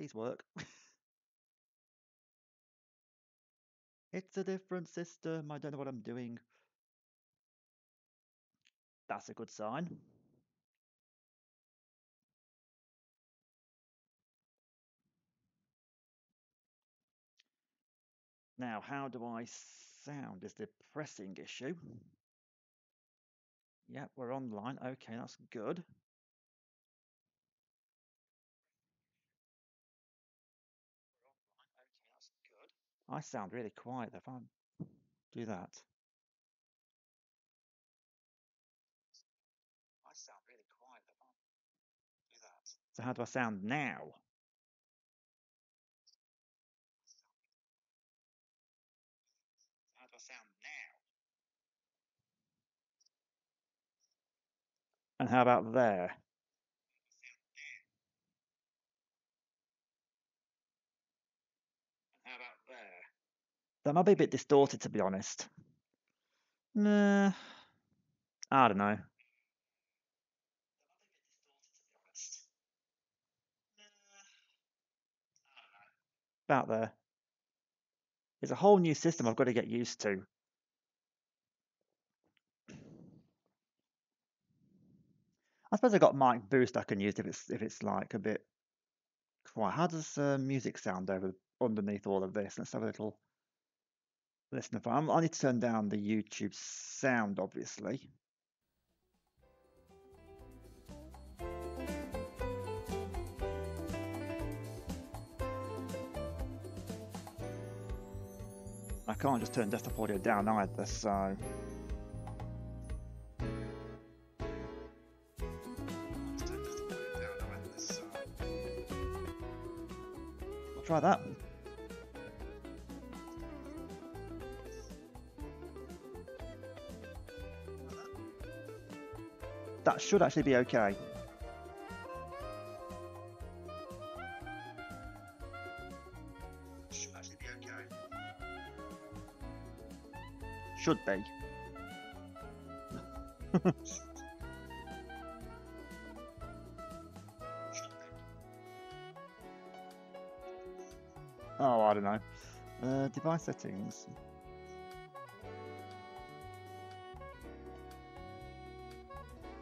Please work. It's a different system. I don't know what I'm doing. That's a good sign. Now, how do I sound is the pressing issue. Yep, we're online. Okay, that's good. I sound really quiet if I do that. So how do I sound now? And how about there? That might be a bit distorted, to be honest. Nah, I don't know. About there. It's a whole new system I've got to get used to. I suppose I got mic boost I can use if it's like a bit quiet. How does music sound over underneath all of this? Let's have a little listen. I need to turn down the YouTube sound, obviously. I can't just turn desktop audio down either, so I'll try that. That should actually be okay. Should be. Oh, I don't know. Device settings.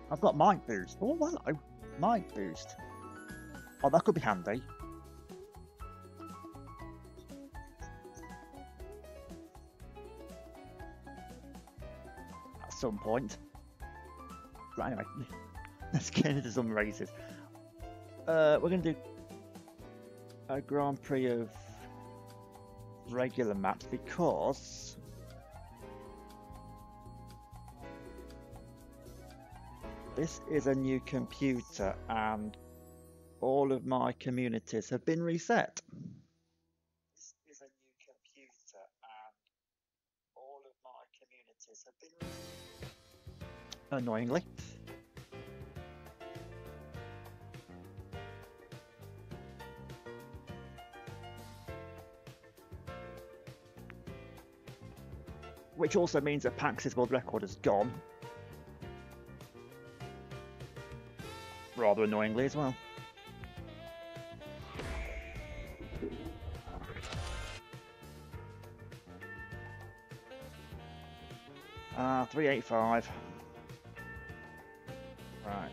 I've got mic boost. Oh, hello. Mic boost. Oh, that could be handy. At some point. Right, anyway. Let's get into some races. We're going to do a Grand Prix of regular maps because this is a new computer and all of my communities have been reset. Annoyingly. Which also means that Pax's world record is gone. Rather annoyingly as well. Ah, 385. Right.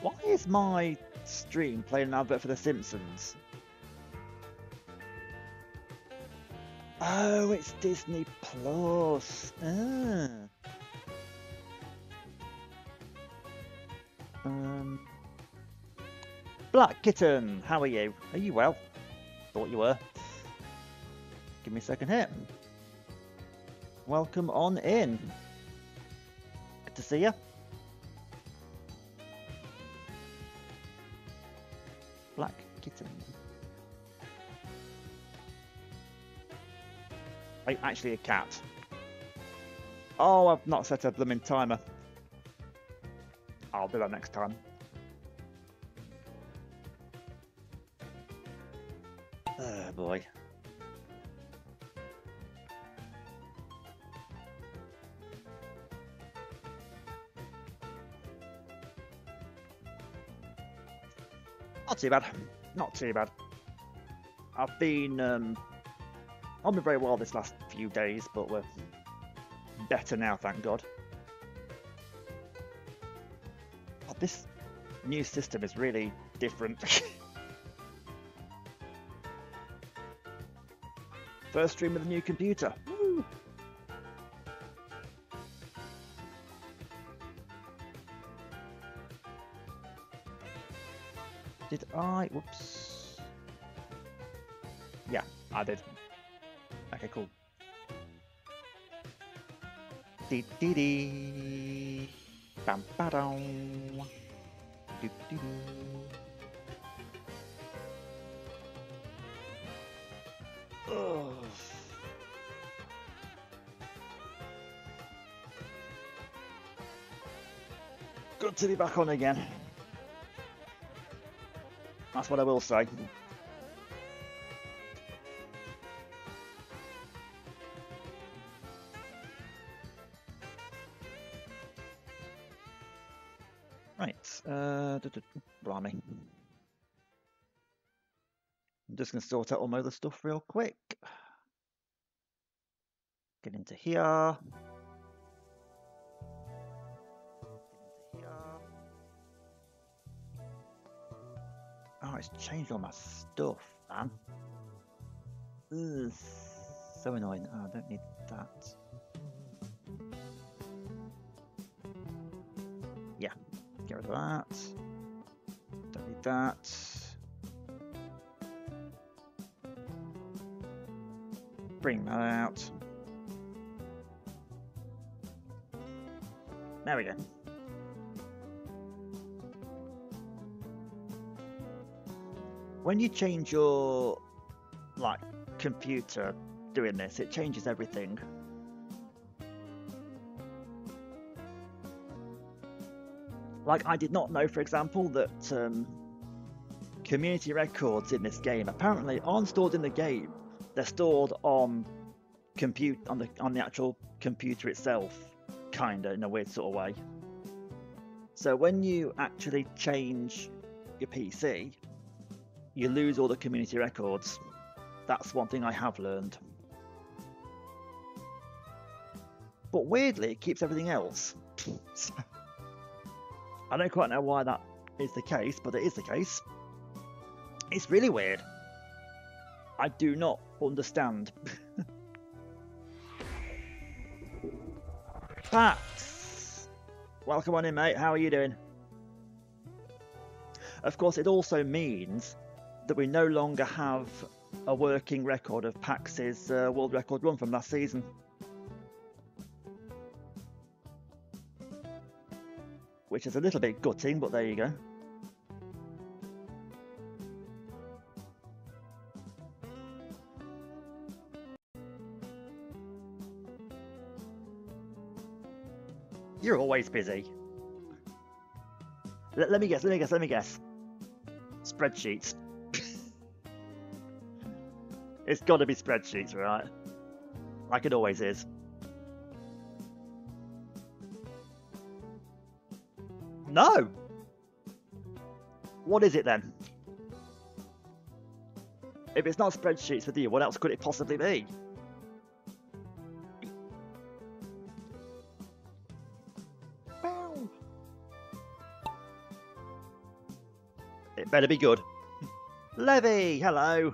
Why is my stream playing an advert for The Simpsons? Oh, it's Disney Plus. Ah. Black Kitten, how are you? Are you well? Thought you were. Give me a second here. Welcome on in. Good to see you. Black Kitten. Are you actually a cat? Oh, I've not set a blooming timer. I'll do that next time. Oh boy. Not too bad. Not too bad. I've been very well this last few days, but we're better now, thank God. But this new system is really different. First stream with a new computer. Woo! Did I? Whoops. Yeah, I did. Okay, cool. Dee dee dee. Bam ba dum. Doo doo doo. Ugh. Good to be back on again. That's what I will say. Right, blimey. I'm just going to sort out all my other stuff real quick. Get into here. Oh, it's changed all my stuff, man. Ugh, so annoying. Oh, I don't need that. Yeah, get rid of that. Don't need that. Bring that out. There we go. When you change your computer doing this, it changes everything. Like, I did not know, for example, that community records in this game apparently aren't stored in the game. They're stored on the actual computer itself, kinda, in a weird sort of way. So when you actually change your PC, you lose all the community records. That's one thing I have learned. But weirdly, it keeps everything else. I don't quite know why that is the case, but it is the case. It's really weird. I do not understand. Pax! Welcome on in, mate. How are you doing? Of course, it also means that we no longer have a working record of Pax's world record run from last season. Which is a little bit gutting, but there you go. You're always busy. Let me guess. Spreadsheets. It's got to be spreadsheets, right? Like it always is. No! What is it then? If it's not spreadsheets with you, what else could it possibly be? Well, it better be good. Levy, hello.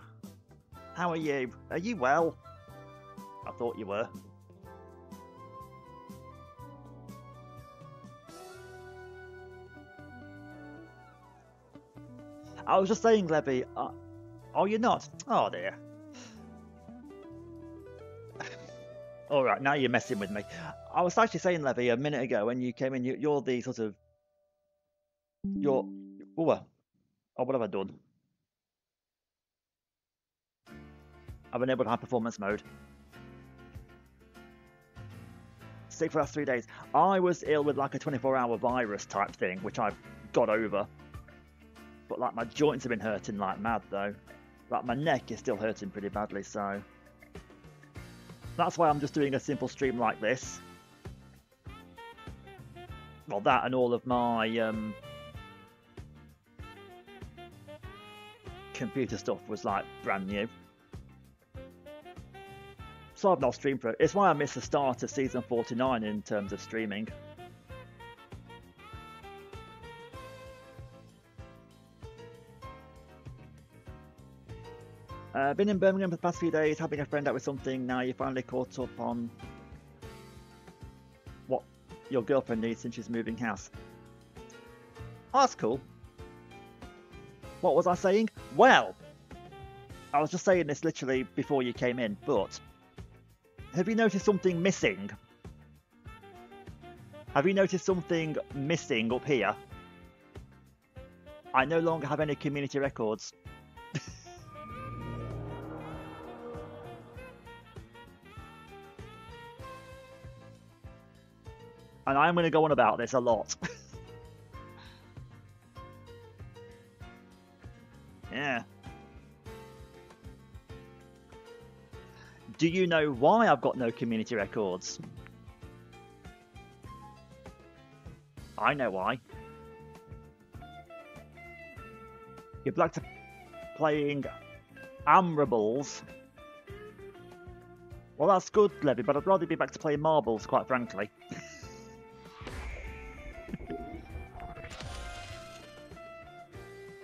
How are you? Are you well? I thought you were. I was just saying, Levy. Oh, you're not? Oh, dear. All right, now you're messing with me. I was actually saying, Levy, a minute ago when you came in, you're the sort of... You're... Oh, what have I done? I've enabled high performance mode. Sick for the last 3 days. I was ill with like a 24-hour virus type thing, which I've got over. But like my joints have been hurting like mad though. Like my neck is still hurting pretty badly, so that's why I'm just doing a simple stream like this. Well, that and all of my computer stuff was like brand new. So I've not streamed for it. It's why I missed the start of season 49 in terms of streaming. Been in Birmingham for the past few days, helping a friend out with something. Now you finally caught up on what your girlfriend needs since she's moving house. Oh, that's cool. What was I saying? Well, I was just saying this literally before you came in, but have you noticed something missing? Have you noticed something missing up here? I no longer have any community records. And I'm going to go on about this a lot. Yeah. Do you know why I've got no community records? I know why. You're back to playing Amrables. Well, that's good, Levy, but I'd rather be back to playing marbles, quite frankly.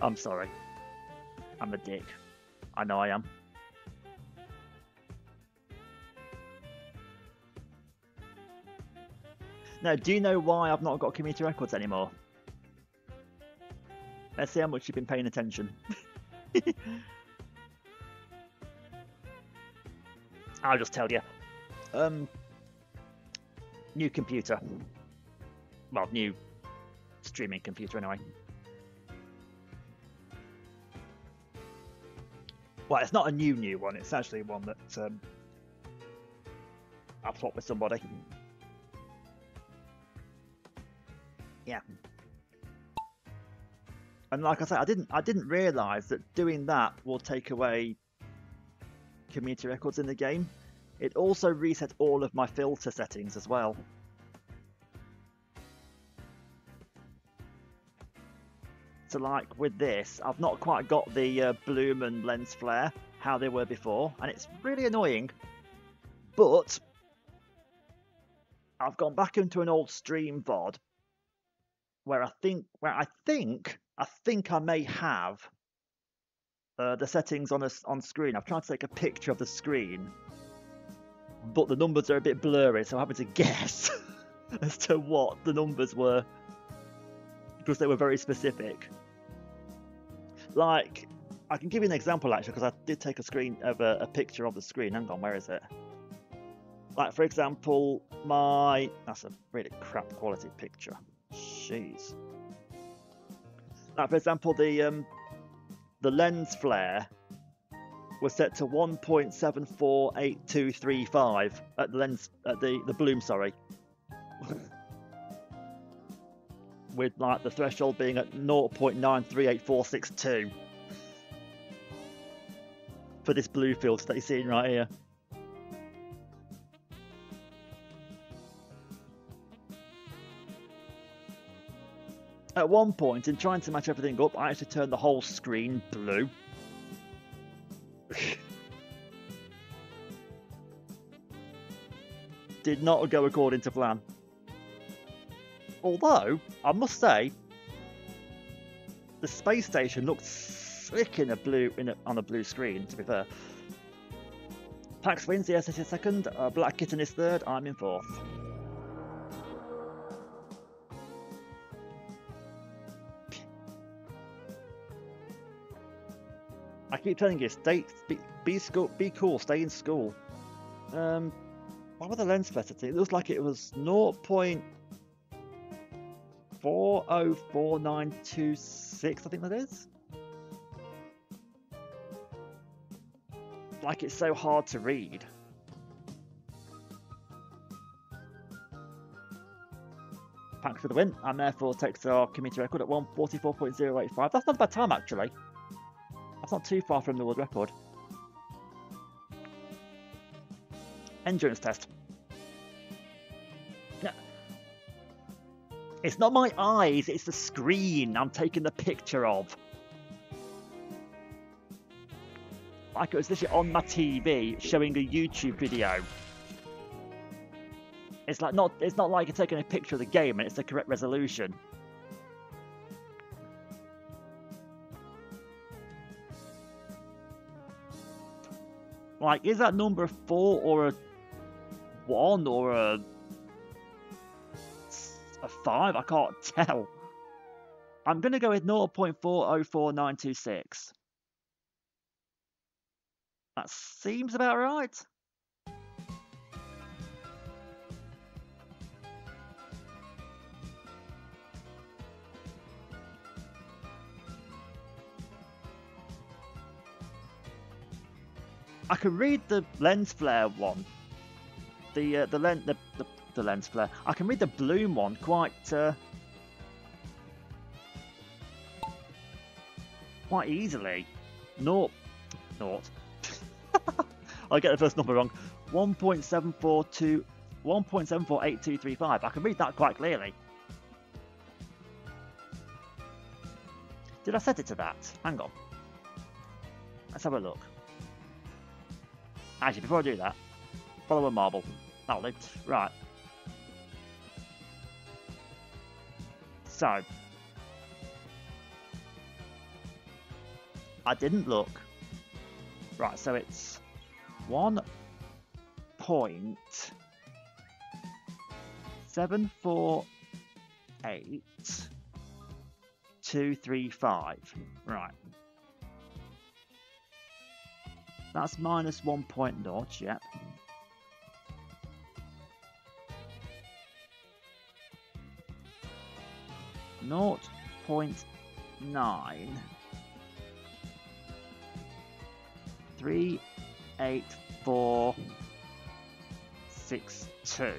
I'm sorry. I'm a dick. I know I am. Now, do you know why I've not got community records anymore? Let's see how much you've been paying attention. I'll just tell you. New computer. Well, new streaming computer anyway. Well, it's not a new one. It's actually one that I've swapped with somebody. Yeah. And like I said, I didn't realise that doing that will take away community records in the game. It also resets all of my filter settings as well. So like with this, I've not quite got the bloom and lens flare how they were before, and it's really annoying. But I've gone back into an old stream VOD where I think I may have the settings on screen. I've tried to take a picture of the screen, but the numbers are a bit blurry, so I'm having to guess as to what the numbers were because they were very specific. Like, I can give you an example actually, because I did take a screen of a picture of the screen. Hang on, where is it? Like, for example, that's a really crap quality picture. Jeez. Like, for example, the lens flare was set to 1.748235 at the bloom, sorry. With like the threshold being at 0.938462 for this blue filter that you're seeing right here. At one point, in trying to match everything up, I actually turned the whole screen blue. Did not go according to plan. Although, I must say, the space station looked sick on a blue screen, to be fair. Pax wins, the SS is second, Black Kitten is third, I'm in fourth. I keep telling you, be cool, stay in school. What were the lens flare settings? It looks like it was 0.404926, I think that is. Like, it's so hard to read. Pax for the win, and therefore takes our community record at 144.085. That's not a bad time, actually. That's not too far from the world record. Endurance test. No. It's not my eyes, it's the screen I'm taking the picture of. like it was literally on my TV showing a YouTube video. It's like it's not like you're taking a picture of the game and it's the correct resolution. Like, is that number a 4 or a 1 or a 5? I can't tell. I'm going to go with 0.404926. That seems about right. I can read the lens flare one. The lens flare. I can read the bloom one quite easily. Naught. I get the first number wrong. 1.742. I can read that quite clearly. Did I set it to that? Hang on. Let's have a look. Actually, before I do that, follow a marble. That'll do. Right. So, I didn't look. Right, so it's 1.748235. Right. That's minus 1.0, yep. Naught 0.9 38462.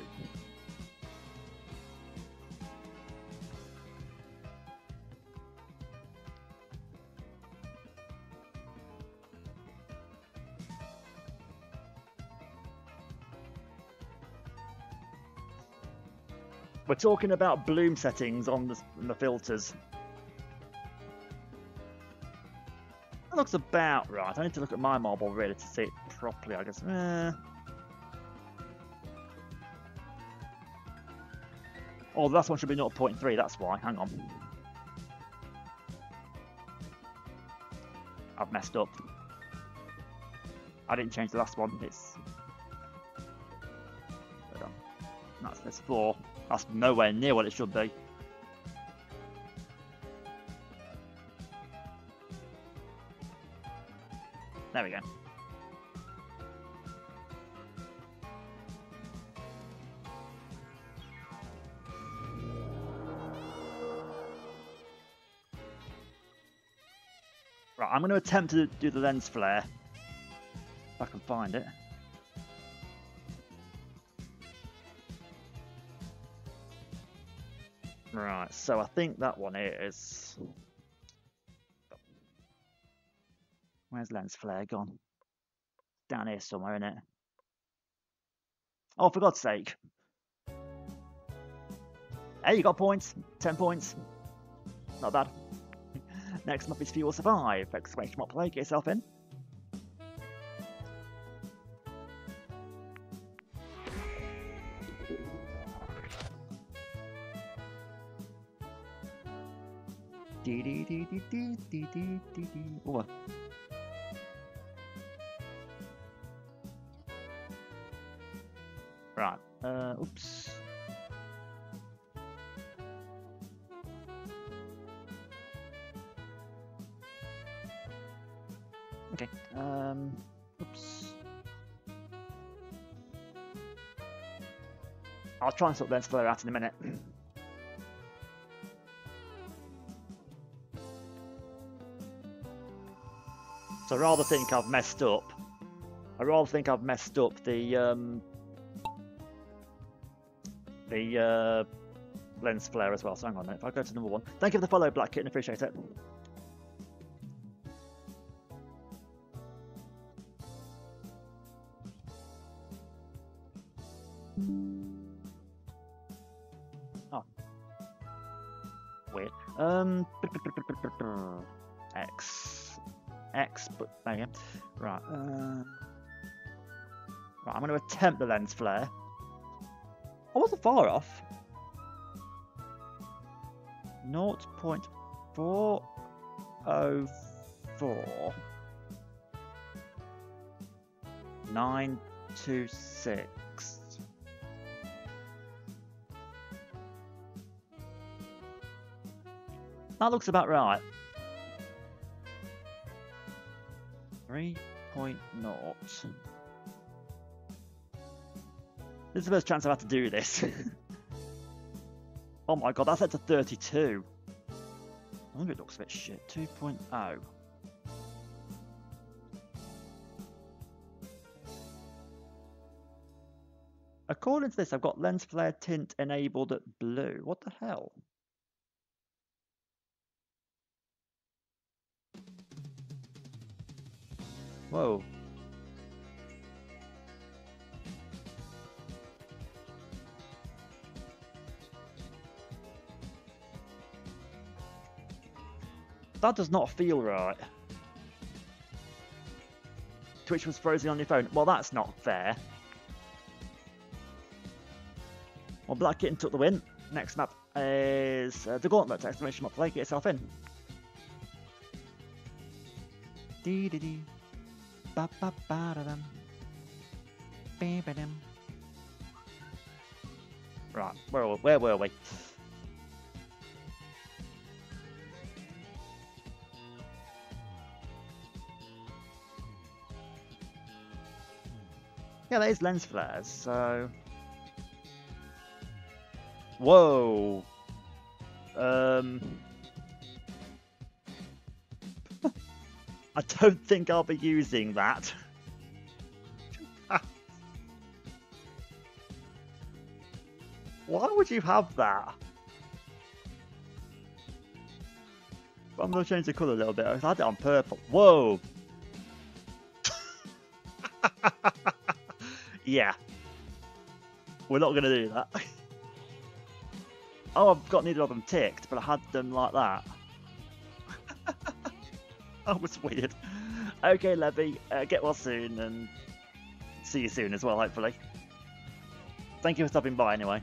We're talking about bloom settings on the filters. That looks about right. I need to look at my marble really to see it properly, I guess. Oh, the last one should be 0.3, that's why. Hang on. I've messed up. I didn't change the last one. It's... Hold on. That's 4. That's nowhere near what it should be. There we go. Right, I'm going to attempt to do the lens flare. If I can find it. Right, so I think that one is... Where's lens flare gone? Down here somewhere, isn't it? Oh, for God's sake. Hey, you got points. 10 points. Not bad. Next up is Fuel Survive. Exclamation mark play. Get yourself in. Oh. Right. Oops. Okay. Oops. I'll try and sort lens flare out in a minute. So I rather think I've messed up. The lens flare as well. So hang on a minute. If I go to number 1. Thank you for the follow, Black Kitten. Appreciate it. Oh. Weird. X. X, but there you go. Right. Right, I'm going to attempt the lens flare. I wasn't far off. 0.404 926. That looks about right. 3.0. This is the first chance I've had to do this. Oh my god, that's set to 32. I wonder if it looks a bit shit. 2.0. According to this, I've got lens flare tint enabled at blue. What the hell? Whoa. That does not feel right. Twitch was frozen on your phone. Well, that's not fair. Well, Black Kitten took the win. Next map is the Gauntlet! Exclamation mark play. Get yourself in. Dee dee dee. Ba ba ba da dum. Ba ba dum. Right, where were we? Yeah, that is lens flares, so... Whoa! I don't think I'll be using that. Why would you have that? I'm going to change the colour a little bit. I had it on purple. Whoa! Yeah. We're not going to do that. Oh, I've got neither of them ticked, but I had them like that. That was weird. Okay, Levy, get well soon, and see you soon as well, hopefully. Thank you for stopping by anyway.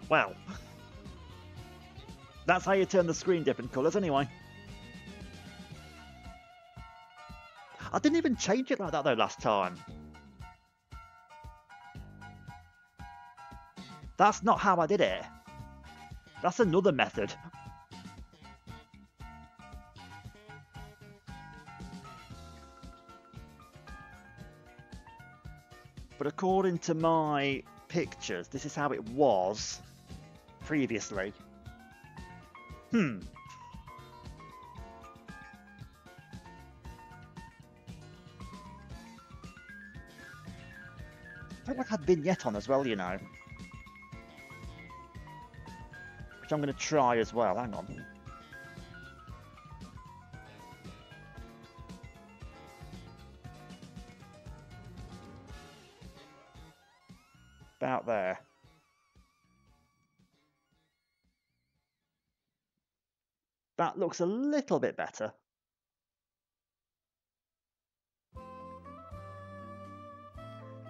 Well, that's how you turn the screen different colours anyway. I didn't even change it like that though last time. That's not how I did it. That's another method. But according to my pictures, this is how it was previously. I felt like I had vignette on as well, you know. Which I'm going to try as well. Hang on. About there. That looks a little bit better.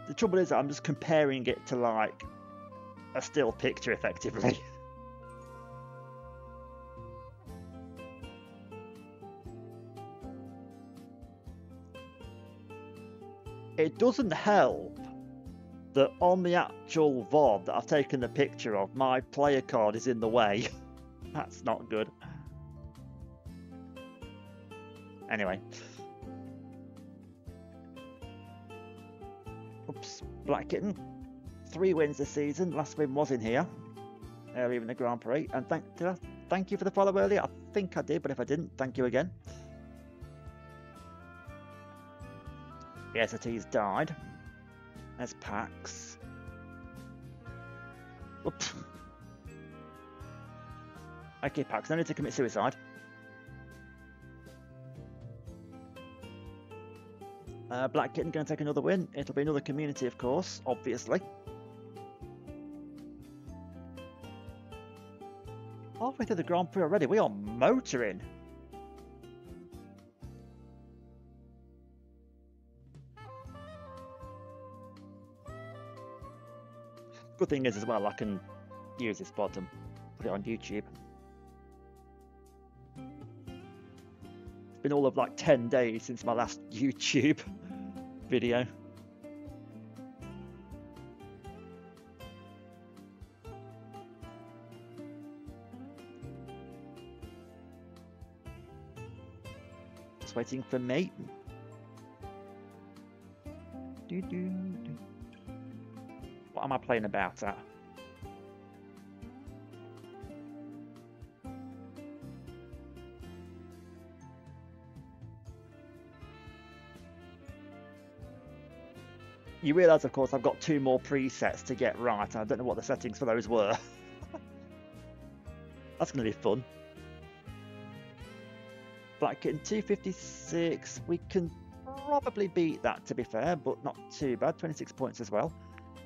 The trouble is that I'm just comparing it to like a still picture effectively. It doesn't help that on the actual VOD that I've taken the picture of, my player card is in the way. That's not good. Anyway. Oops, Black Kitten. 3 wins this season. Last win was in here. Earlier in the Grand Prix. And thank you for the follow earlier. I think I did, but if I didn't, thank you again. The SRT's died. There's Pax. Oops. Okay, Pax, no need to commit suicide. Black Kitten going to take another win. It'll be another community, of course, obviously. Halfway through the Grand Prix already. We are motoring. Good thing is as well, I can use this VOD and put it on YouTube. It's been all of like 10 days since my last YouTube video. Just waiting for me. What am I playing about at? You realise, of course, I've got 2 more presets to get right. I don't know what the settings for those were. That's going to be fun. Black Kitten 256. We can probably beat that, to be fair, but not too bad. 26 points as well.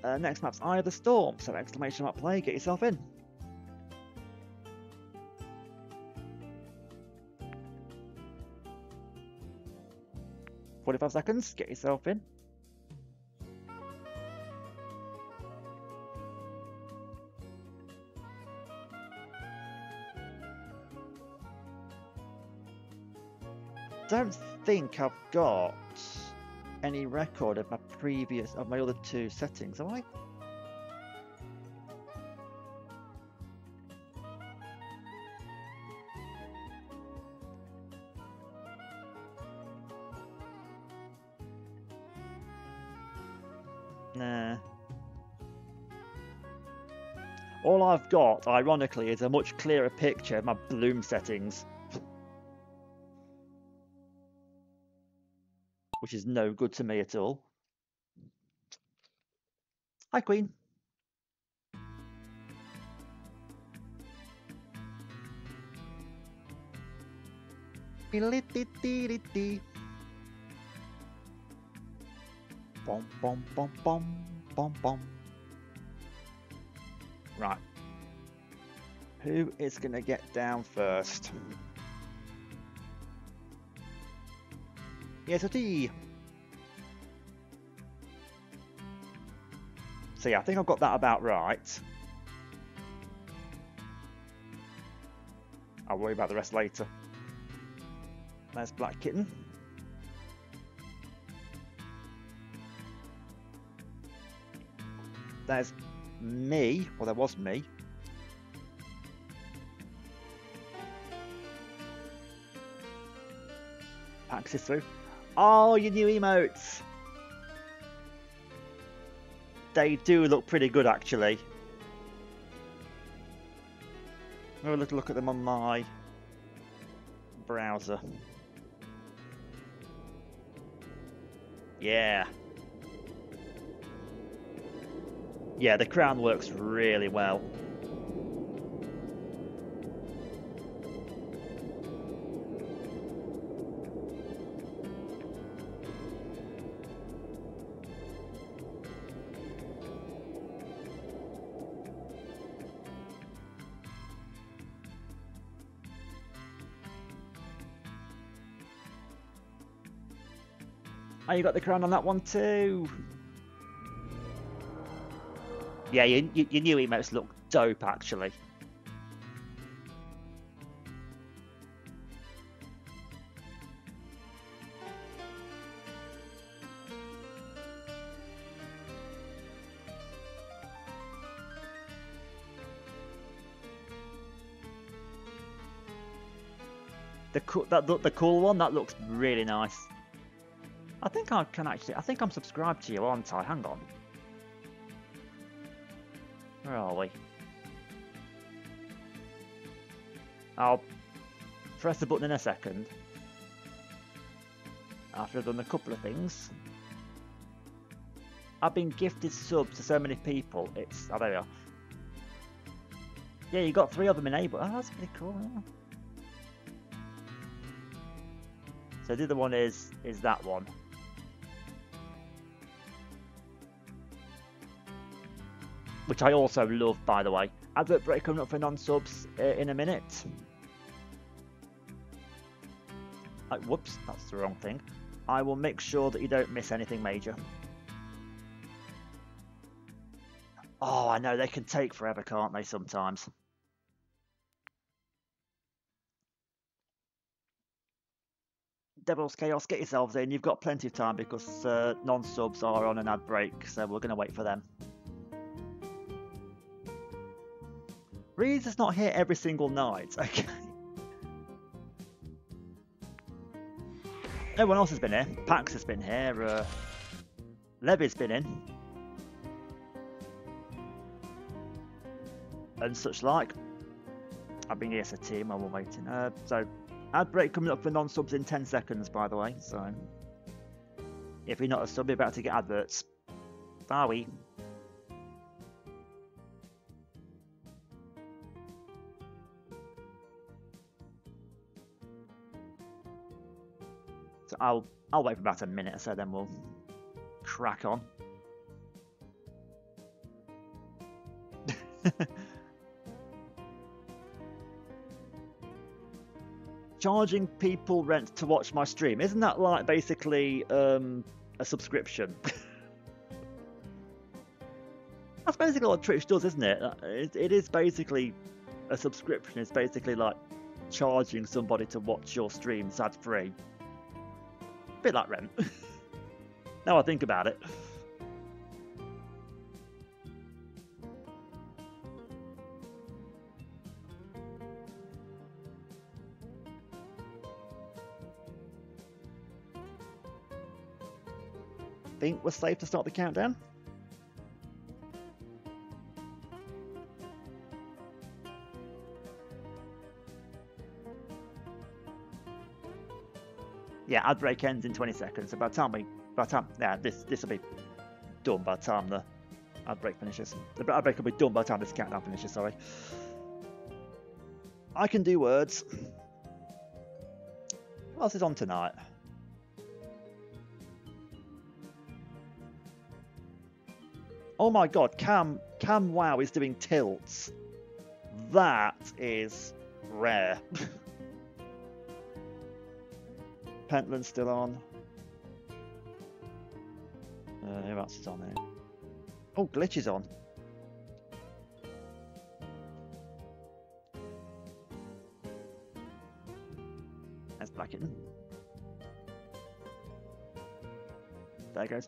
Next map's Eye of the Storm. So exclamation mark play, get yourself in. $45 get yourself in. Don't think I've got any record of my other 2 settings, have I? Nah. All I've got, ironically, is a much clearer picture of my bloom settings. Which is no good to me at all. Hi, Queen. Bom, bom, bom, bom, bom, bom. Right. Who is going to get down first? Yes, VOD. So yeah, I think I've got that about right. I'll worry about the rest later. There's Black Kitten. There's me. Well, there was me. Axis through. Oh, your new emotes! They do look pretty good, actually. Have a little look at them on my browser. Yeah. Yeah, the crown works really well. Oh, you got the crown on that one too. Yeah, your new emotes look dope, actually. The cool one, that looks really nice. I think I can actually. I think I'm subscribed to you, aren't I? Hang on. Where are we? I'll press the button in a second. After I've done a couple of things. I've been gifted subs to so many people. It's. Oh, there we are. Yeah, you got 3 of them enabled. Oh, that's pretty cool. Yeah. So the other one is that one. which I also love, by the way. Advert break coming up for non-subs in a minute. Whoops, that's the wrong thing. I will make sure that you don't miss anything major. Oh, I know, they can take forever, can't they, sometimes? Devil's Chaos, get yourselves in. You've got plenty of time because non-subs are on an ad break, so we're going to wait for them. Reese is not here every single night, okay? Everyone else has been here. Pax has been here. Levy's been in. And such like. I've been here as a team while we're waiting. So, ad break coming up for non-subs in 10 seconds, by the way. So, if you're not a sub, you're about to get adverts. Are we? So I'll wait for about a minute or so, then we'll crack on. Charging people rent to watch my stream. Isn't that like basically a subscription? That's basically what Twitch does, isn't it? It is basically a subscription. It's basically like charging somebody to watch your streams ad free. Bit like rent. Now I think about it. Think we're safe to start the countdown? Yeah, ad break ends in 20 seconds. So by the time this will be done by the time the ad break finishes. The ad break will be done by the time this countdown finishes. Sorry. I can do words. What else is on tonight? Oh my god, Cam Wow is doing tilts. That is rare. Pentland's still on. Who else is on here? Oh, Glitch is on. There's Blackitten. There goes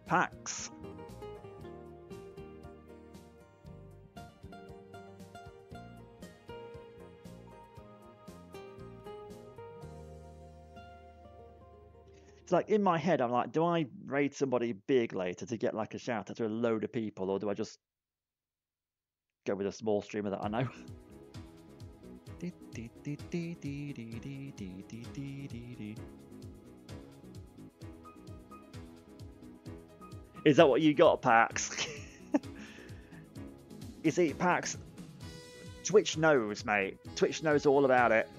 Pax. It's like in my head, I'm like, do I raid somebody big later to get like a shout out to a load of people, or do I just go with a small streamer that I know? Is that what you got, Pax? You see, Pax, Twitch knows, mate. Twitch knows all about it.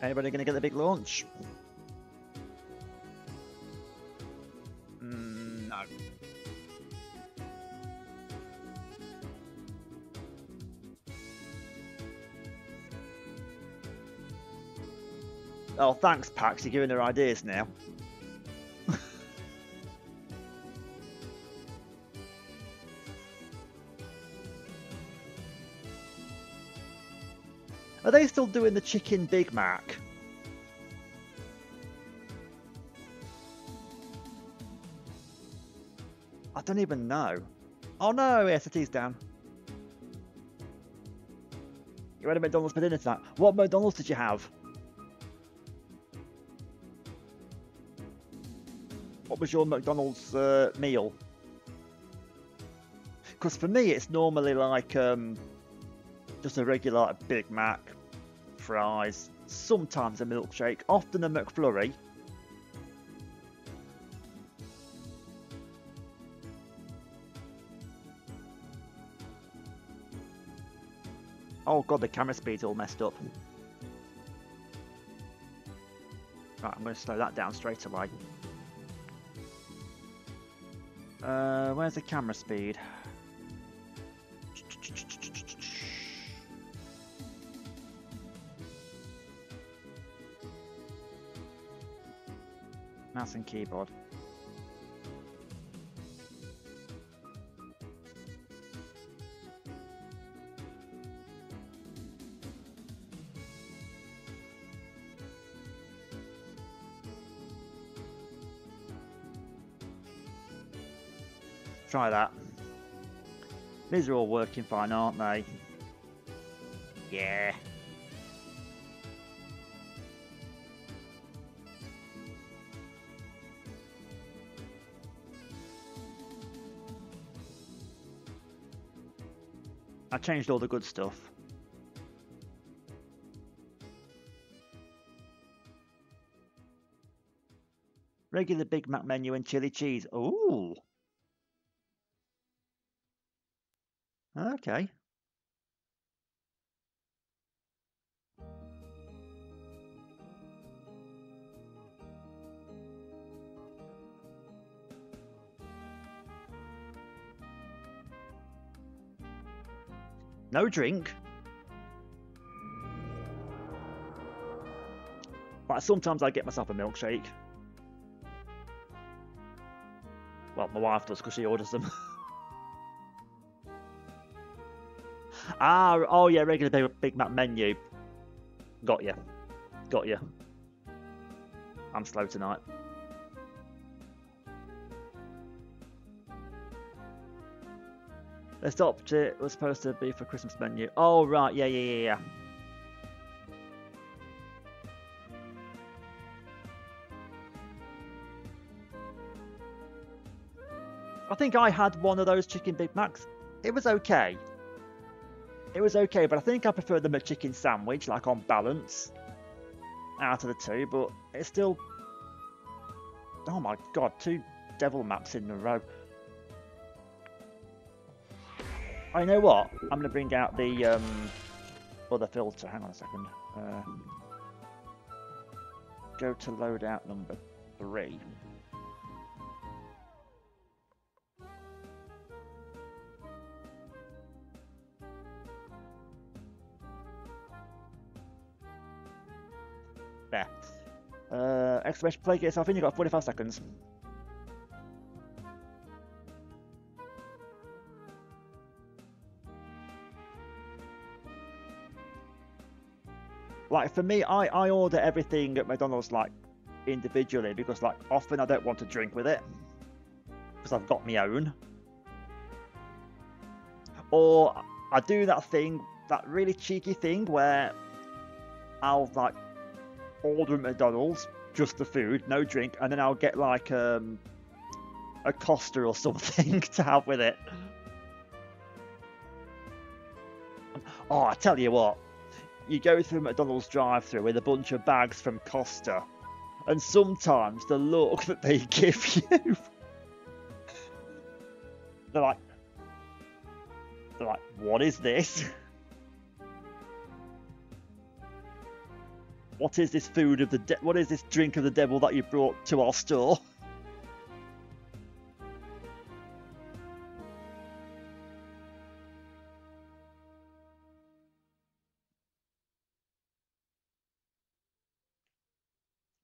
Anybody going to get the big launch? No. Oh, thanks, Pax. You're giving her ideas now. Are they still doing the chicken Big Mac? I don't even know. Oh no, SAT's down. You had a McDonald's for dinner tonight. What McDonald's did you have? What was your McDonald's meal? Because for me, it's normally like just a regular like, Big Mac, fries, sometimes a milkshake, often a McFlurry. Oh god, the camera speed's all messed up. Right, I'm going to slow that down straight away. Where's the camera speed? Mouse and keyboard. Try that. These are all working fine, aren't they? Yeah. I changed all the good stuff. Regular Big Mac menu and chili cheese. Ooh. Okay. No drink. But sometimes I get myself a milkshake. Well, my wife does because she orders them. Ah, oh yeah, regular Big Mac menu. Got you. Got you. I'm slow tonight. They stopped it. Was supposed to be for Christmas menu. Oh right, yeah. I think I had one of those chicken Big Macs. It was okay. It was okay, but I think I prefer the McChicken sandwich, like on balance, out of the two. But it's still, oh my god, 2 devil maps in a row. I know what? I'm gonna bring out the other filter. Hang on a second. Go to loadout number 3. There. Exclamation, play, get yourself in, you've got 45 seconds. Like, for me, I order everything at McDonald's, like, individually, because, like, often I don't want to drink with it, because I've got my own. Or I do that thing, that really cheeky thing, where I'll, like, order at McDonald's, just the food, no drink, and then I'll get like a Costa or something to have with it. Oh, I tell you what, you go through McDonald's drive-thru with a bunch of bags from Costa, and sometimes the look that they give you, they're like, what is this? What is this food of the what is this drink of the devil that you brought to our store?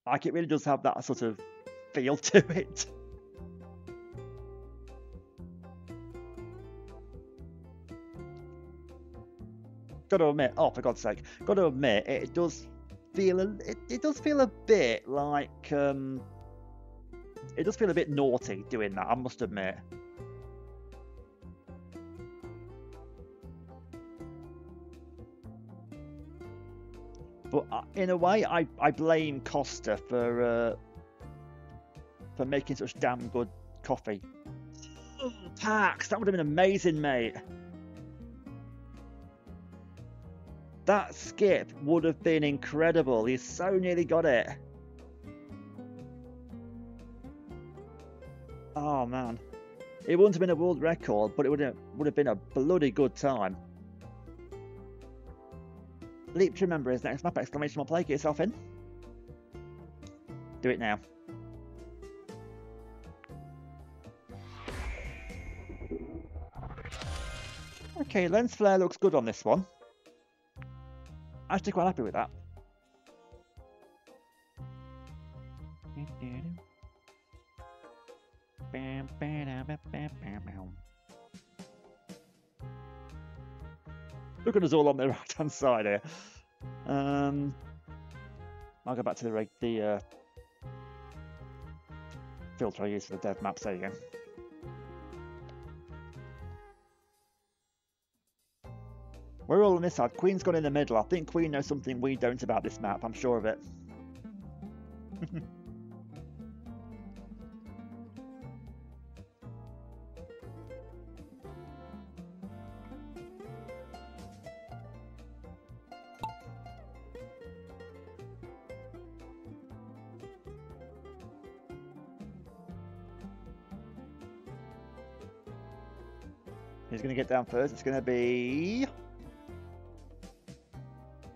Like, it really does have that sort of feel to it. Got to admit, oh for God's sake, got to admit, it does feel it does feel a bit like it does feel a bit naughty doing that, I must admit. But in a way, I blame Costa for making such damn good coffee. Oh, Pax, that would have been amazing, mate. That skip would have been incredible. He's so nearly got it. Oh man, it wouldn't have been a world record, but it would have been a bloody good time. Leap to remember his next map! Exclamation mark play. Get yourself in. Do it now. Okay, lens flare looks good on this one. Actually quite happy with that. Look at us all on the right hand side here. I'll go back to the filter I use for the dev maps. There you go. We're all on this side. Queen's gone in the middle. I think Queen knows something we don't about this map. I'm sure of it. Who's going to get down first? It's going to be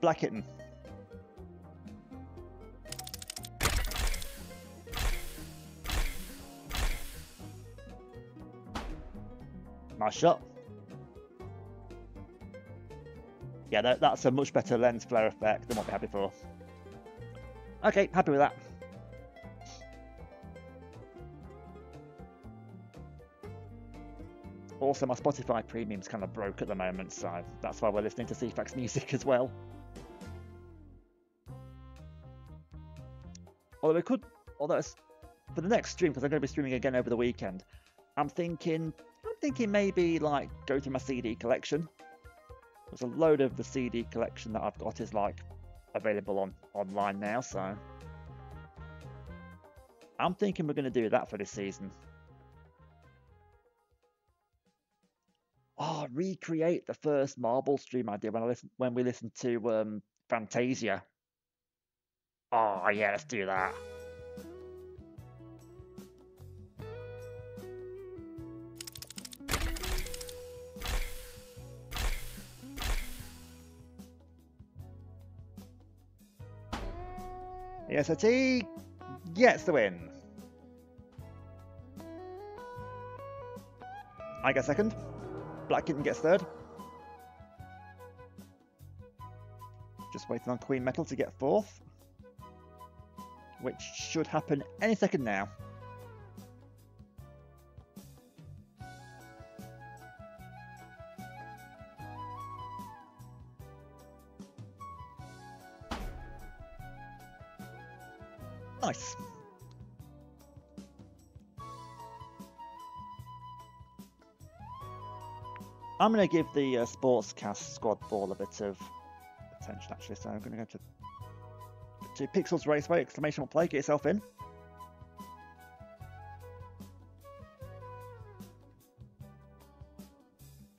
Black Kitten. Nice shot. Yeah, that's a much better lens flare effect than what we had before. Okay, happy with that. Also, my Spotify premium's kind of broke at the moment, so that's why we're listening to CFAX music as well. Although it's for the next stream, because I'm going to be streaming again over the weekend, I'm thinking maybe like go through my CD collection. There's a load of the CD collection that I've got is like available online now, so I'm thinking we're going to do that for this season. Oh, recreate the first Marble stream I did when we listened to Fantasia. Oh yeah, let's do that. ESOT gets the win. I get second. Black Kitten gets third. Just waiting on Queen Metal to get fourth, which should happen any second now. Nice. I'm going to give the Sportscast squad ball a bit of attention, actually, so I'm going to go to Pixels Raceway, exclamation mark play, get yourself in.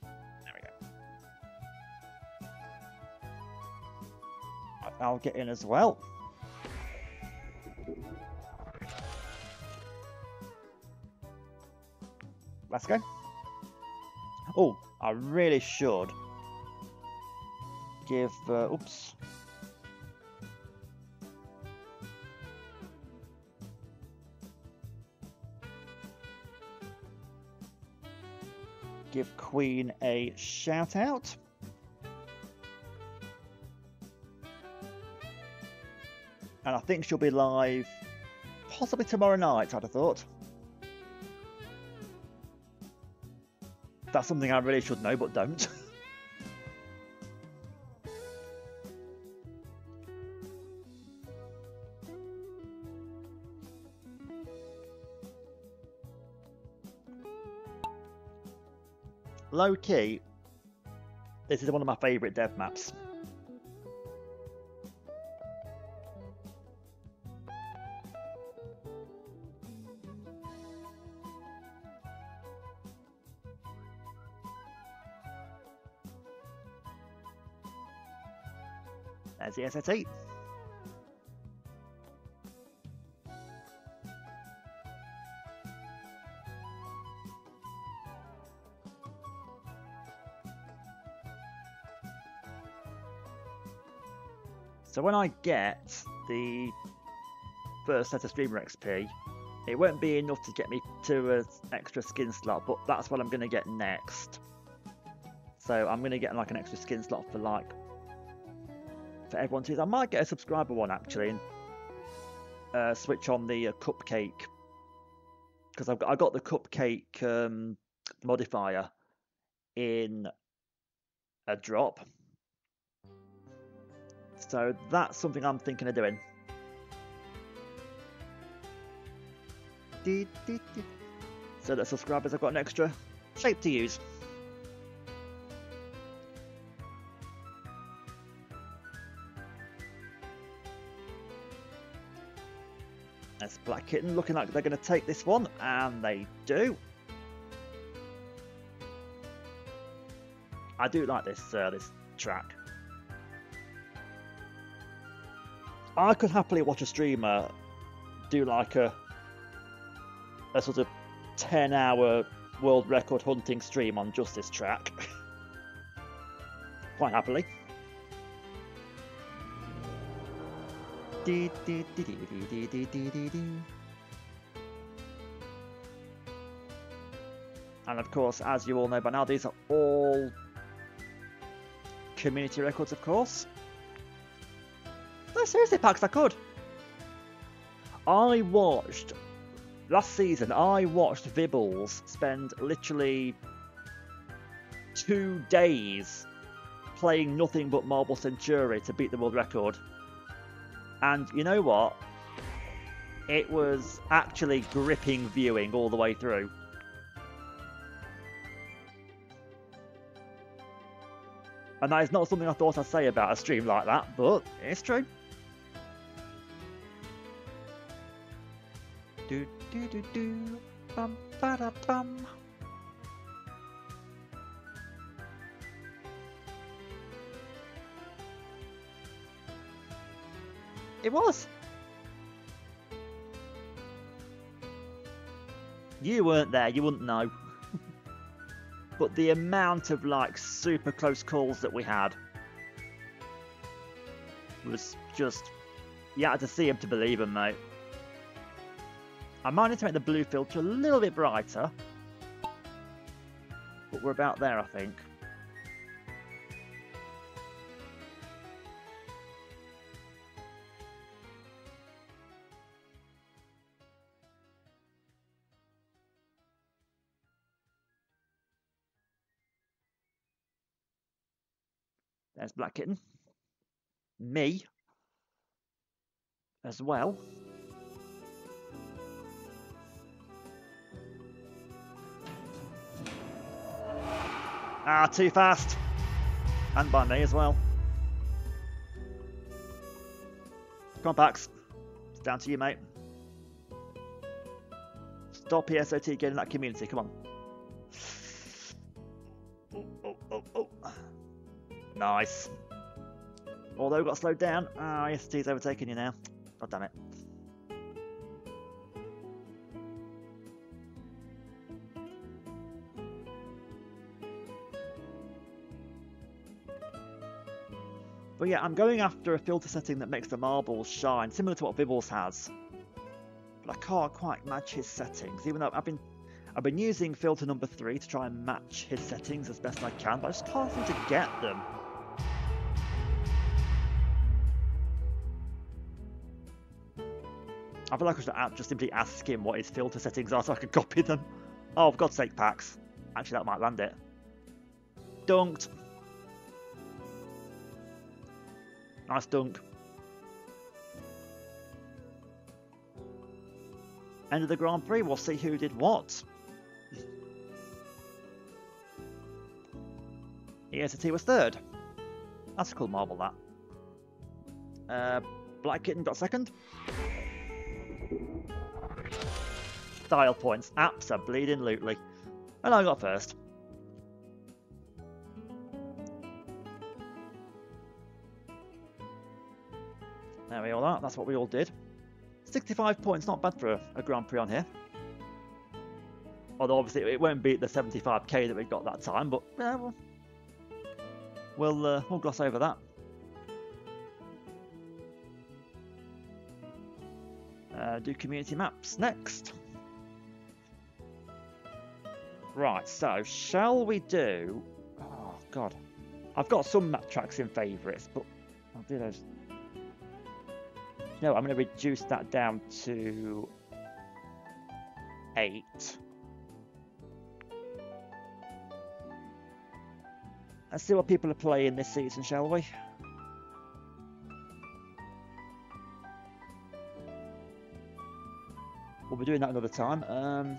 There we go. I'll get in as well. Let's go. Oh, I really should give, oops. Give Queen a shout out. And I think she'll be live possibly tomorrow night, I'd have thought. That's something I really should know, but don't. Low key, this is one of my favourite dev maps. There's the SAT. So when I get the first set of streamer XP, it won't be enough to get me to an extra skin slot, but that's what I'm going to get next. So I'm going to get like an extra skin slot for everyone to use. I might get a subscriber one actually, and switch on the cupcake, because I got the cupcake modifier in a drop. So that's something I'm thinking of doing. So that subscribers have got an extra shape to use. That's Black Kitten looking like they're going to take this one, and they do. I do like this track. I could happily watch a streamer do like a sort of 10-hour world record hunting stream on just this track. Quite happily. And of course, as you all know by now, these are all community records, of course. No, seriously, Pax, I could. Last season, I watched Vibbles spend literally 2 days playing nothing but Marble Century to beat the world record. And you know what? It was actually gripping viewing all the way through. And that is not something I thought I'd say about a stream like that, but it's true. Do do do do, bum ba da bum. It was. You weren't there, you wouldn't know. But the amount of like super close calls that we had was just, you had to see him to believe him, mate. I might need to make the blue filter a little bit brighter, but we're about there, I think. There's Black Kitten. Me. As well. Ah, too fast. And by me as well. Come on, Pax. It's down to you, mate. Stop PSOT getting that community. Come on. Oh. Nice. Although got slowed down. Ah, EST's overtaking you now. God damn it. But yeah, I'm going after a filter setting that makes the marbles shine, similar to what Vibbles has. But I can't quite match his settings, even though I've been using filter number 3 to try and match his settings as best I can, but I just can't seem to get them. I feel like I should just simply ask him what his filter settings are so I can copy them. Oh, for God's sake, Pax. Actually, that might land it. Dunked. Nice dunk. End of the Grand Prix, we'll see who did what. EST was third. That's a cool marble, that. Black Kitten got second. Style points, abso-bleeding-lutely. And I got first. There we all are, that's what we all did. 65 points, not bad for a Grand Prix on here. Although obviously it won't beat the 75k that we got that time, but yeah, we'll gloss over that. Do community maps next. Right, so shall we do... Oh, God. I've got some map tracks in favourites, but I'll do those. No, I'm going to reduce that down to 8. Let's see what people are playing this season, shall we? We'll be doing that another time.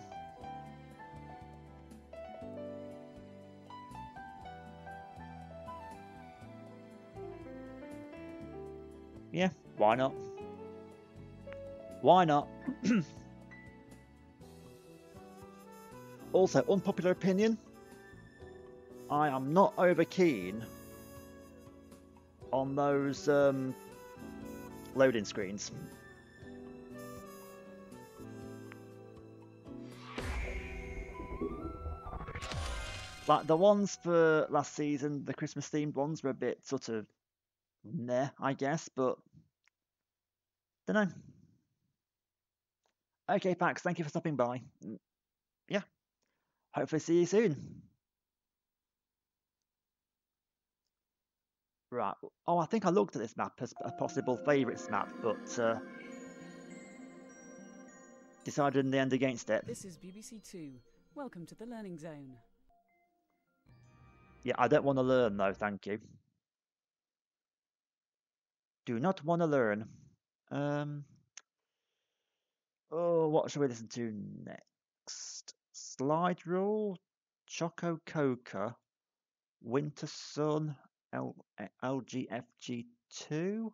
Yeah, why not? Why not? Also, unpopular opinion, I am not over keen on those loading screens. Like the ones for last season, the Christmas themed ones were a bit sort of meh, I guess, but don't know. Okay, Pax, thank you for stopping by. Yeah, hopefully see you soon. Right. Oh, I think I looked at this map as a possible favourites map, but decided in the end against it. This is BBC Two. Welcome to the Learning Zone. Yeah, I don't want to learn though, thank you. Do not want to learn. Oh, what shall we listen to next? Slide Rule, Choco Coca, Winter Sun, LGFG2.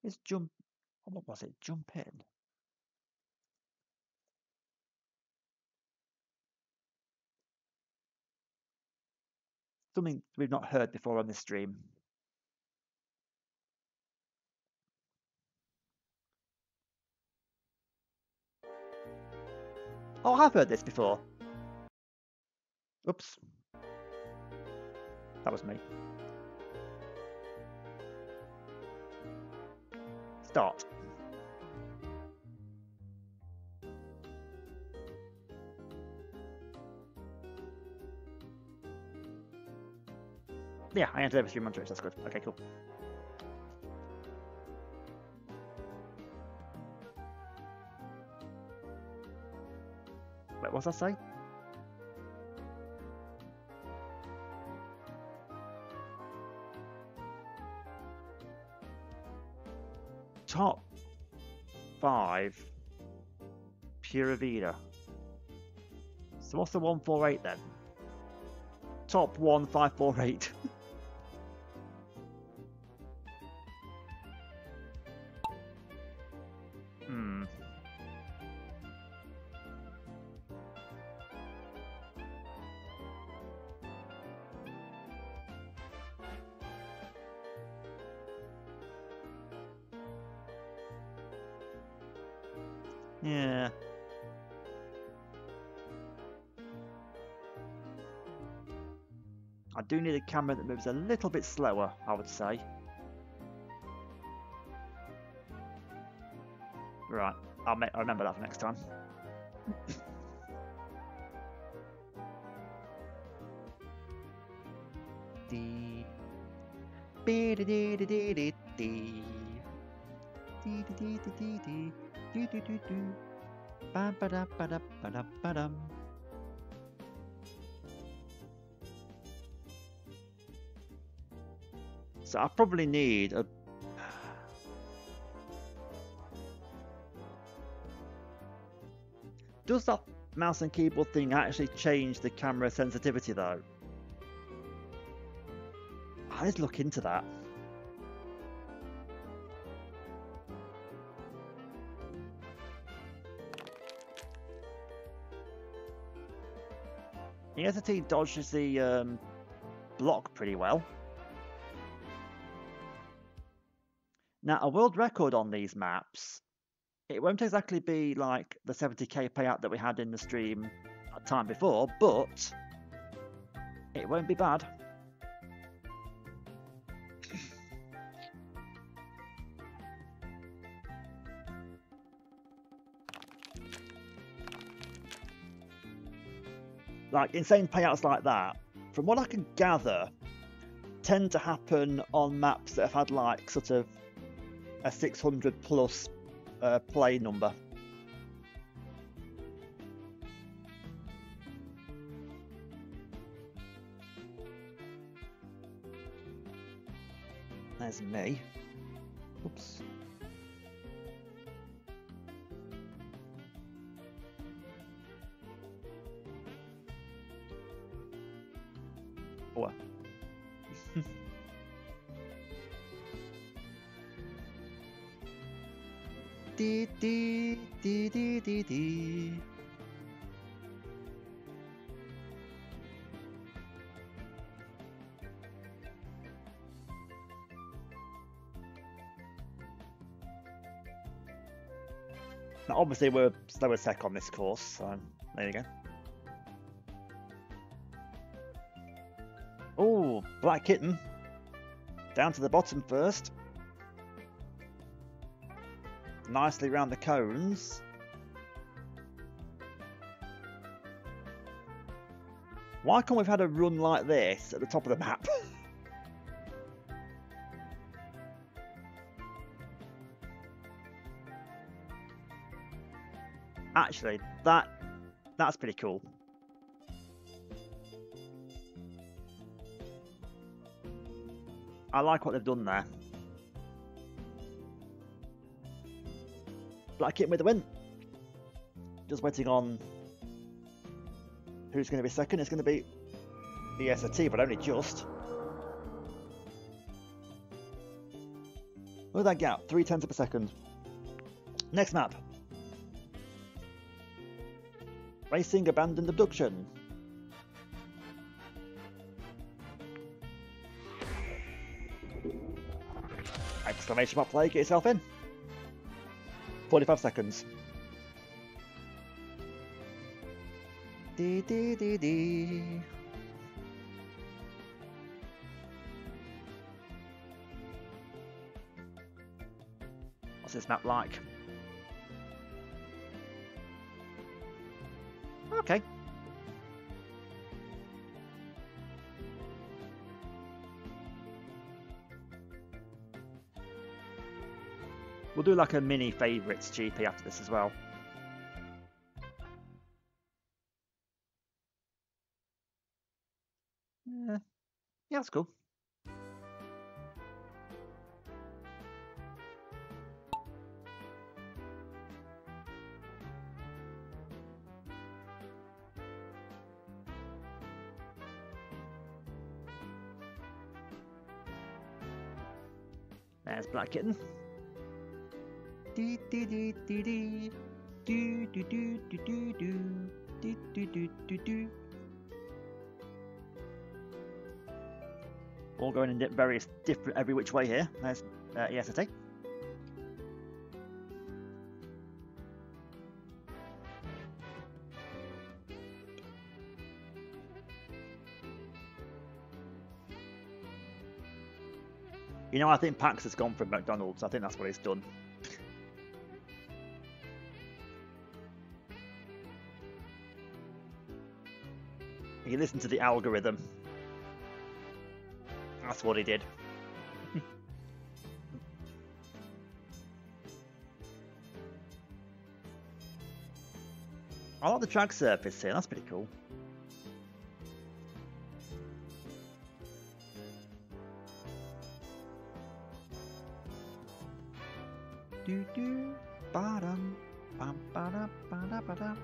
Is Jump... What was it? Jump In? Something we've not heard before on this stream. Oh, I have heard this before. Oops. That was me. Start. Yeah, I entered over 3 months. That's good. Okay, cool. Wait, what was I say? Top 5 Pura Vida. So what's the 148 then? Top 1548. Yeah. I do need a camera that moves a little bit slower, I would say. Right, I'll remember that for next time. So I probably need a... Does that mouse and keyboard thing actually change the camera sensitivity though? I need to look into that. The ST dodges the block pretty well. Now, a world record on these maps, it won't exactly be like the 70k payout that we had in the stream a time before, but it won't be bad. like insane payouts like that, from what I can gather, tend to happen on maps that have had like sort of a 600 plus play number. There's me. Oops. Oh. Dee dee dee dee dee dee. Now, obviously, we're slower sec on this course, so there you go. Oh, Black Kitten. Down to the bottom first. Nicely round the cones. Why can't we have had a run like this at the top of the map? Actually, that's pretty cool. I like what they've done there. Black Kitten with the win. Just waiting on who's going to be second. It's going to be EST, but only just. Look at that gap, 0.3 per second. Next map. Racing Abandoned Abduction. Exclamation mark play, get yourself in. 45 seconds. Dee dee dee dee. What's this map like? Okay. We'll do like a mini favourites GP after this as well. Yeah, that's cool. There's Black Kitten. Dee dee dee dee dee. Do do do do do do. Do do do do do. All going in various different every which way here. There's EST. You know, I think Pax has gone from McDonald's. I think that's what he's done. He listened to the algorithm. That's what he did. I like the track surface here. That's pretty cool. Do do ba-dum bam ba-da ba-da.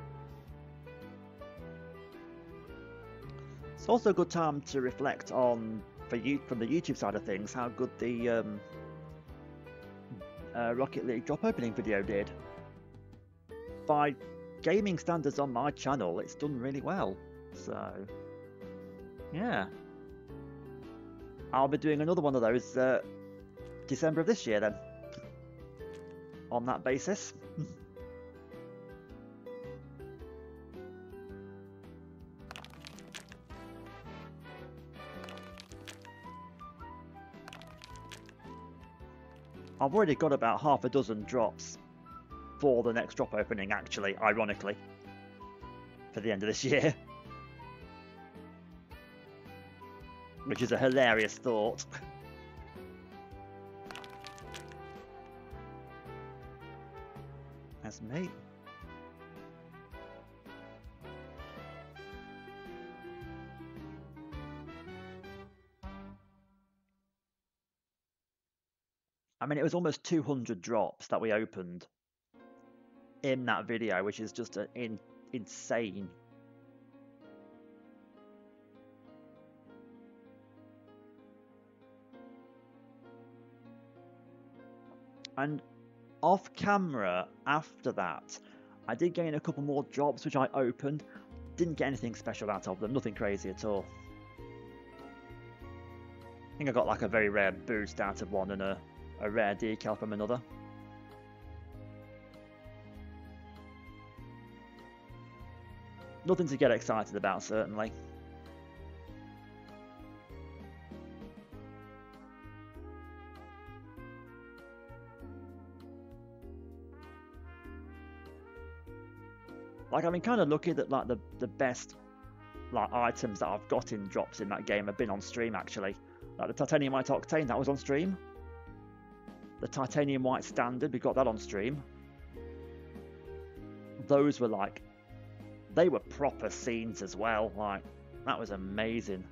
It's also a good time to reflect on, for you from the YouTube side of things, how good the Rocket League drop opening video did. By gaming standards on my channel, it's done really well. So, yeah. I'll be doing another one of those December of this year then. On that basis. I've already got about half a dozen drops for the next drop opening, actually, ironically, for the end of this year. which is a hilarious thought. That's me. I mean, it was almost 200 drops that we opened in that video, which is just insane. And off camera after that, I did gain a couple more drops which I opened. Didn't get anything special out of them, nothing crazy at all. I think I got like a very rare boost out of one and a rare decal from another. Nothing to get excited about, certainly. Like, I've been kind of lucky that like the best like items that I've got in drops in that game have been on stream, actually. Like the titanium white octane, that was on stream. The titanium white standard, we got that on stream. Those were like, they were proper scenes as well. Like, that was amazing.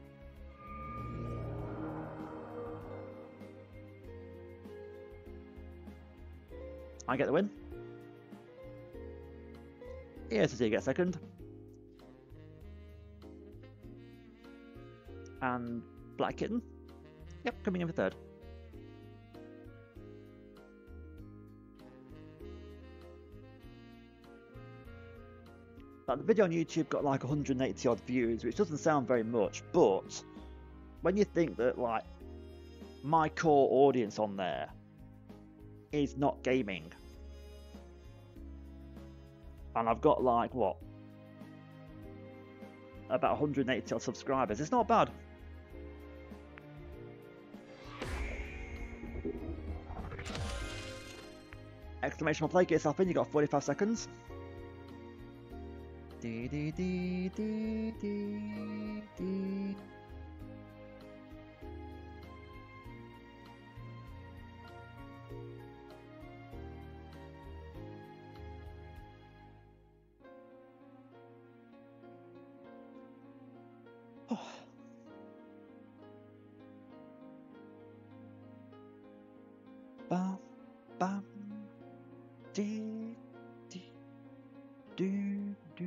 I get the win. ESC gets second. And Black Kitten, yep, coming in for third. Like, the video on YouTube got like 180 odd views, which doesn't sound very much, but when you think that like my core audience on there is not gaming, and I've got like what, about 180 odd subscribers, it's not bad. Exclamation play, get yourself in, you got 45 seconds. Dee dee dee dee dee dee. Oh. Bam, bam, dee, dee, doo, doo.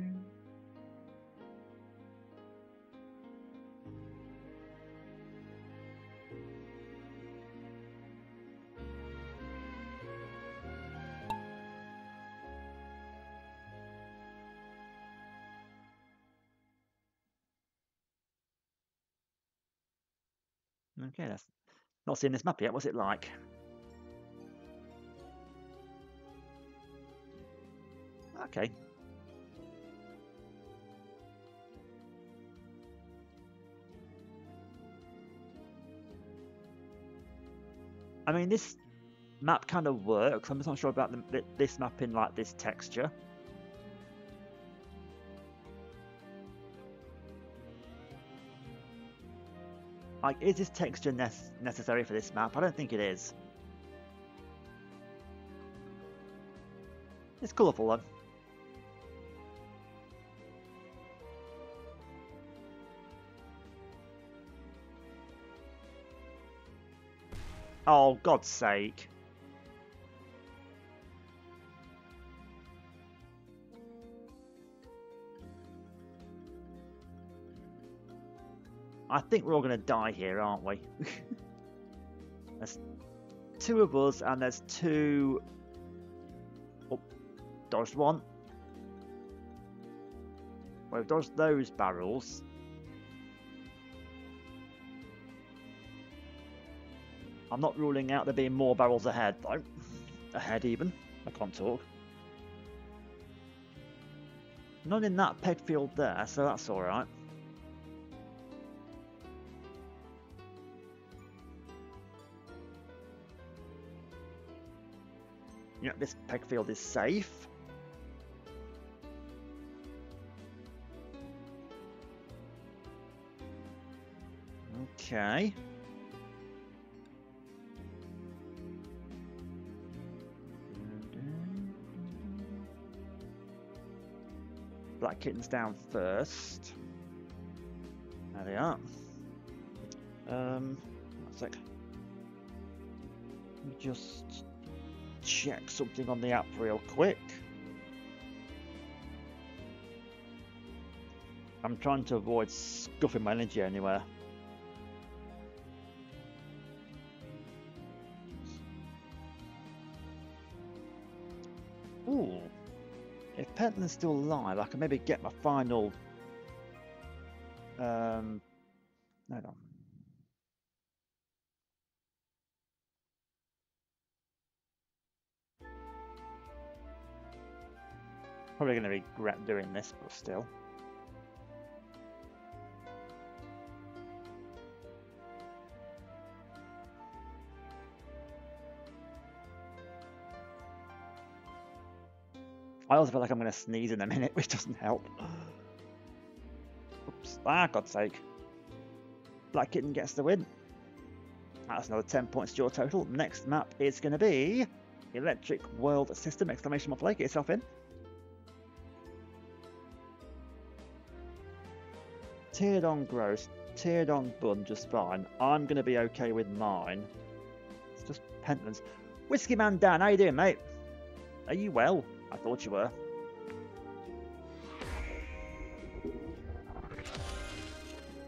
Okay, that's not seen this map yet. What's it like? Okay. I mean, this map kind of works. I'm just not sure about this map in like this texture. Like, is this texture necessary for this map? I don't think it is. It's colourful though. Oh, God's sake. I think we're all going to die here, aren't we? There's two of us, and there's two... Oh, dodged one. We've dodged those barrels. I'm not ruling out there being more barrels ahead, though. Ahead, even. I can't talk. None in that peg field there, so that's alright. Yeah, this peg field is safe. Okay. Black Kitten's down first. There they are. One sec. Let me just check something on the app real quick. I'm trying to avoid scuffing my energy anywhere. Ooh. If Pentland's still alive, I can maybe get my final... no. Probably going to regret doing this, but still. I also feel like I'm going to sneeze in a minute, which doesn't help. Oops. Ah, God's sake. Black Kitten gets the win. That's another 10 points to your total. Next map is going to be Electric World System! Exclamation mark play. Get yourself in. Tiered on gross, tiered on bun just fine. I'm going to be okay with mine. It's just Pentland's. Whiskey Man Dan, how you doing, mate? Are you well? I thought you were.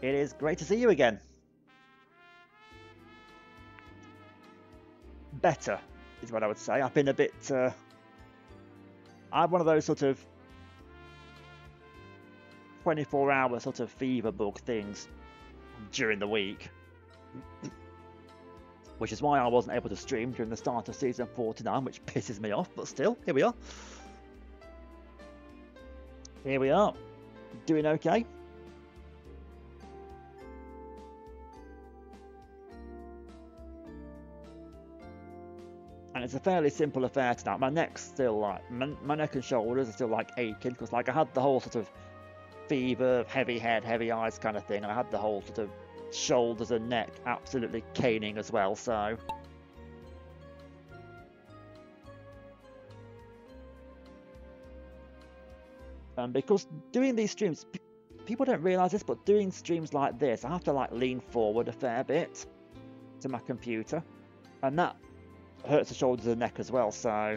It is great to see you again. Better is what I would say. I've been a bit... I had one of those sort of 24-hour sort of fever bug things during the week. Which is why I wasn't able to stream during the start of Season 49, which pisses me off, but still, here we are. Here we are. Doing okay. And it's a fairly simple affair tonight. My neck's still like... My neck and shoulders are still like aching, because like I had the whole sort of fever, heavy head, heavy eyes kind of thing, and I had the whole sort of shoulders and neck absolutely caning as well, so... because doing these streams, people don't realise this, but doing streams like this, I have to like lean forward a fair bit to my computer, and that hurts the shoulders and neck as well, so...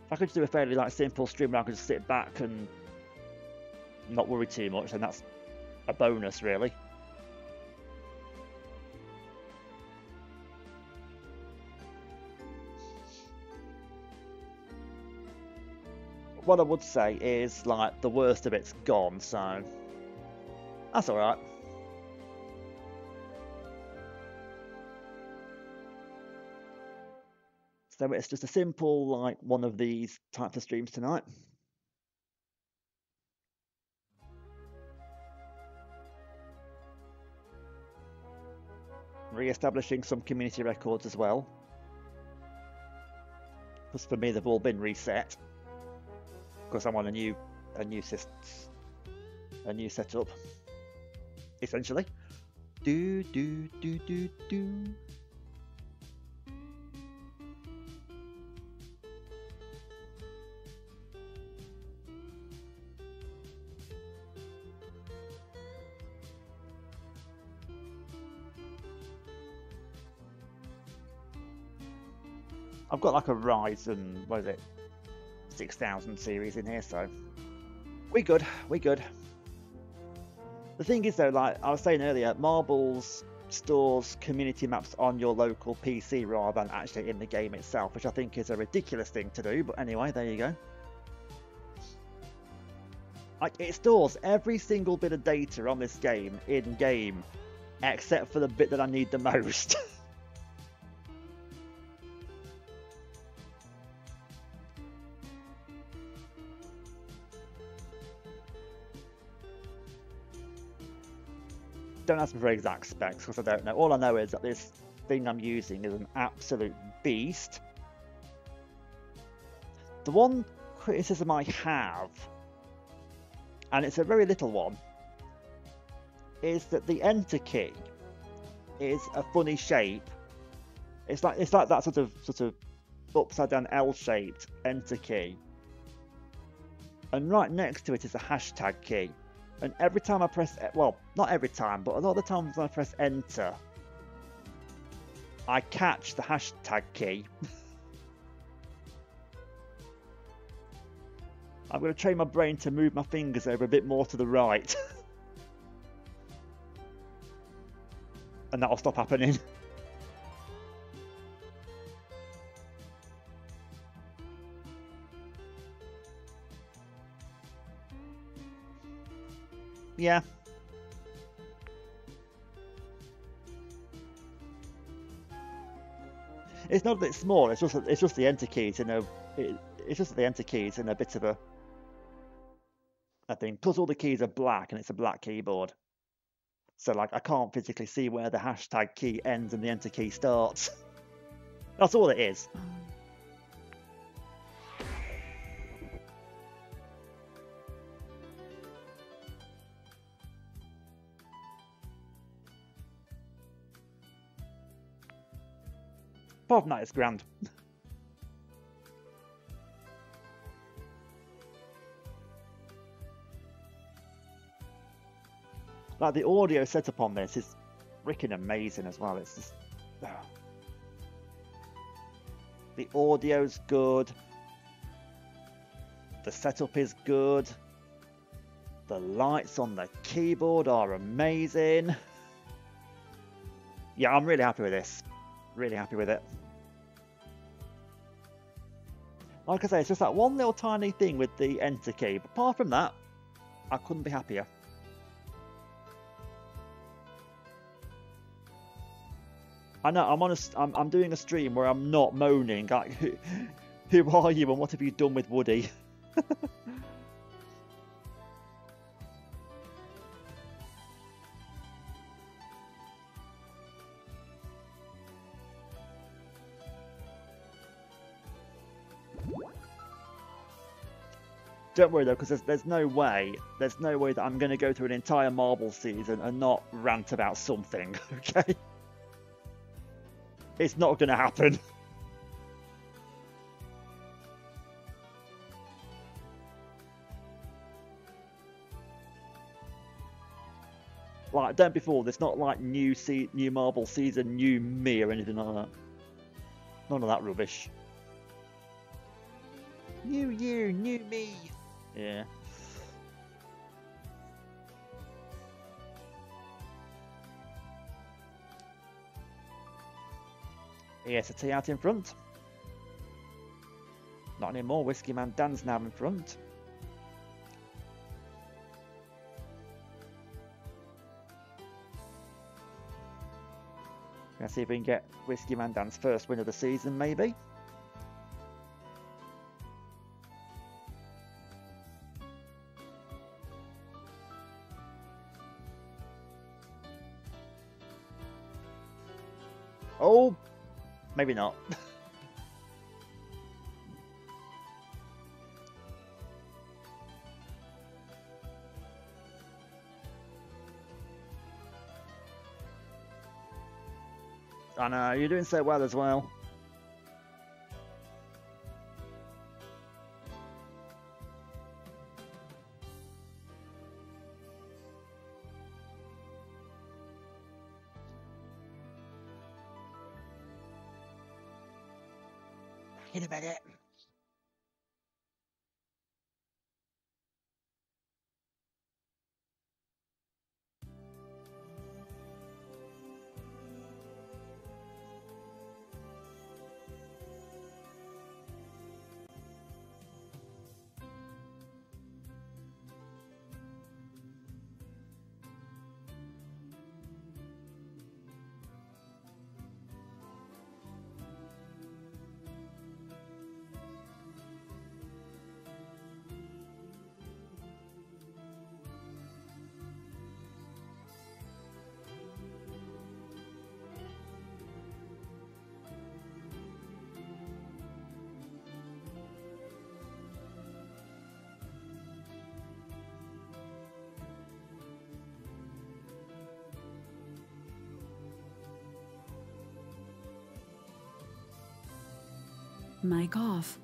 If I could just do a fairly like simple stream where I could just sit back and not worry too much, then that's a bonus, really. What I would say is, like, the worst of it's gone, so that's alright. So it's just a simple, like, one of these types of streams tonight. Re-establishing some community records as well. Because for me, they've all been reset. Because I'm on a new setup, essentially. Do. I've got like a Ryzen, what is it, 6000 series in here, so we good. The thing is though, like I was saying earlier, Marbles stores community maps on your local PC rather than actually in the game itself, which I think is a ridiculous thing to do, but anyway, there you go. Like, it stores every single bit of data on this game in game, except for the bit that I need the most. Don't ask me for exact specs because I don't know. All I know is that this thing I'm using is an absolute beast. The one criticism I have and it's a very little one, is that the enter key is a funny shape. It's like that sort of upside down L-shaped enter key, and right next to it is a hashtag key. And every time I press, well, not every time, but a lot of the times when I press enter, I catch the hashtag key. I'm going to train my brain to move my fingers over a bit more to the right. And that'll stop happening. Yeah. It's not that it's small. It's just the enter keys in a. It's just the enter keys in a bit of a thing. Plus, all the keys are black, and it's a black keyboard. So, like, I can't physically see where the hashtag key ends and the enter key starts. That's all it is. Apart from that, it's grand. Like, the audio setup on this is freaking amazing as well. It's just... The audio's good. The setup is good. The lights on the keyboard are amazing. Yeah, I'm really happy with this. Really happy with it. Like I say, it's just that one little tiny thing with the enter key. But apart from that, I couldn't be happier. I know I'm doing a stream where I'm not moaning. Like, who are you and what have you done with Woody? Don't worry though, because there's no way that I'm going to go through an entire Marble season and not rant about something. Okay, it's not going to happen. Like, don't be fooled. It's not like new Marble season, new me or anything like that. None of that rubbish. New year, new me. Yeah. EST out in front. Not anymore. Whiskey Man Dan's now in front. Gonna see if we can get Whiskey Man Dan's first win of the season, maybe. Oh, maybe not. I know, you're doing so well as well. In a minute. Mic off.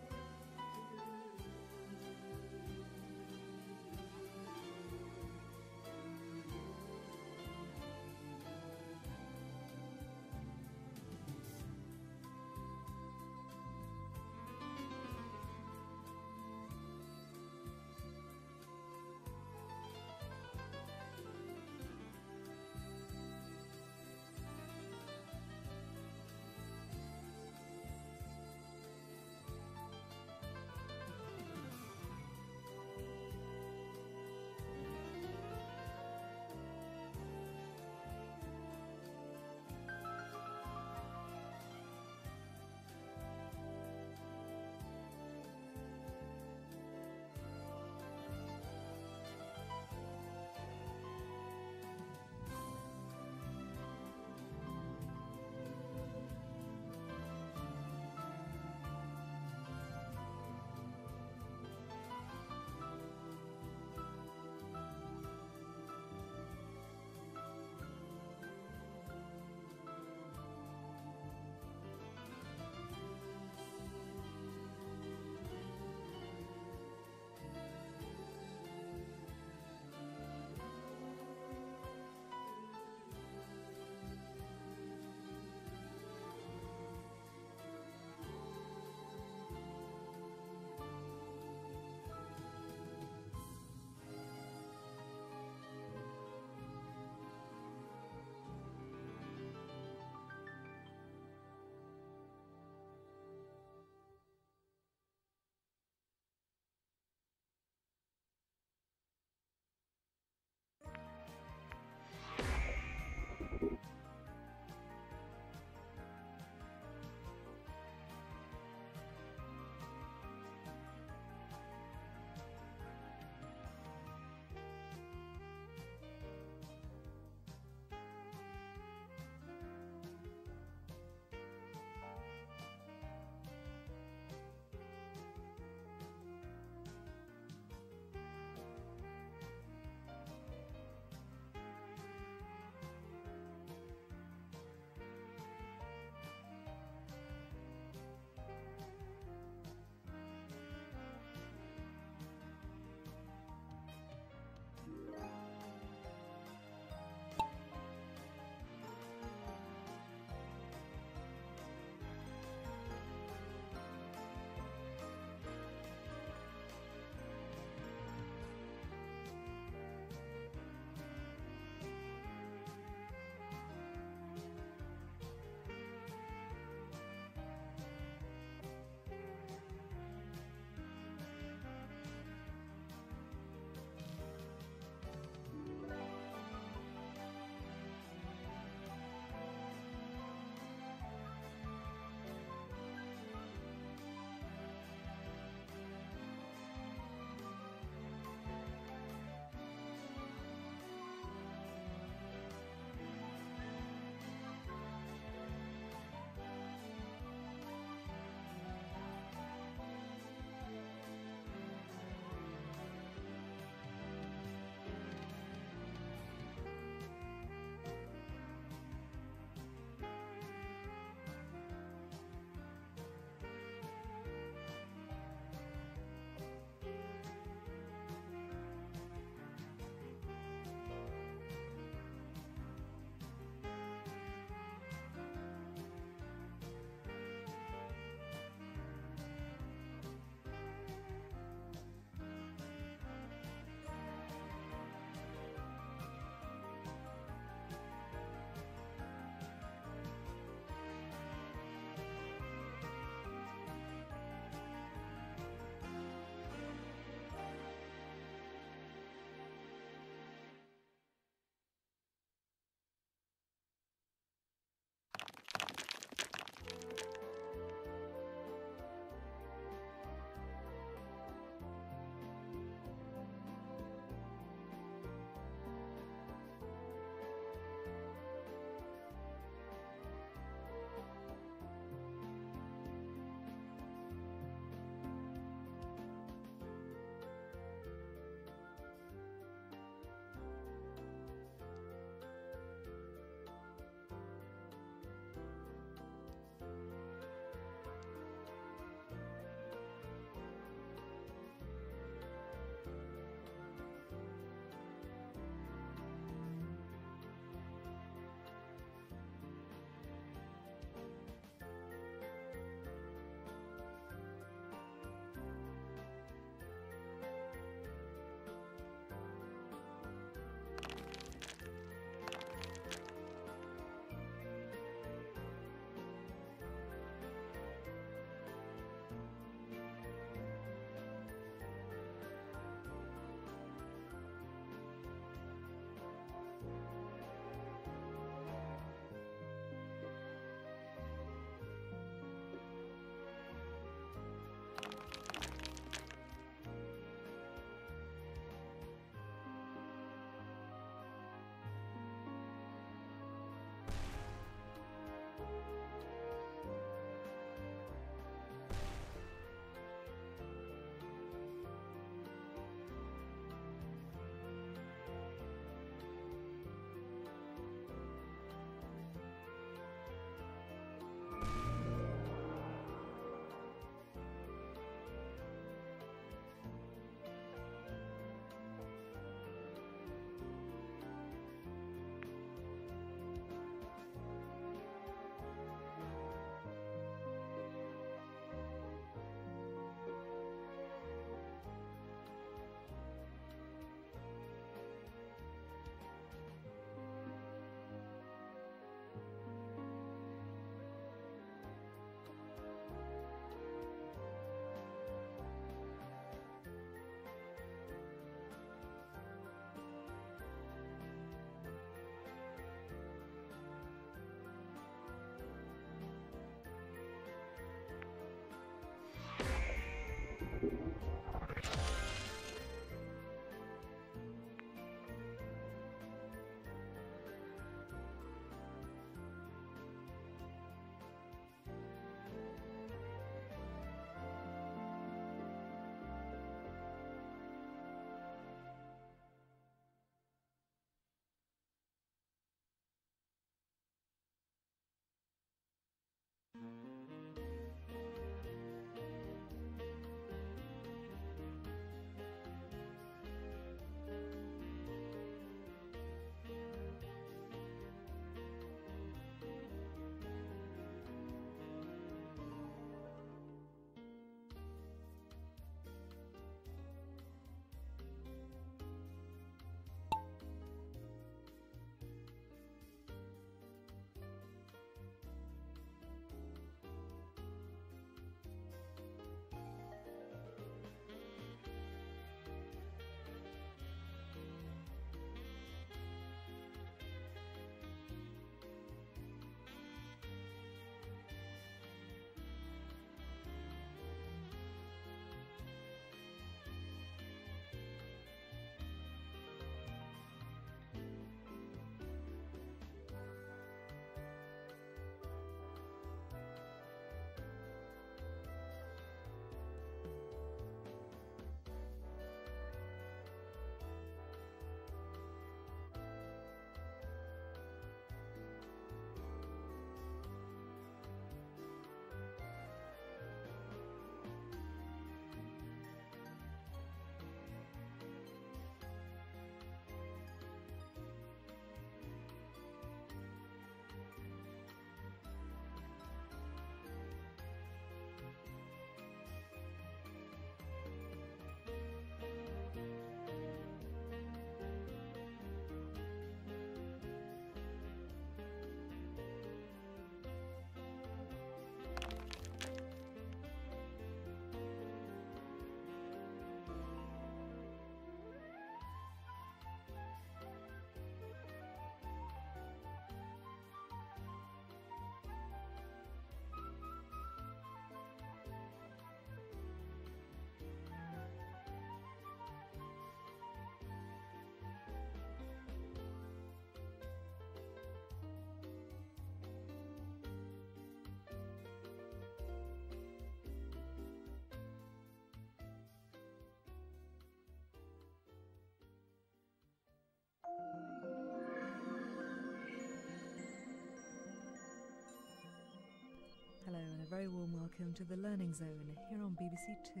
very warm welcome to the Learning Zone here on BBC Two.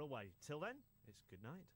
Away. Till then, it's good night.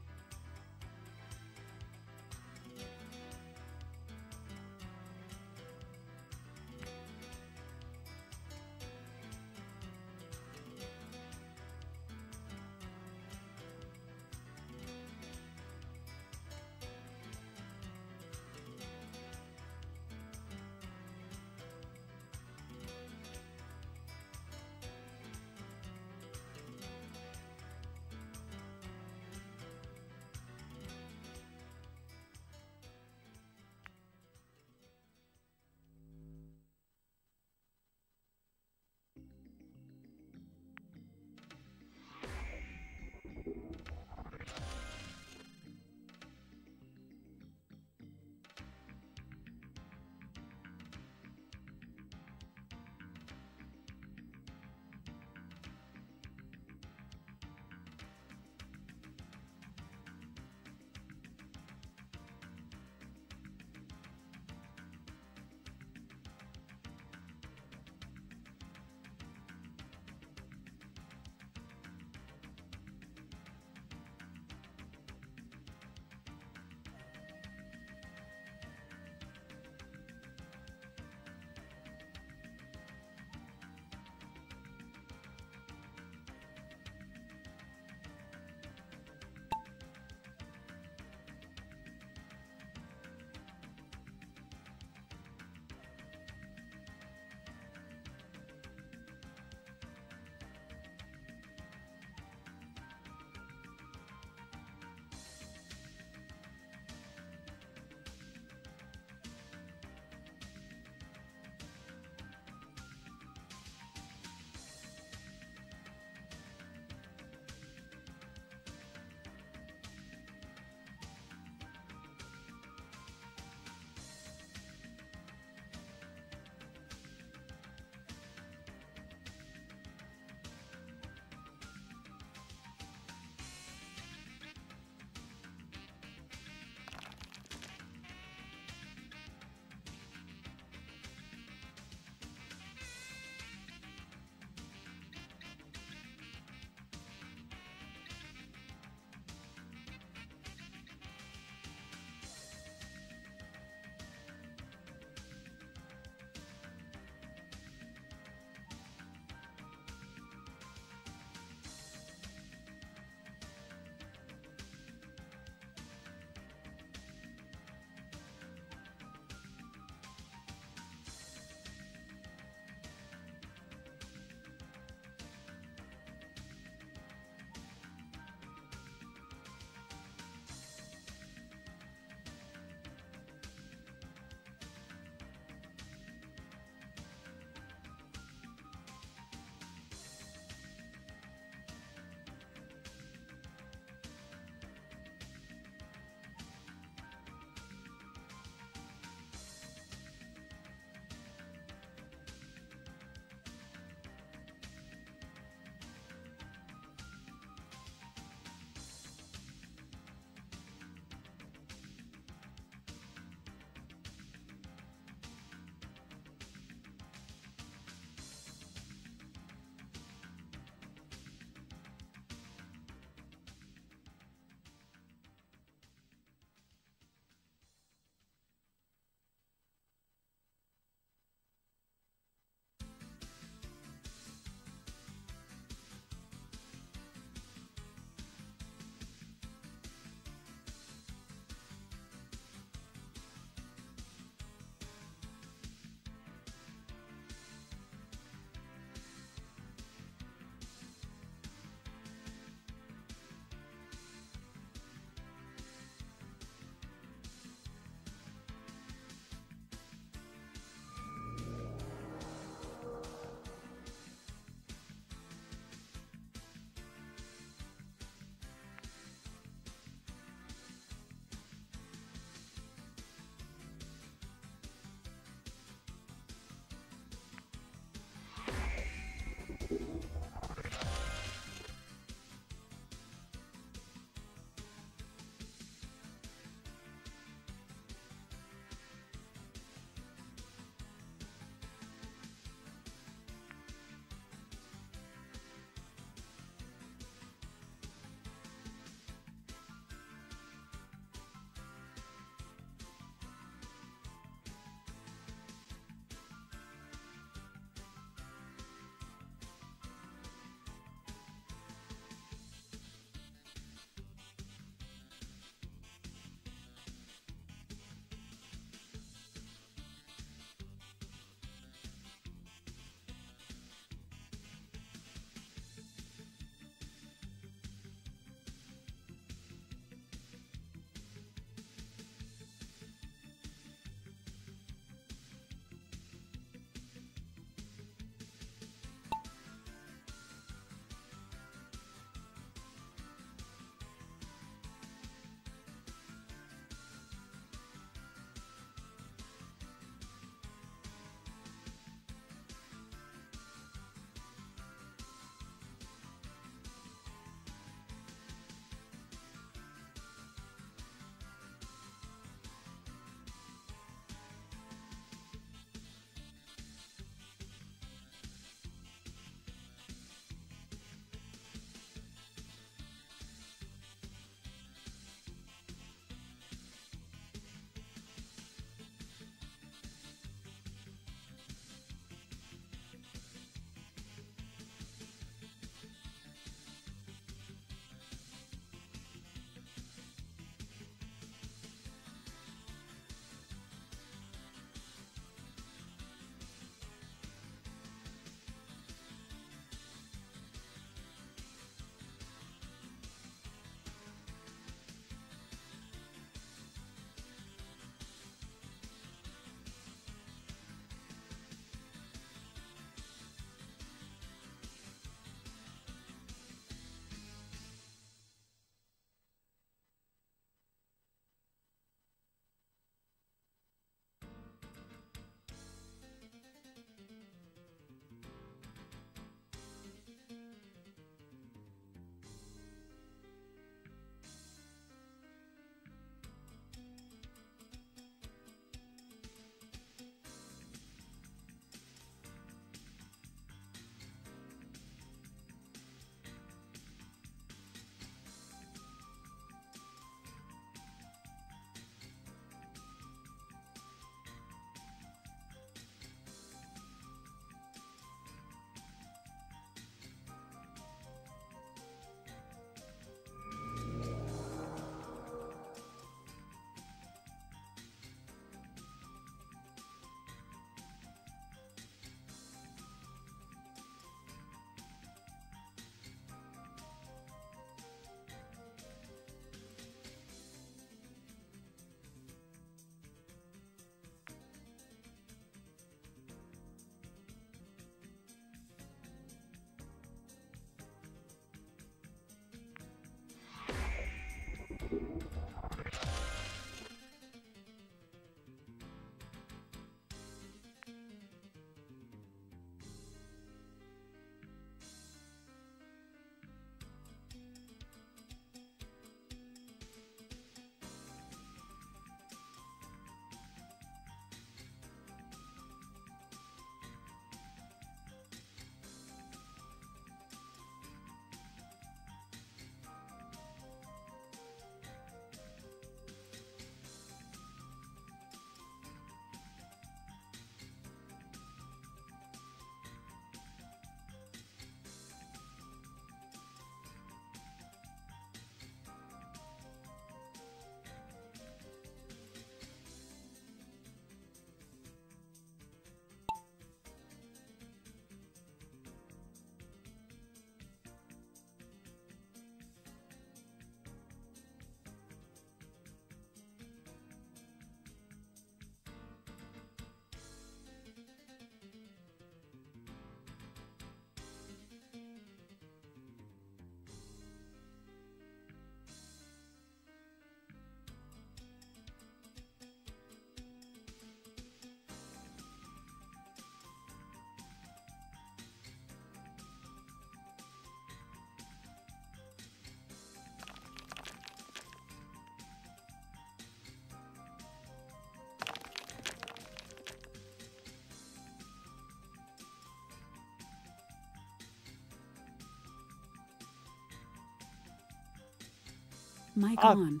Mic I've- on.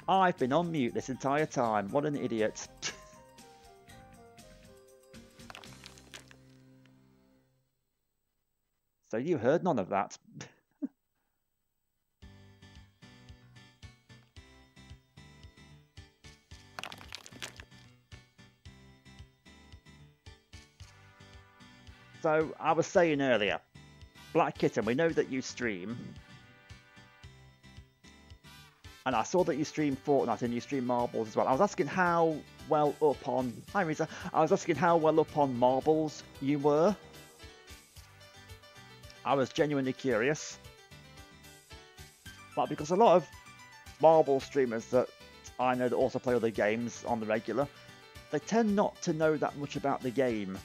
I've been on mute this entire time. What an idiot. So you heard none of that. So I was saying earlier, Black Kitten, we know that you stream. And I saw that you stream Fortnite and you stream Marbles as well. I was asking how well up on... Hi, Rita. I was asking how well up on Marbles you were. I was genuinely curious. But because a lot of Marble streamers that I know that also play other games on the regular, they tend not to know that much about the game.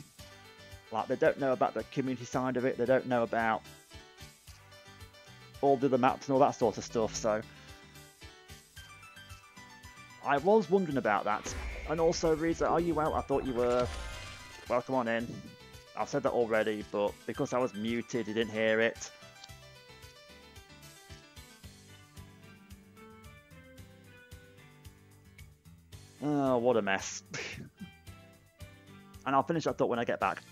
Like, they don't know about the community side of it. They don't know about all the other maps and all that sort of stuff, so... I was wondering about that. And also, Reza, are you well? I thought you were. Welcome on in. I've said that already, but because I was muted, you didn't hear it. Oh, what a mess. And I'll finish that thought when I get back.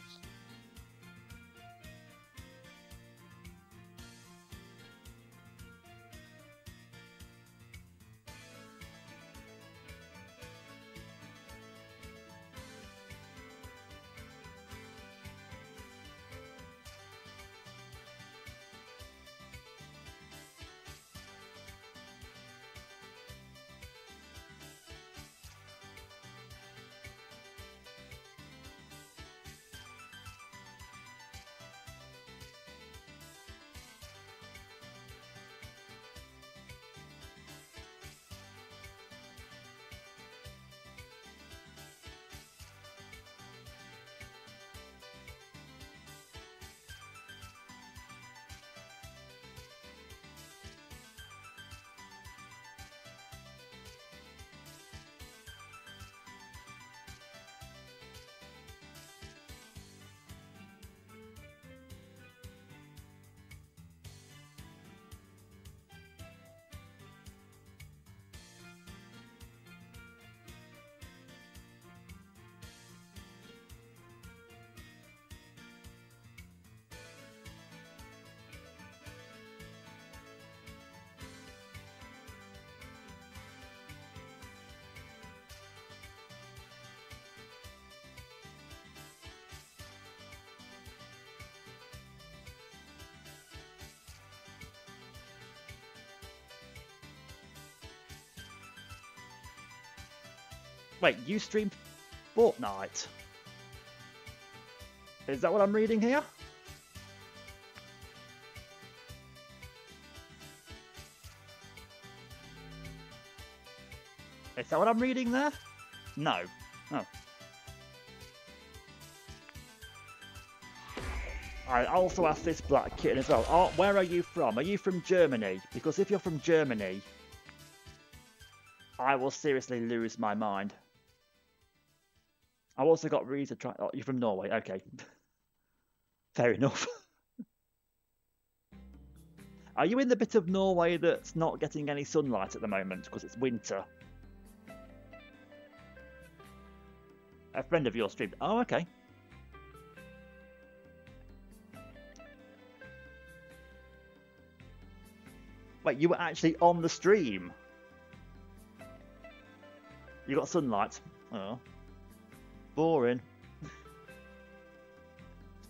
Wait, you stream Fortnite? Is that what I'm reading here? Is that what I'm reading there? No. Oh. I also asked this Black Kitten as well. Oh, where are you from? Are you from Germany? Because if you're from Germany, I will seriously lose my mind. I've also got reason to try... Oh, you're from Norway. Okay. Fair enough. Are you in the bit of Norway that's not getting any sunlight at the moment because it's winter? A friend of yours streamed. Oh, okay. Wait, you were actually on the stream? You got sunlight? Oh. Boring.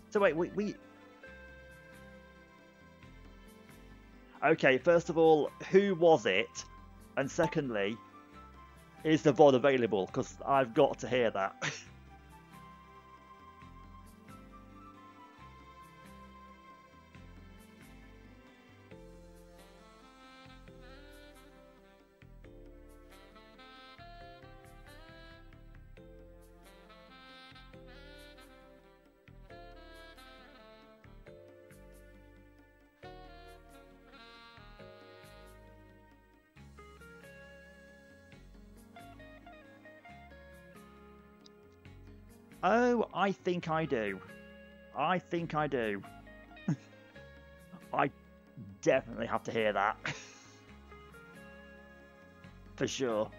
So wait, we... Okay, first of all, who was it? And secondly, is the VOD available? Because I've got to hear that. Oh, I think I do. I think I do. I definitely have to hear that. For sure.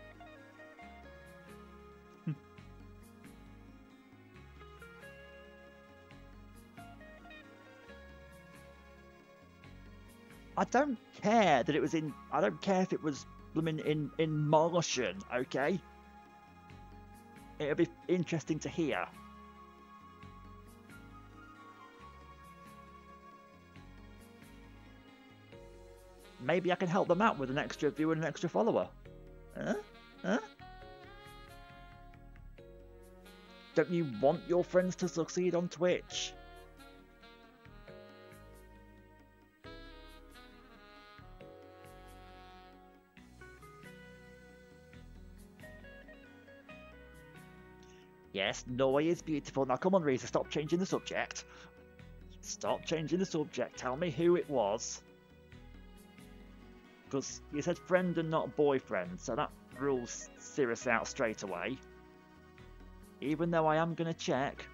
I don't care that it was in. I don't care if it was blooming in Martian. Okay. It'll be interesting to hear. Maybe I can help them out with an extra viewer and an extra follower. Huh? Huh? Don't you want your friends to succeed on Twitch? Yes, Norway is beautiful. Now come on, Reza, stop changing the subject. Stop changing the subject. Tell me who it was. Because you said friend and not boyfriend, so that rules Cirrus out straight away. Even though I am going to check.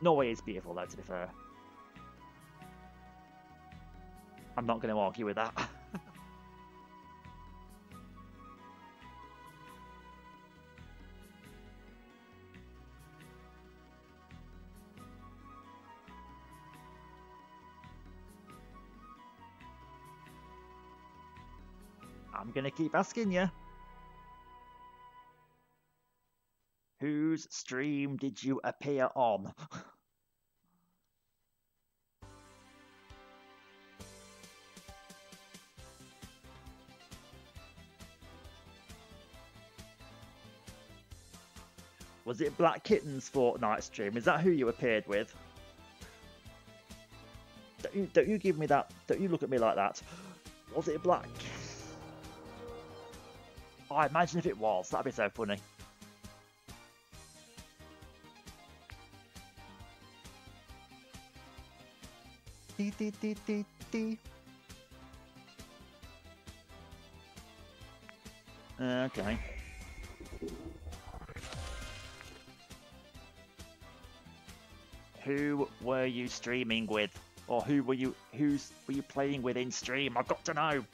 Norway is beautiful though, to be fair. I'm not going to argue with that. I'm going to keep asking you. Whose stream did you appear on? Was it Black Kitten's Fortnite stream? Is that who you appeared with? Don't you give me that. Don't you look at me like that. Was it Black? Oh, imagine if it was. That'd be so funny. Dee, dee, dee, dee, dee. Okay. Who were you streaming with? Or who were you playing with in stream? I've got to know.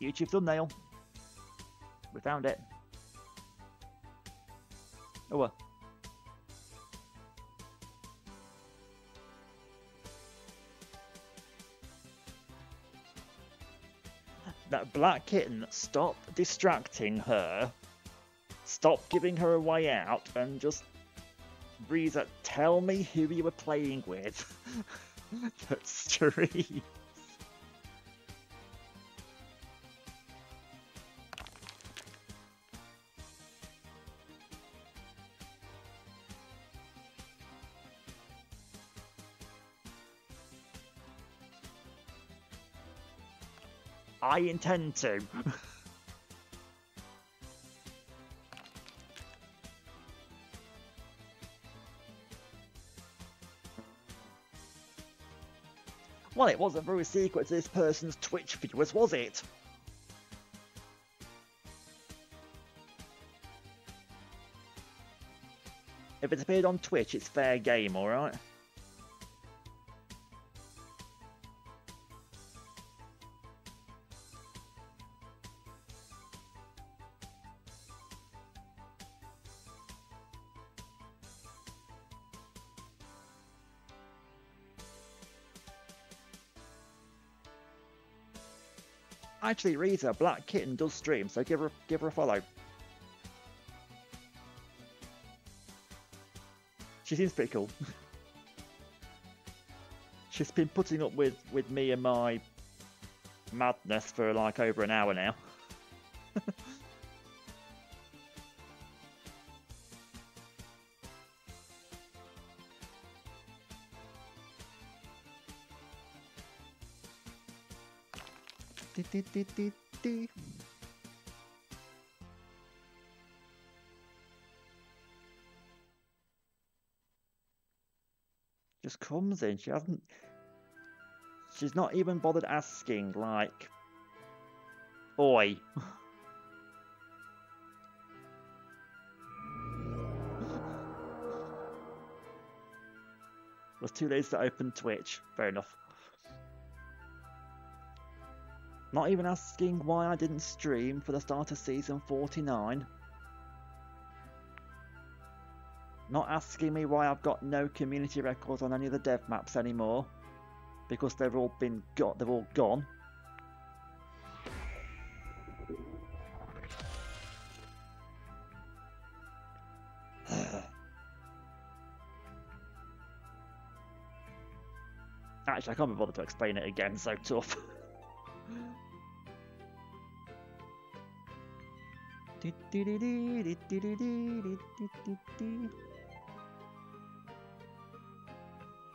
YouTube thumbnail. We found it. Oh well. That Black Kitten, stop distracting her. Stop giving her a way out and just... Reza, tell me who you were playing with. That stream. I intend to. Well, it wasn't very secret to this person's Twitch viewers, was it? If it's appeared on Twitch, it's fair game, alright? Actually, Reza, Black Kitten does stream, so give her a follow. She seems pretty cool. She's been putting up with me and my madness for like over an hour now. just comes in. She hasn't. She's not even bothered asking, like, oi. Was too late to open Twitch. Fair enough. Not even asking why I didn't stream for the start of season 49. Not asking me why I've got no community records on any of the dev maps anymore. Because they've all gone. Actually, I can't be bothered to explain it again, so tough.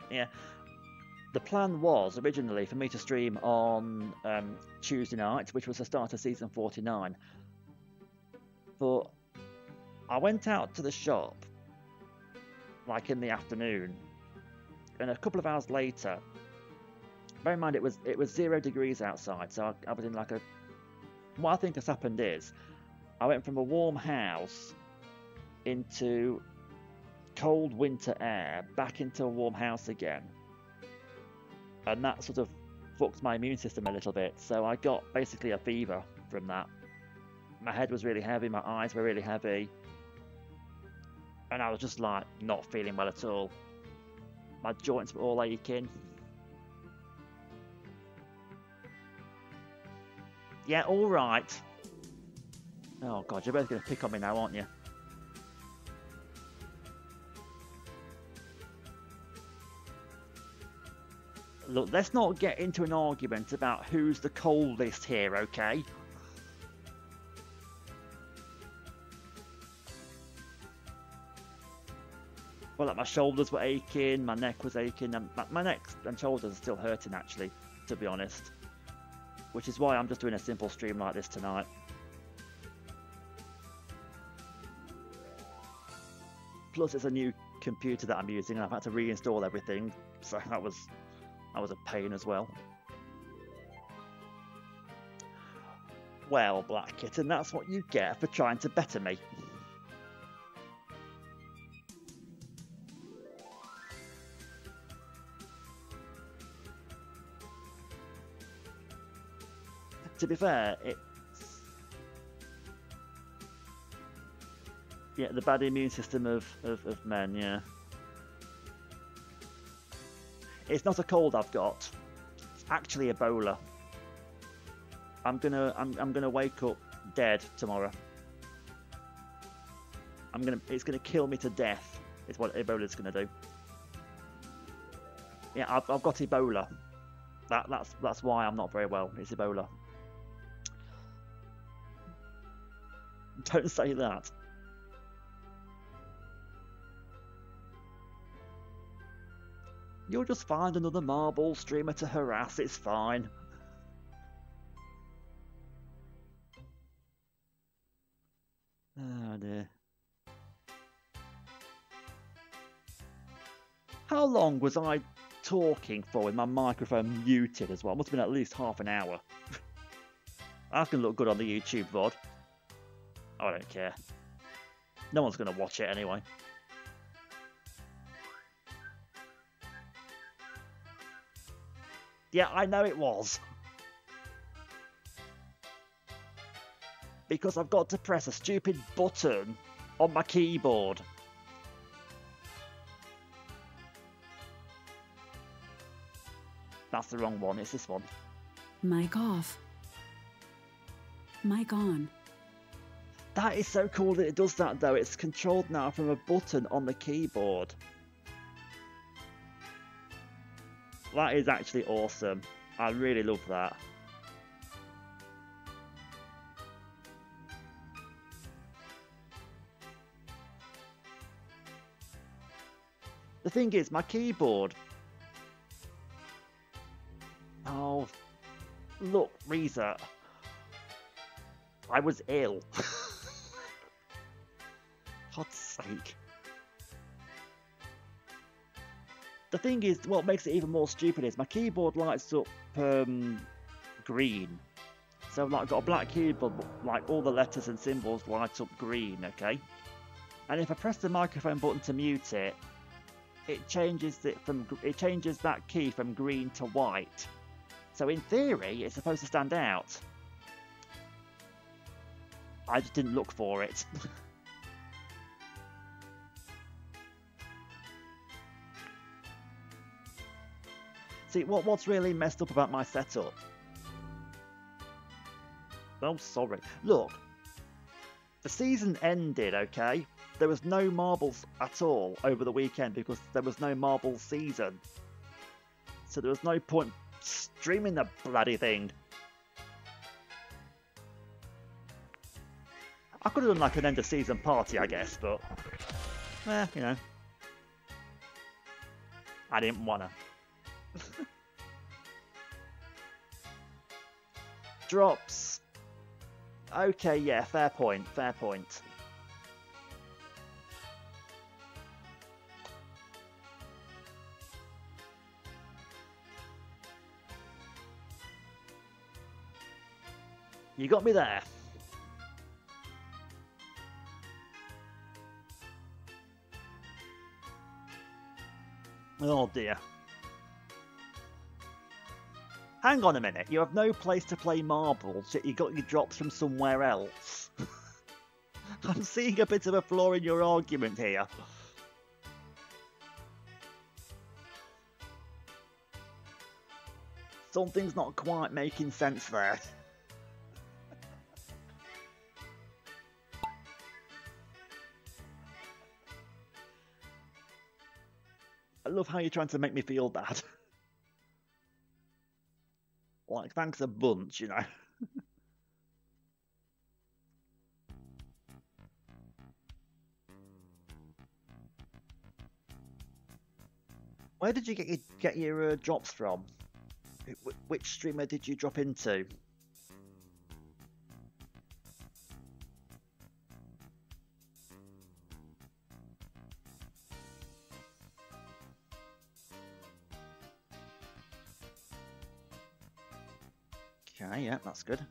Yeah, the plan was originally for me to stream on Tuesday night, which was the start of season 49. But I went out to the shop, like in the afternoon, and a couple of hours later, bear in mind it was 0 degrees outside, so I was in like a. What I think has happened is, I went from a warm house into cold winter air, back into a warm house again. And that sort of fucked my immune system a little bit, so I got basically a fever from that. My head was really heavy, my eyes were really heavy, and I was just like not feeling well at all. My joints were all aching. Yeah, alright. Oh god, you're both going to pick on me now, aren't you? Look, let's not get into an argument about who's the coldest here, okay? Well, like my shoulders were aching, my neck was aching, and my neck and shoulders are still hurting actually, to be honest. Which is why I'm just doing a simple stream like this tonight. Plus, it's a new computer that I'm using, and I've had to reinstall everything, so that was a pain as well. Well, Black Kitten, that's what you get for trying to better me. To be fair, it's... Yeah, the bad immune system of men, yeah. It's not a cold I've got. It's actually Ebola. I'm gonna wake up dead tomorrow. It's gonna kill me to death. Is what Ebola's gonna do. Yeah, I've got Ebola. That's why I'm not very well. It's Ebola. Don't say that. You'll just find another marble streamer to harass, it's fine. Oh dear. How long was I talking for with my microphone muted as well? Must have been at least half an hour. I can look good on the YouTube VOD. I don't care. No one's going to watch it anyway. Yeah, I know it was. Because I've got to press a stupid button on my keyboard. That's the wrong one, it's this one. Mic off. Mic on. That is so cool that it does that though. It's controlled now from a button on the keyboard. That is actually awesome. I really love that. The thing is, my keyboard... Oh, look, Reza. I was ill. God's sake. The thing is, what makes it even more stupid is my keyboard lights up green. So like I've got a black keyboard, like all the letters and symbols light up green, okay? And if I press the microphone button to mute it, it changes that key from green to white. So in theory, it's supposed to stand out. I just didn't look for it. See, what's really messed up about my setup? Oh, sorry. Look, the season ended, okay? There was no marbles at all over the weekend because there was no marbles season. So there was no point streaming the bloody thing. I could have done like an end of season party, I guess, but you know, I didn't wanna. Drops. Okay, yeah, fair point, fair point. You got me there. Oh dear. Hang on a minute, you have no place to play marbles, yet you got your drops from somewhere else. I'm seeing a bit of a flaw in your argument here. Something's not quite making sense there. I love how you're trying to make me feel bad. Like, thanks a bunch, you know. Where did you get your drops from? Which streamer did you drop into? Okay, yeah, that's good.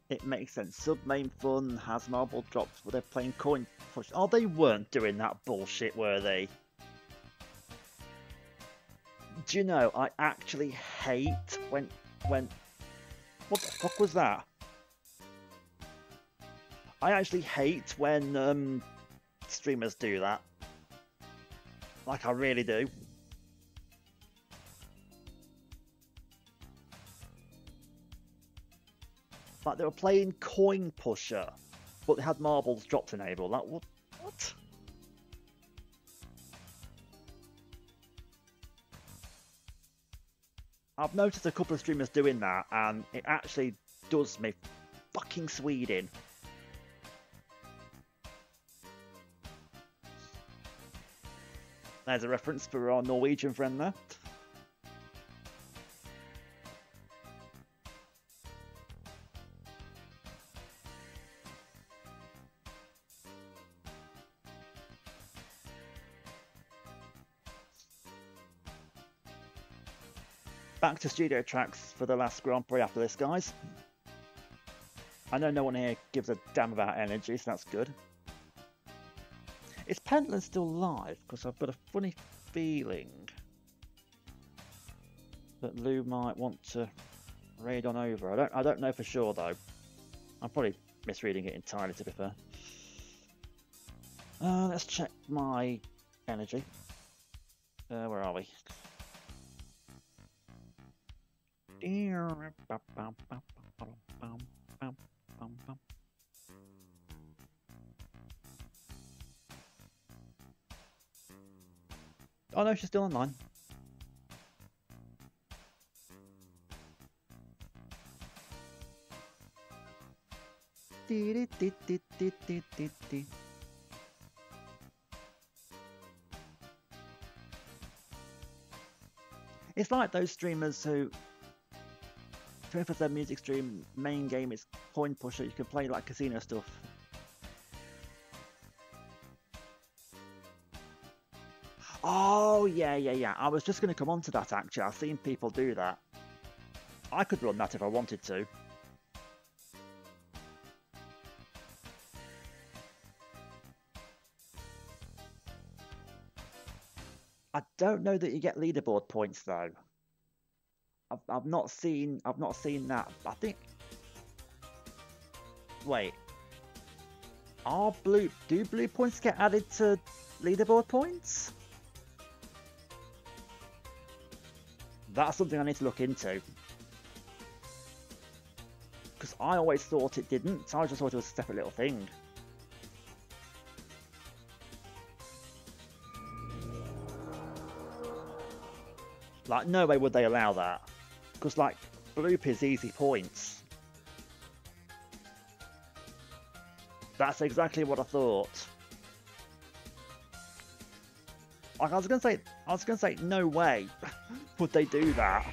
It makes sense. Sub-main fun has marble drops, but they're playing coin push. Oh, they weren't doing that bullshit, were they? Do you know, I actually hate when... What the fuck was that? I actually hate when streamers do that. Like, I really do. Like, they were playing Coin Pusher, but they had marbles dropped enabled. Like, what? I've noticed a couple of streamers doing that, and it actually does me fucking Sweden. There's a reference for our Norwegian friend there. Back to studio tracks for the last Grand Prix after this, guys. I know no one here gives a damn about energy, so that's good. Is Pendulum still live? Because I've got a funny feeling that Lou might want to raid on over. I don't know for sure though. I'm probably misreading it entirely, to be fair. Let's check my energy. Where are we? Oh no, she's still online. It's like those streamers who 24/7 music stream. Main game is Coin Pusher. You can play like casino stuff. Oh, yeah. I was just going to come on to that, actually. I've seen people do that. I could run that if I wanted to. I don't know that you get leaderboard points, though. I've not seen that. I think... Wait. Do blue points get added to leaderboard points? That's something I need to look into. Because I always thought it didn't. I just thought it was a separate little thing. Like, no way would they allow that. Because, like, bloop is easy points. That's exactly what I thought. Like, I was gonna say, no way would they do that.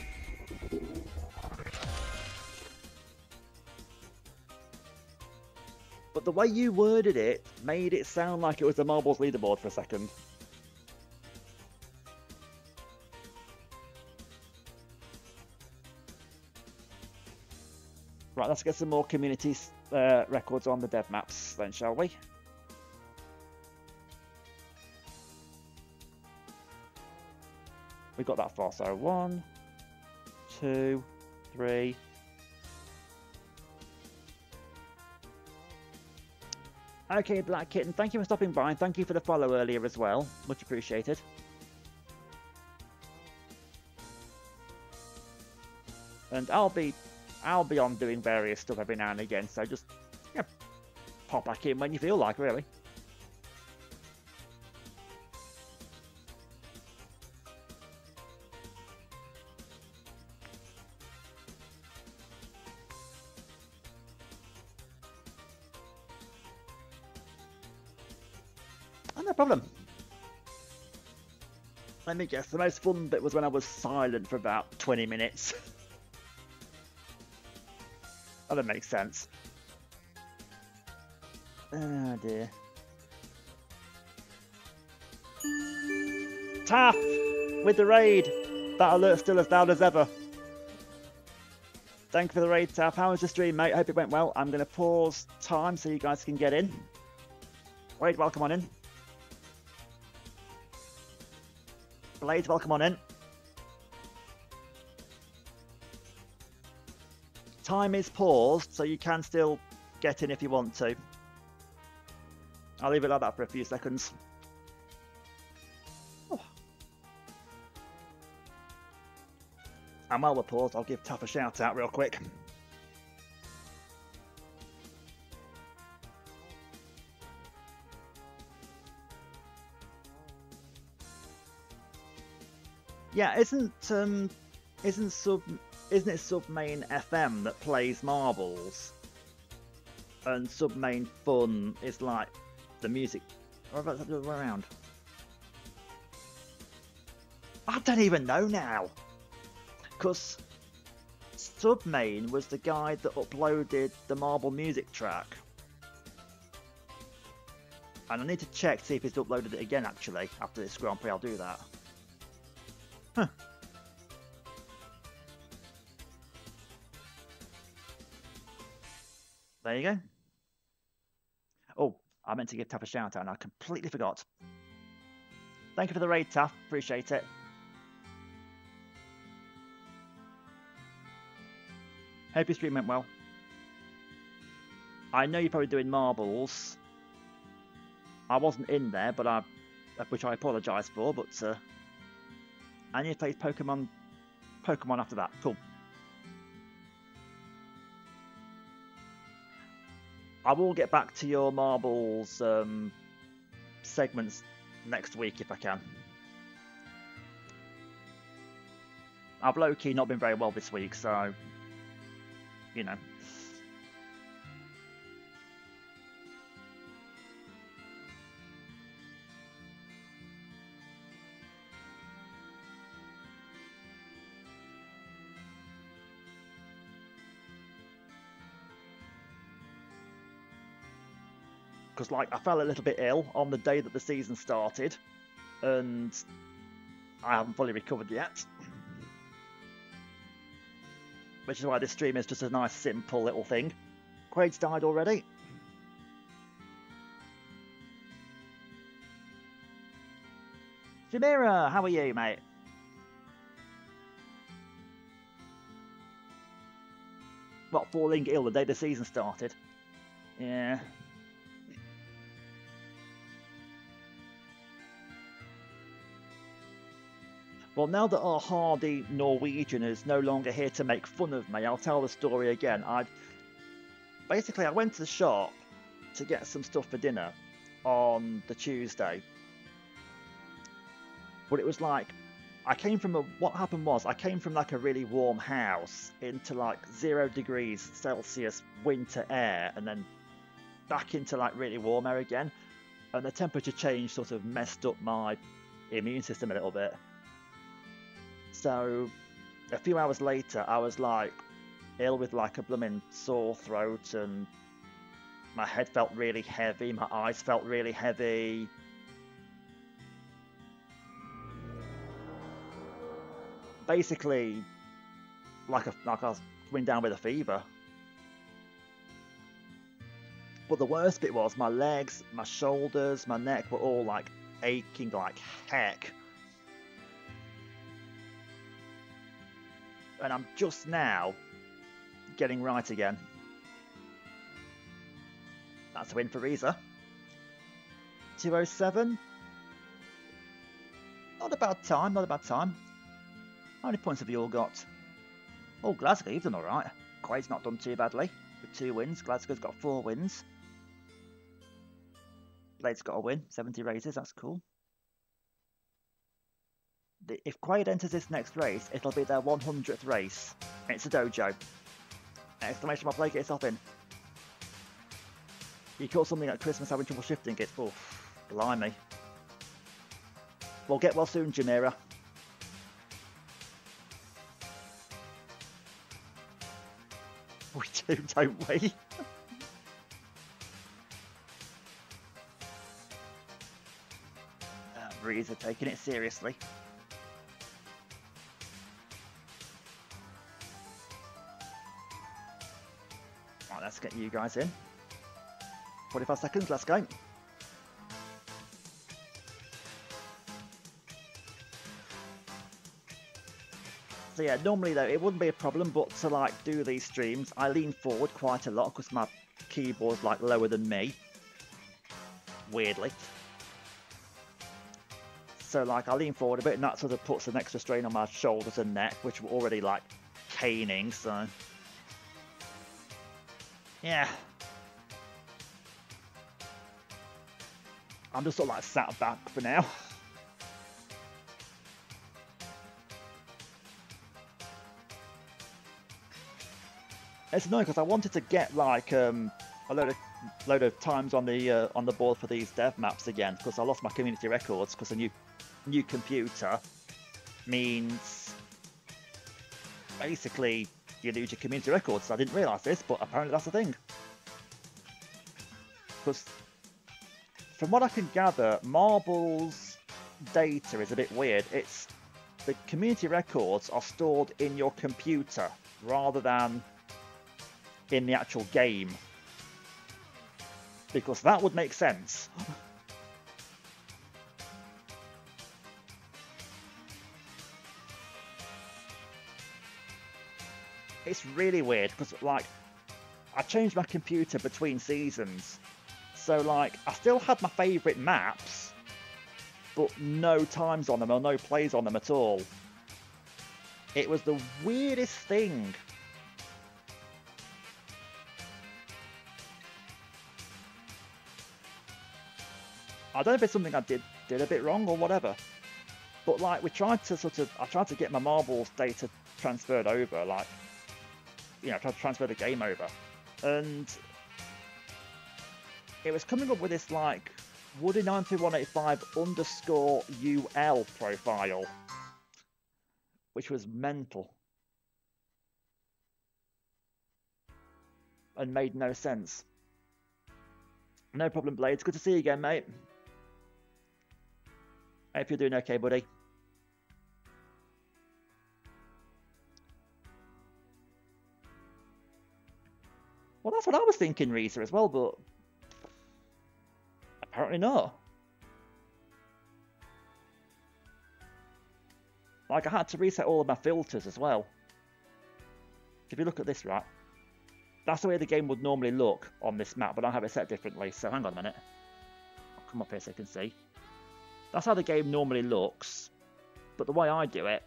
But the way you worded it made it sound like it was the marbles leaderboard for a second. Right, let's get some more community records on the dev maps then, shall we? We got that far, so 1, 2, 3. Okay, Black Kitten, thank you for stopping by, and thank you for the follow earlier as well. Much appreciated. And I'll be on doing various stuff every now and again, so just pop back in when you feel like, really. Oh, no problem. Let me guess, the most fun bit was when I was silent for about 20 minutes. That makes sense. Oh dear. Taff! With the raid! That alert's still as loud as ever. Thank you for the raid, Taff. How was the stream, mate? Hope it went well. I'm going to pause time so you guys can get in. Wade, welcome on in. Blade, welcome on in. Time is paused, so you can still get in if you want to. I'll leave it like that for a few seconds. Oh. And while we're paused, I'll give Taff a shout out real quick. Yeah, isn't it Submain FM that plays marbles? And Submain Fun is like the music. Or about the other way around? I don't even know now. Because Submain was the guy that uploaded the marble music track. And I need to check to see if he's uploaded it again actually. After this Grand Prix I'll do that. Huh. There you go. Oh, I meant to give Taff a shout out and I completely forgot. Thank you for the raid, Taff. Appreciate it. Hope your stream went well. I know you're probably doing marbles. I wasn't in there, but which I apologise for, but and you played Pokemon after that. Cool. I will get back to your marbles segments next week if I can. I've low-key not been very well this week, so you know. because like I fell a little bit ill on the day that the season started, and I haven't fully recovered yet. Which is why this stream is just a nice, simple little thing. Quade's died already. Jamira, how are you, mate? What, falling ill the day the season started? Yeah. Well, now that our hardy Norwegian is no longer here to make fun of me, I'll tell the story again. I went to the shop to get some stuff for dinner on the Tuesday. But it was like, what happened was, I came from like a really warm house into like 0 degrees Celsius winter air, and then back into like really warm air again. And the temperature change sort of messed up my immune system a little bit. So a few hours later, I was like ill with like a blooming sore throat, and my head felt really heavy, my eyes felt really heavy. Basically, like I was coming down with a fever. But the worst bit was my legs, my shoulders, my neck were all like aching like heck. And I'm just now getting right again. That's a win for Reza. 207. Not a bad time, not a bad time. How many points have you all got? Oh, Glasgow, you've done alright. Quade's not done too badly with 2 wins. Glasgow's got 4 wins. Blade's got a win, 70 races, that's cool. If Quaid enters this next race, it'll be their 100th race. And it's a dojo. Exclamation mark, play, get yourself in. You caught something at Christmas having trouble shifting it. Oh, blimey. Well, get well soon, Jamira. We do, don't we? Breeze are taking it seriously. Right, let's get you guys in. 45 seconds, let's go. So yeah, normally though, it wouldn't be a problem, but to like do these streams, I lean forward quite a lot because my keyboard's like lower than me. Weirdly. So like I lean forward a bit, and that sort of puts an extra strain on my shoulders and neck, which were already like caning, so yeah. I'm just sort of like sat back for now. It's annoying because I wanted to get like a load of times on the board for these dev maps again, because I lost my community records because a new computer means basically you lose your community records. I didn't realise this, but apparently that's a thing. Because from what I can gather, Marble's data is a bit weird. It's the community records are stored in your computer rather than in the actual game, because that would make sense. It's really weird because like I changed my computer between seasons, so like I still had my favourite maps but no times on them or no plays on them at all. It was the weirdest thing. I don't know if it's something I did a bit wrong or whatever, but like I tried to get my Marbles data transferred over, like, you know, I tried to transfer the game over, and it was coming up with this like Woody93185_UL profile, which was mental and made no sense. No problem, Blades. Good to see you again, mate. Hope you're doing okay, buddy. Well, that's what I was thinking, Risa, as well, but apparently not. Like, I had to reset all of my filters as well. If you look at this, right, that's the way the game would normally look on this map, but I have it set differently. So hang on a minute. I'll come up here so you can see. That's how the game normally looks, but the way I do it,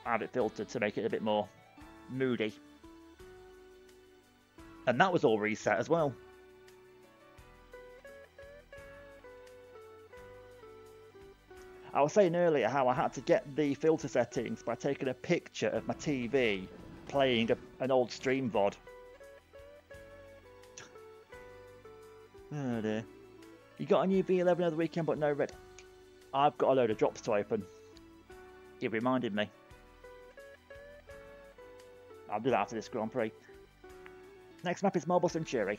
I have it filtered to make it a bit more moody. And that was all reset as well. I was saying earlier how I had to get the filter settings by taking a picture of my TV playing an old stream VOD. Oh dear. You got a new V11 over the weekend but no red. I've got a load of drops to open. You reminded me. I'll do that after this Grand Prix. Next map is Marble Century.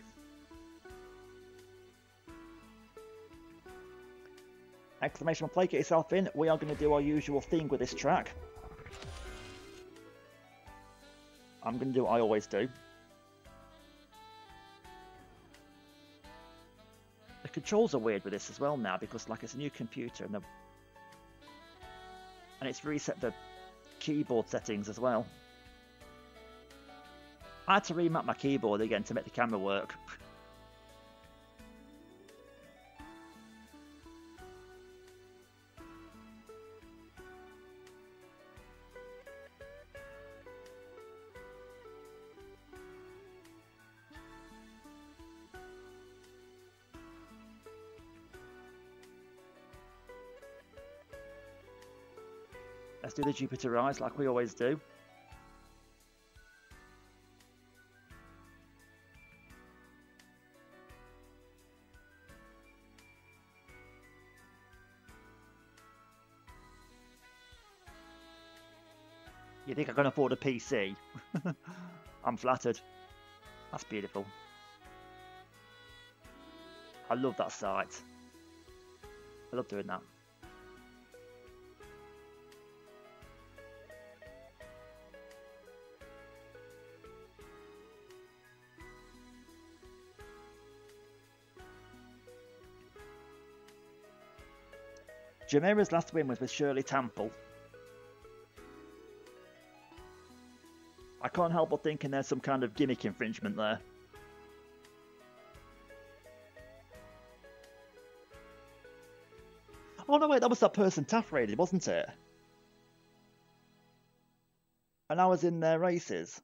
Exclamation play, get yourself in. We are going to do our usual thing with this track. I'm going to do what I always do. The controls are weird with this as well now because like it's a new computer and it's reset the keyboard settings as well. I had to remap my keyboard again to make the camera work. Let's do the Jupiter Rise like we always do. You think I can afford a PC? I'm flattered. That's beautiful. I love that site. I love doing that. Jamera's last win was with Shirley Temple. I can't help but thinking there's some kind of gimmick infringement there. Oh no, wait, that was that person Taff raided, wasn't it? And I was in their races.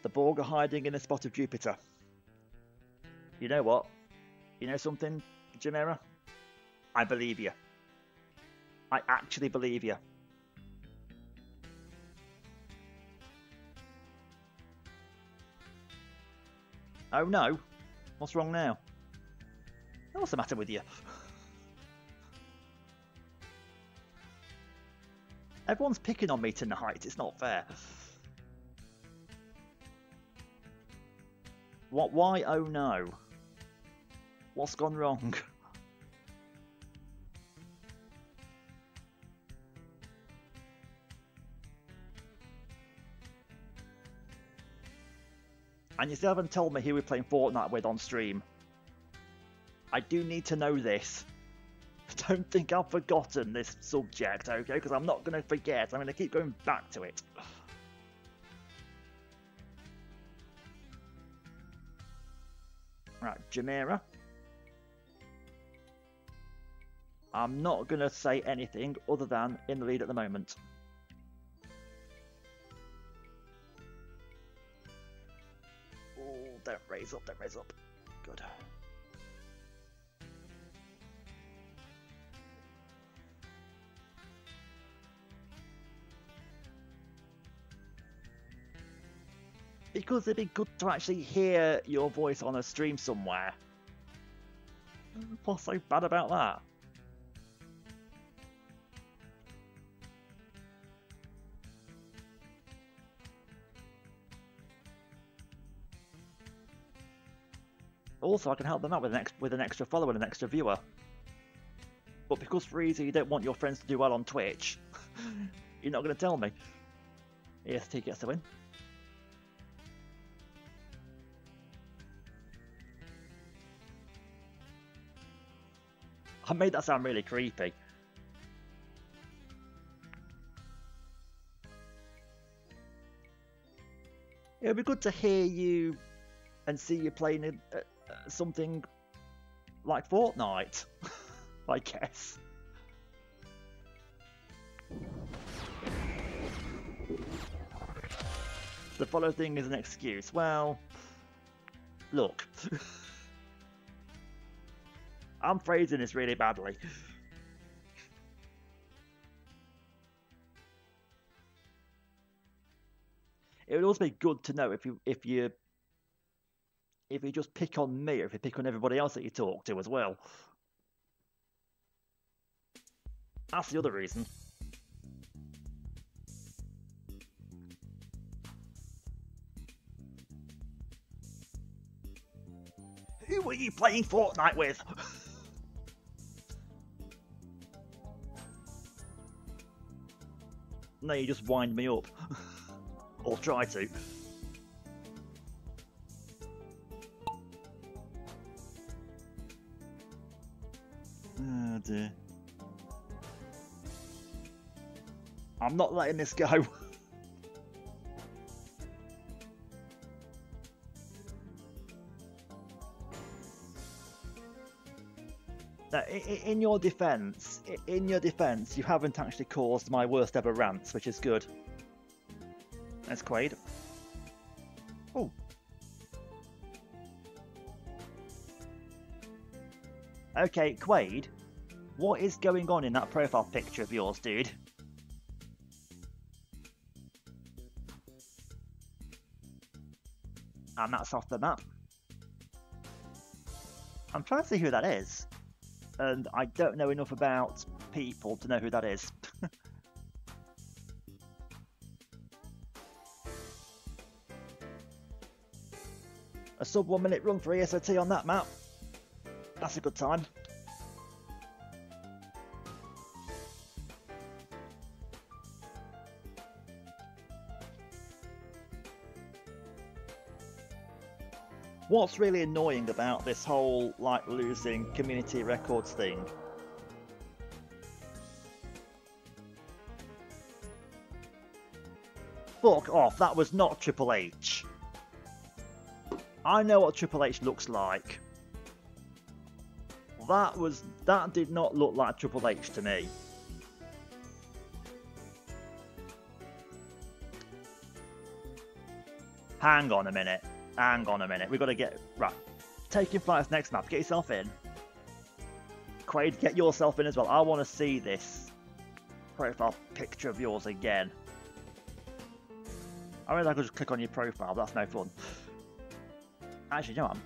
The Borg are hiding in a spot of Jupiter. You know what? You know something, Jamera? I believe you. I actually believe you. Oh no? What's wrong now? What's the matter with you? Everyone's picking on me tonight. It's not fair. What? Why? Oh no. What's gone wrong? And you still haven't told me who we're playing Fortnite with on stream. I do need to know this. Don't think I've forgotten this subject, okay? Because I'm not going to forget. I'm going to keep going back to it. Right, Jamera. I'm not going to say anything other than in the lead at the moment. Oh, don't raise up, don't raise up. Good. Because it'd be good to actually hear your voice on a stream somewhere. What's so bad about that? Also, I can help them out with an extra follower and an extra viewer. But because Freezy, you don't want your friends to do well on Twitch, you're not going to tell me. EST gets the win. I made that sound really creepy. It would be good to hear you and see you playing something like Fortnite, I guess. The follow thing is an excuse. Well, look. I'm phrasing this really badly. It would also be good to know if you just pick on me or if you pick on everybody else that you talk to as well. That's the other reason. Who are you playing Fortnite with? No, you just wind me up. Or try to. Oh dear. I'm not letting this go. Now, in your defense, you haven't actually caused my worst ever rants, which is good. That's Quaid. Oh. Okay, Quaid, what is going on in that profile picture of yours, dude? And that's off the map. I'm trying to see who that is. And I don't know enough about people to know who that is. A sub 1 minute run for ESOT on that map. That's a good time. What's really annoying about this whole, like, losing community records thing? Fuck off, that was not Triple H. I know what Triple H looks like. That did not look like Triple H to me. Hang on a minute. Hang on a minute. We've got to get... Right. Taking Flight's next map. Get yourself in. Quaid, get yourself in as well. I want to see this profile picture of yours again. I mean, I could just click on your profile. But that's no fun. Actually, you know what?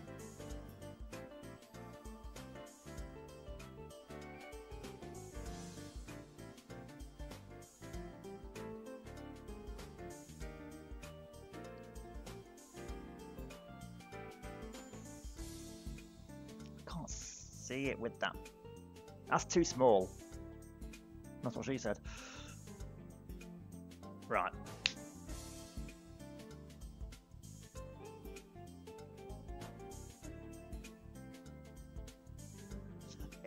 Can't see it with that. That's too small. That's what she said. Right.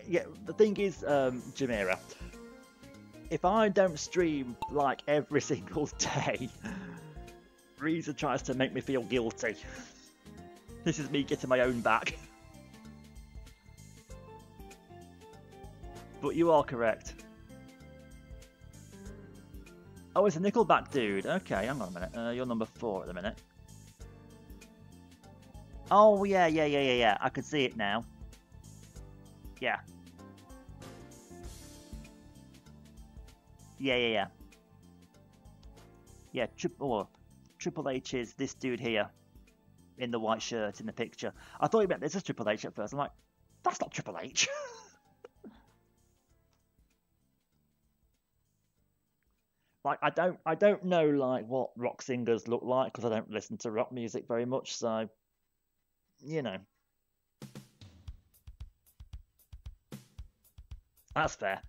Yeah, the thing is, Jamira, if I don't stream like every single day, Reason tries to make me feel guilty. This is me getting my own back. But you are correct. Oh, it's a Nickelback dude. Okay, hang on a minute. You're number 4 at the minute. Oh, yeah. I can see it now. Yeah. Yeah. Yeah, Triple H is this dude here. In the white shirt in the picture. I thought you meant this is Triple H at first. I'm like, that's not Triple H. Like, I don't know like what rock singers look like because I don't listen to rock music very much, so you know. That's fair.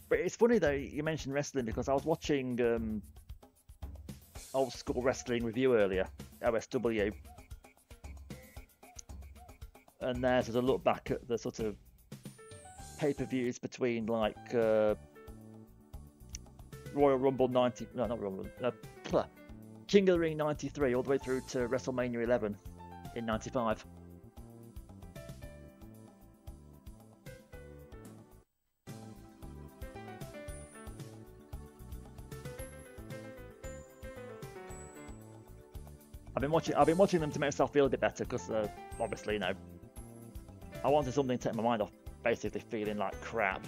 But it's funny though you mentioned wrestling because I was watching Old School Wrestling Review earlier, OSW, and there's a look back at the sort of pay-per-views between like Royal Rumble 90, no, not Royal Rumble, King of the Ring 93 all the way through to WrestleMania 11 in 95. I've been watching them to make myself feel a bit better because obviously, you know, I wanted something to take my mind off basically feeling like crap,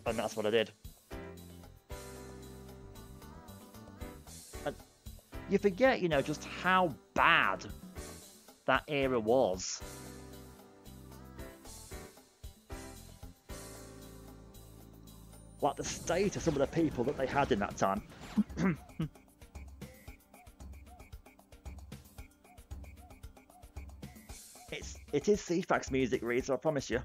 and that's what I did. And you forget, you know, just how bad that era was. Like the state of some of the people that they had in that time. It is CFAX music, Reed, so I promise you.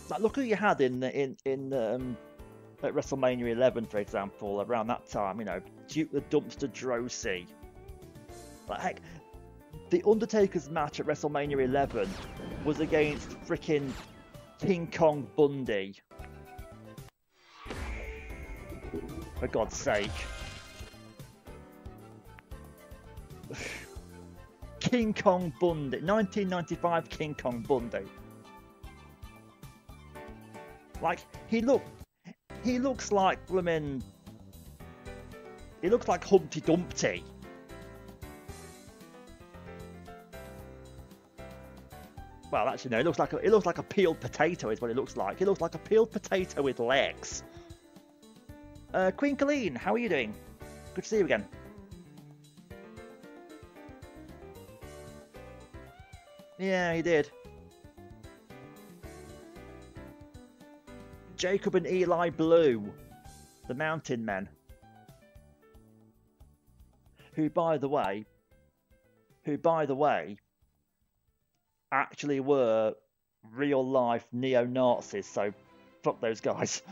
Like, look who you had in at WrestleMania 11, for example, around that time. You know, Duke the Dumpster Droese. Like, heck, the Undertaker's match at WrestleMania 11 was against freaking King Kong Bundy. For God's sake. King Kong Bundy, 1995 King Kong Bundy. Like he looks like women. He looks like Humpty Dumpty. Well, actually, no. It looks like a peeled potato is what it looks like. It looks like a peeled potato with legs. Queen Colleen, how are you doing? Good to see you again. Yeah, he did. Jacob and Eli Blue, the Mountain Men, who, by the way, actually were real-life neo-Nazis. So, fuck those guys.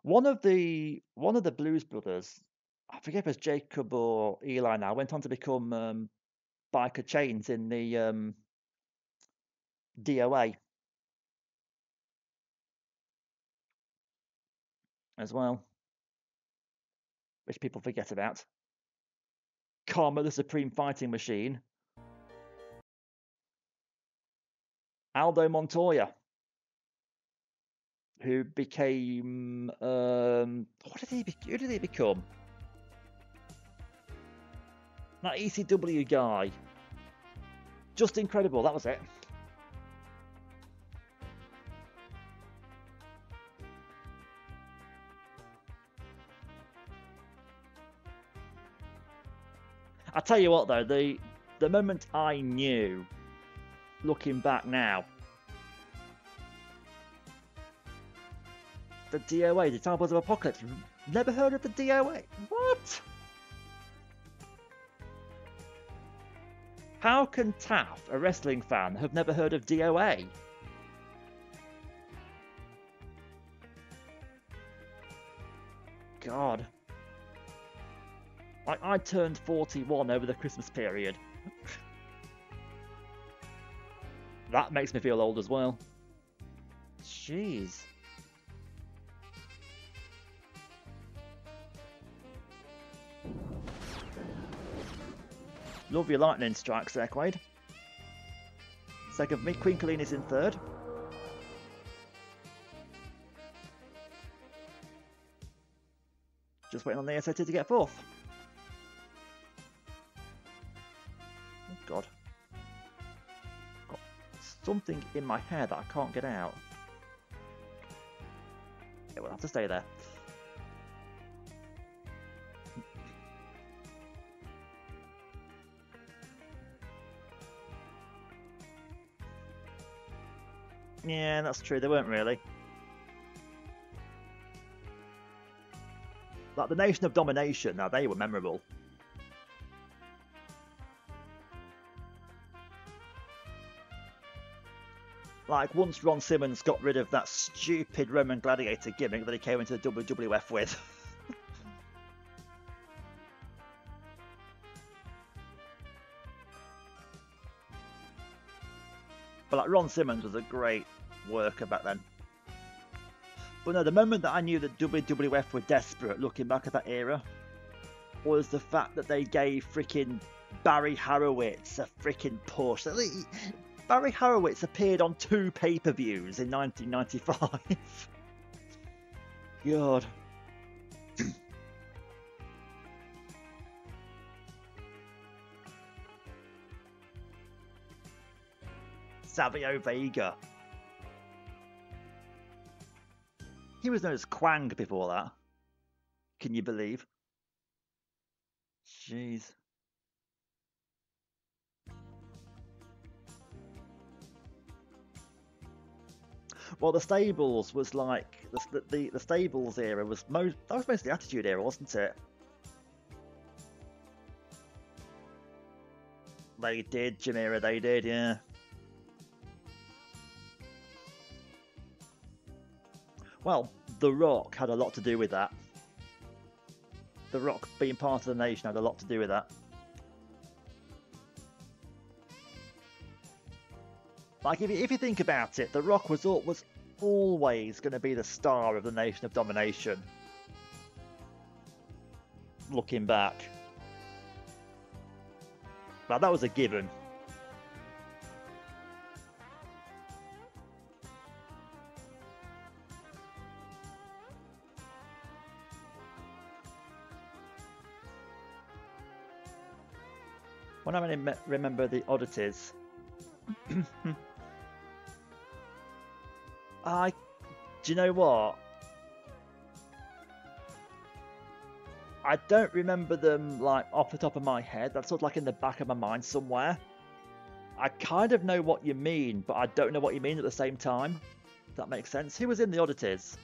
One of the Blues Brothers, I forget if it's Jacob or Eli now, went on to become Biker Chains in the DOA as well, which people forget about. Karma, the Supreme Fighting Machine. Aldo Montoya, who became who did he become? That ECW guy. Just incredible, that was it. I tell you what though, the moment I knew, looking back now, the DOA, the Disciples of Apocalypse. Never heard of the DOA? What? How can Taff, a wrestling fan, have never heard of DOA? God. I turned 41 over the Christmas period. That makes me feel old as well. Jeez. Love your lightning strikes there, Quaid. Second for me, Queen Colleen is in third. Just waiting on the SAT to get fourth. Oh God. Got something in my hair that I can't get out. It will have to stay there. Yeah, that's true. They weren't really. Like the Nation of Domination, now they were memorable. Like once Ron Simmons got rid of that stupid Roman Gladiator gimmick that he came into the WWF with. But like Ron Simmons was a great worker back then. But no, the moment that I knew that WWF were desperate, looking back at that era, was the fact that they gave freaking Barry Horowitz a freaking push. Barry Horowitz appeared on 2 pay-per-views in 1995. God. Savio Vega. He was known as Quang before that. Can you believe? Jeez. Well, the Stables was like the Stables era was mostly Attitude era, wasn't it? They did, Jamira, they did, yeah. Well, The Rock had a lot to do with that. The Rock being part of the Nation had a lot to do with that. Like, if you think about it, The Rock was always going to be the star of the Nation of Domination. Looking back. But that was a given. When I remember the oddities, do you know what? I don't remember them like off the top of my head. That's sort of like in the back of my mind somewhere. I kind of know what you mean, but I don't know what you mean at the same time. If that makes sense. Who was in the oddities?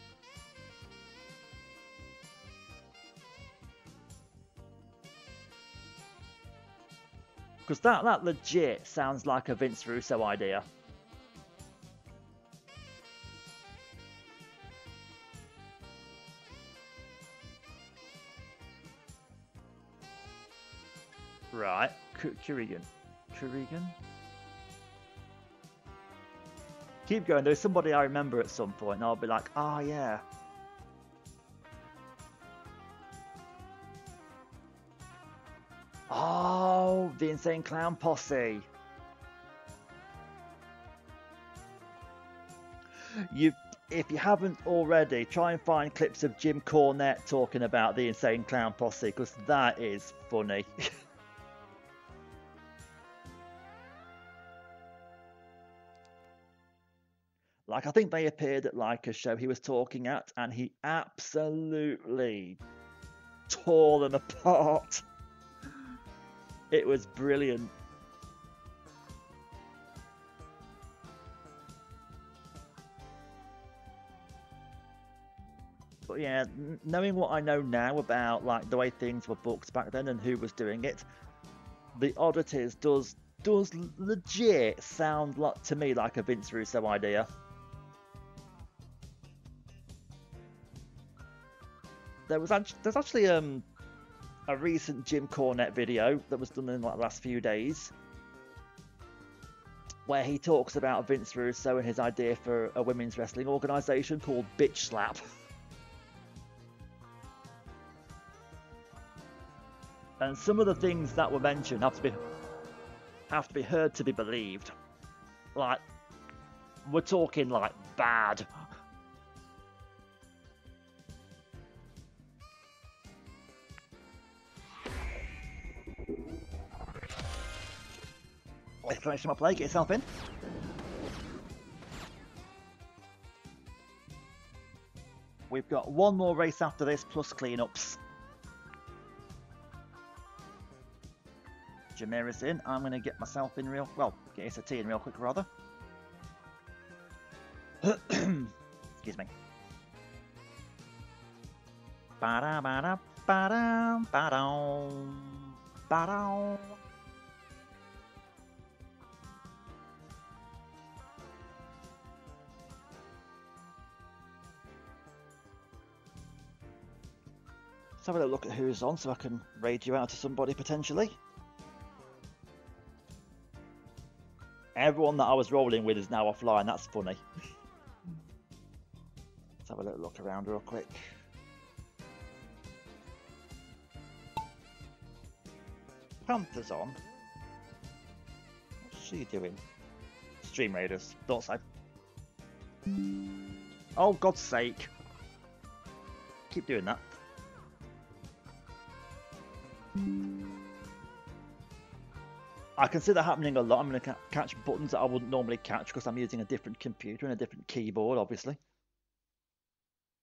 Because that legit sounds like a Vince Russo idea. Right, Kurigan. Keep going. There's somebody I remember at some point, and I'll be like, ah, yeah. Oh, the Insane Clown Posse. If you haven't already, try and find clips of Jim Cornette talking about the Insane Clown Posse, because that is funny. Like, I think they appeared at like a show he was talking at, and he absolutely tore them apart. It was brilliant. But yeah, knowing what I know now about like the way things were booked back then and who was doing it, the oddities does legit sound like, to me, like a Vince Russo idea. There's actually a recent Jim Cornette video that was done in like the last few days, where he talks about Vince Russo and his idea for a women's wrestling organization called Bitch Slap. And some of the things that were mentioned have to be heard to be believed. Like, we're talking like bad. Exclamation mark play, get yourself in. We've got one more race after this, plus cleanups. Jamira's in. I'm going to get myself in get Issa T in real quick, rather. Excuse me. Ba-da-ba-da, ba-dum, ba-dum, ba-dum. Let's have a little look at who's on so I can raid you out to somebody potentially. Everyone that I was rolling with is now offline, that's funny. Let's have a little look around real quick. Panther's on. What's she doing? Stream Raiders, thought so. Oh, God's sake. Keep doing that. I can see that happening a lot. I'm going to catch buttons that I wouldn't normally catch because I'm using a different computer and a different keyboard, obviously.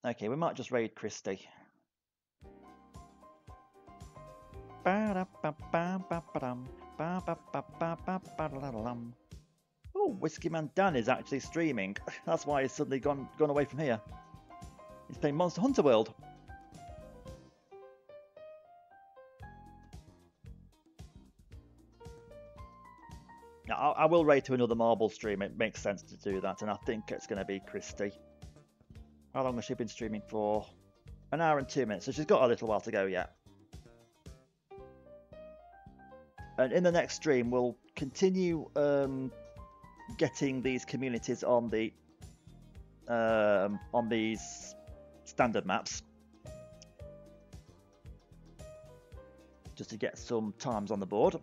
Okay, we might just raid Christy. Oh, Whiskey Man Dan is actually streaming. That's why he's suddenly gone away from here. He's playing Monster Hunter World. I will raid to another Marble stream. It makes sense to do that, and I think it's going to be Christy. How long has she been streaming for? An hour and 2 minutes, so she's got a little while to go yet. And in the next stream, we'll continue getting these communities on these standard maps, just to get some times on the board.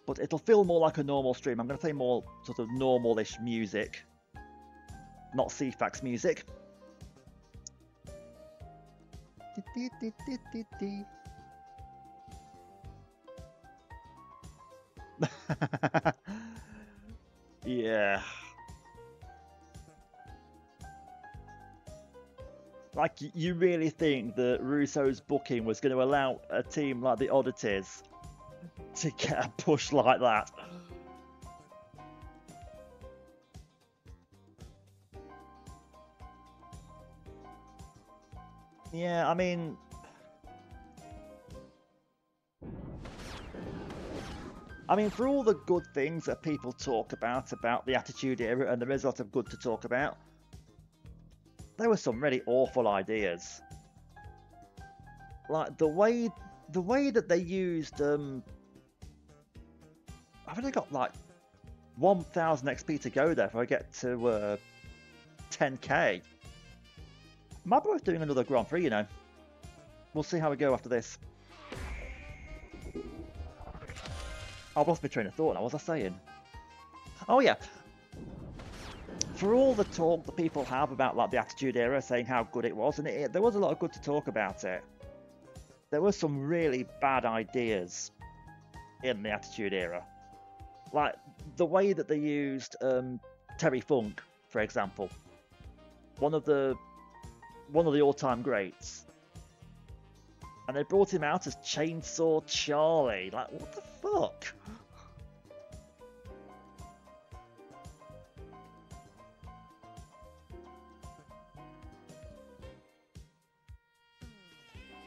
But it'll feel more like a normal stream. I'm going to play more sort of normal-ish music, not CFAX music. Yeah. Like, you really think that Russo's booking was going to allow a team like the Oddities to get a push like that? Yeah, I mean, for all the good things that people talk about the Attitude Era, and there is a lot of good to talk about, there were some really awful ideas. Like the way that they used I've only got like 1,000 XP to go there if I get to 10k. Might be worth doing another Grand Prix, you know. We'll see how we go after this. I've lost my train of thought now. What was I saying? Oh yeah. For all the talk that people have about like the Attitude Era, saying how good it was, and there was a lot of good to talk about it, there were some really bad ideas in the Attitude Era. Like the way that they used Terry Funk, for example, one of the all-time greats, and they brought him out as Chainsaw Charlie. Like, what the fuck?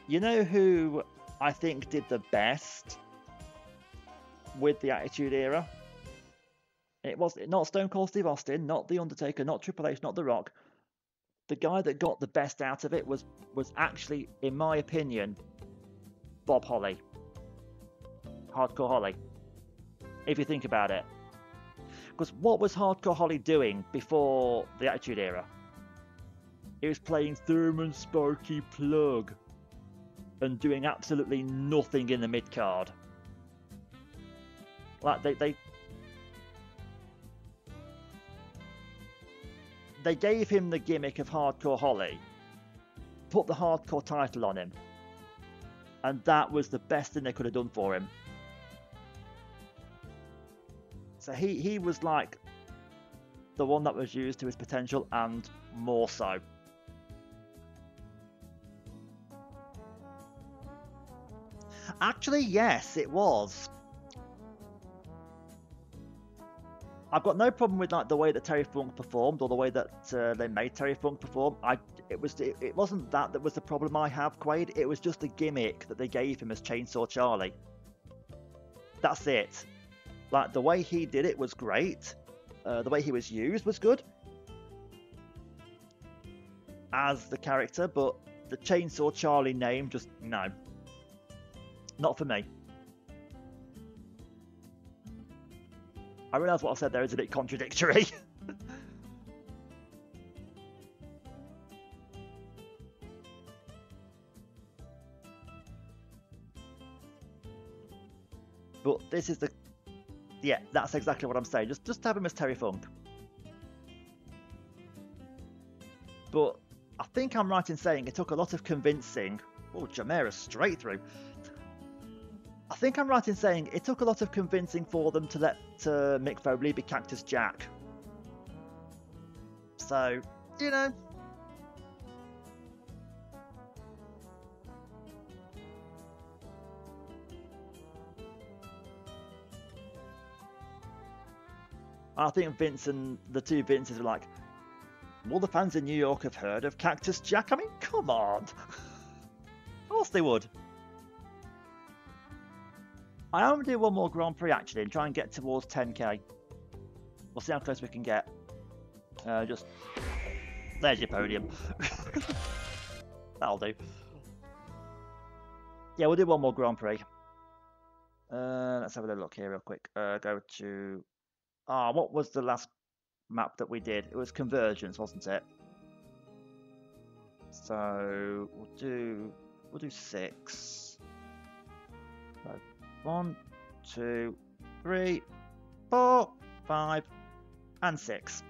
You know who I think did the best with the Attitude Era? It was not Stone Cold Steve Austin, not The Undertaker, not Triple H, not The Rock. The guy that got the best out of it was actually, in my opinion, Bob Holly. Hardcore Holly. If you think about it. Because what was Hardcore Holly doing before the Attitude Era? He was playing Thurman Sparky Plug and doing absolutely nothing in the mid-card. Like, they gave him the gimmick of Hardcore Holly, put the Hardcore title on him, and that was the best thing they could have done for him. So he was like the one that was used to his potential, and more so. Actually, yes, it was. I've got no problem with like the way that Terry Funk performed or the way that they made Terry Funk perform. It wasn't that was the problem I have, Quaid. It was just a gimmick that they gave him as Chainsaw Charlie. That's it. Like the way he did it was great. The way he was used was good as the character, but the Chainsaw Charlie name just no, not for me. I realise what I said there is a bit contradictory. But this is the... Yeah, that's exactly what I'm saying. Just have him as Terry Funk. But I think I'm right in saying it took a lot of convincing... Oh, Jamera's straight through. I think I'm right in saying it took a lot of convincing for them to let Mick Foley be Cactus Jack. So, you know. I think Vince and the two Vinces were like, will the fans in New York have heard of Cactus Jack? I mean, come on. Of course they would. I am going to do one more Grand Prix actually and try and get towards 10k. We'll see how close we can get. Just... There's your podium. That'll do. Yeah, we'll do one more Grand Prix. Let's have a little look here real quick. Go to... what was the last map that we did? It was Convergence, wasn't it? So we'll do 6. So 1, 2, 3, 4, 5, and 6.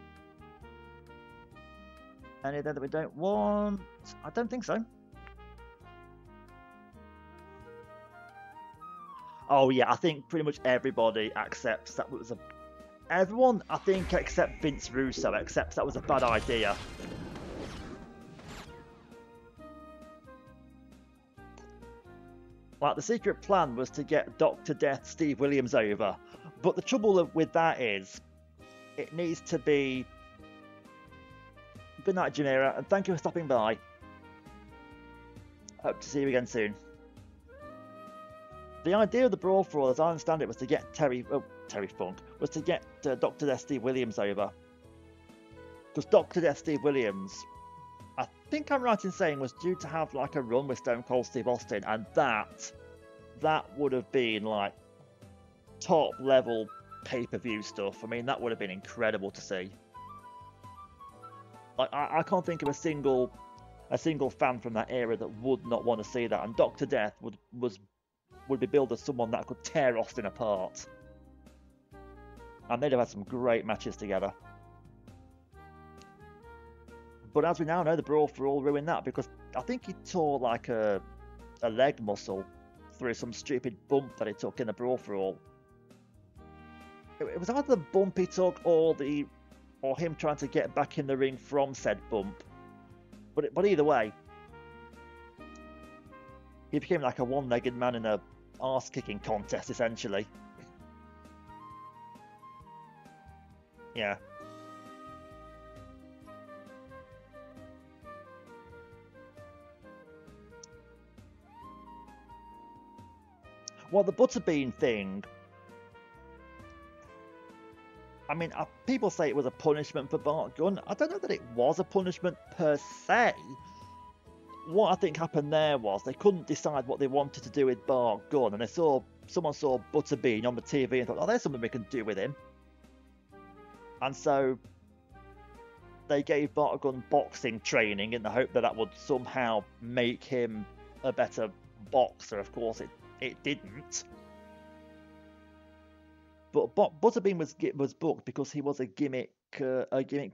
Any there that we don't want? I don't think so. Oh yeah, I think pretty much everybody accepts that was a... Everyone, I think, except Vince Russo, accepts that was a bad idea. Like, the secret plan was to get Dr. Death Steve Williams over. But the trouble with that is, it needs to be... Good night, Jamira, and thank you for stopping by. Hope to see you again soon. The idea of the Brawl for All, as I understand it, was to get Terry Funk, was to get Dr. Death Steve Williams over. Because Dr. Death Steve Williams, I think I'm right in saying, was due to have like a run with Stone Cold Steve Austin, and that would have been like top level pay-per-view stuff. I mean, that would have been incredible to see. Like, I can't think of a single fan from that era that would not want to see that, and Dr. Death would be billed as someone that could tear Austin apart. And they'd have had some great matches together. But as we now know, the Brawl for All ruined that, because I think he tore like a leg muscle through some stupid bump that he took in the Brawl for All. It was either the bump he took or him trying to get back in the ring from said bump. But either way, he became like a one-legged man in a arse-kicking contest, essentially. Yeah. Well, the Butterbean thing... I mean, people say it was a punishment for Bart Gunn. I don't know that it was a punishment per se. What I think happened there was they couldn't decide what they wanted to do with Bart Gunn, and someone saw Butterbean on the TV and thought, oh, there's something we can do with him. And so they gave Bart Gunn boxing training in the hope that would somehow make him a better boxer. Of course, it didn't. But Butterbean was booked because he was a gimmick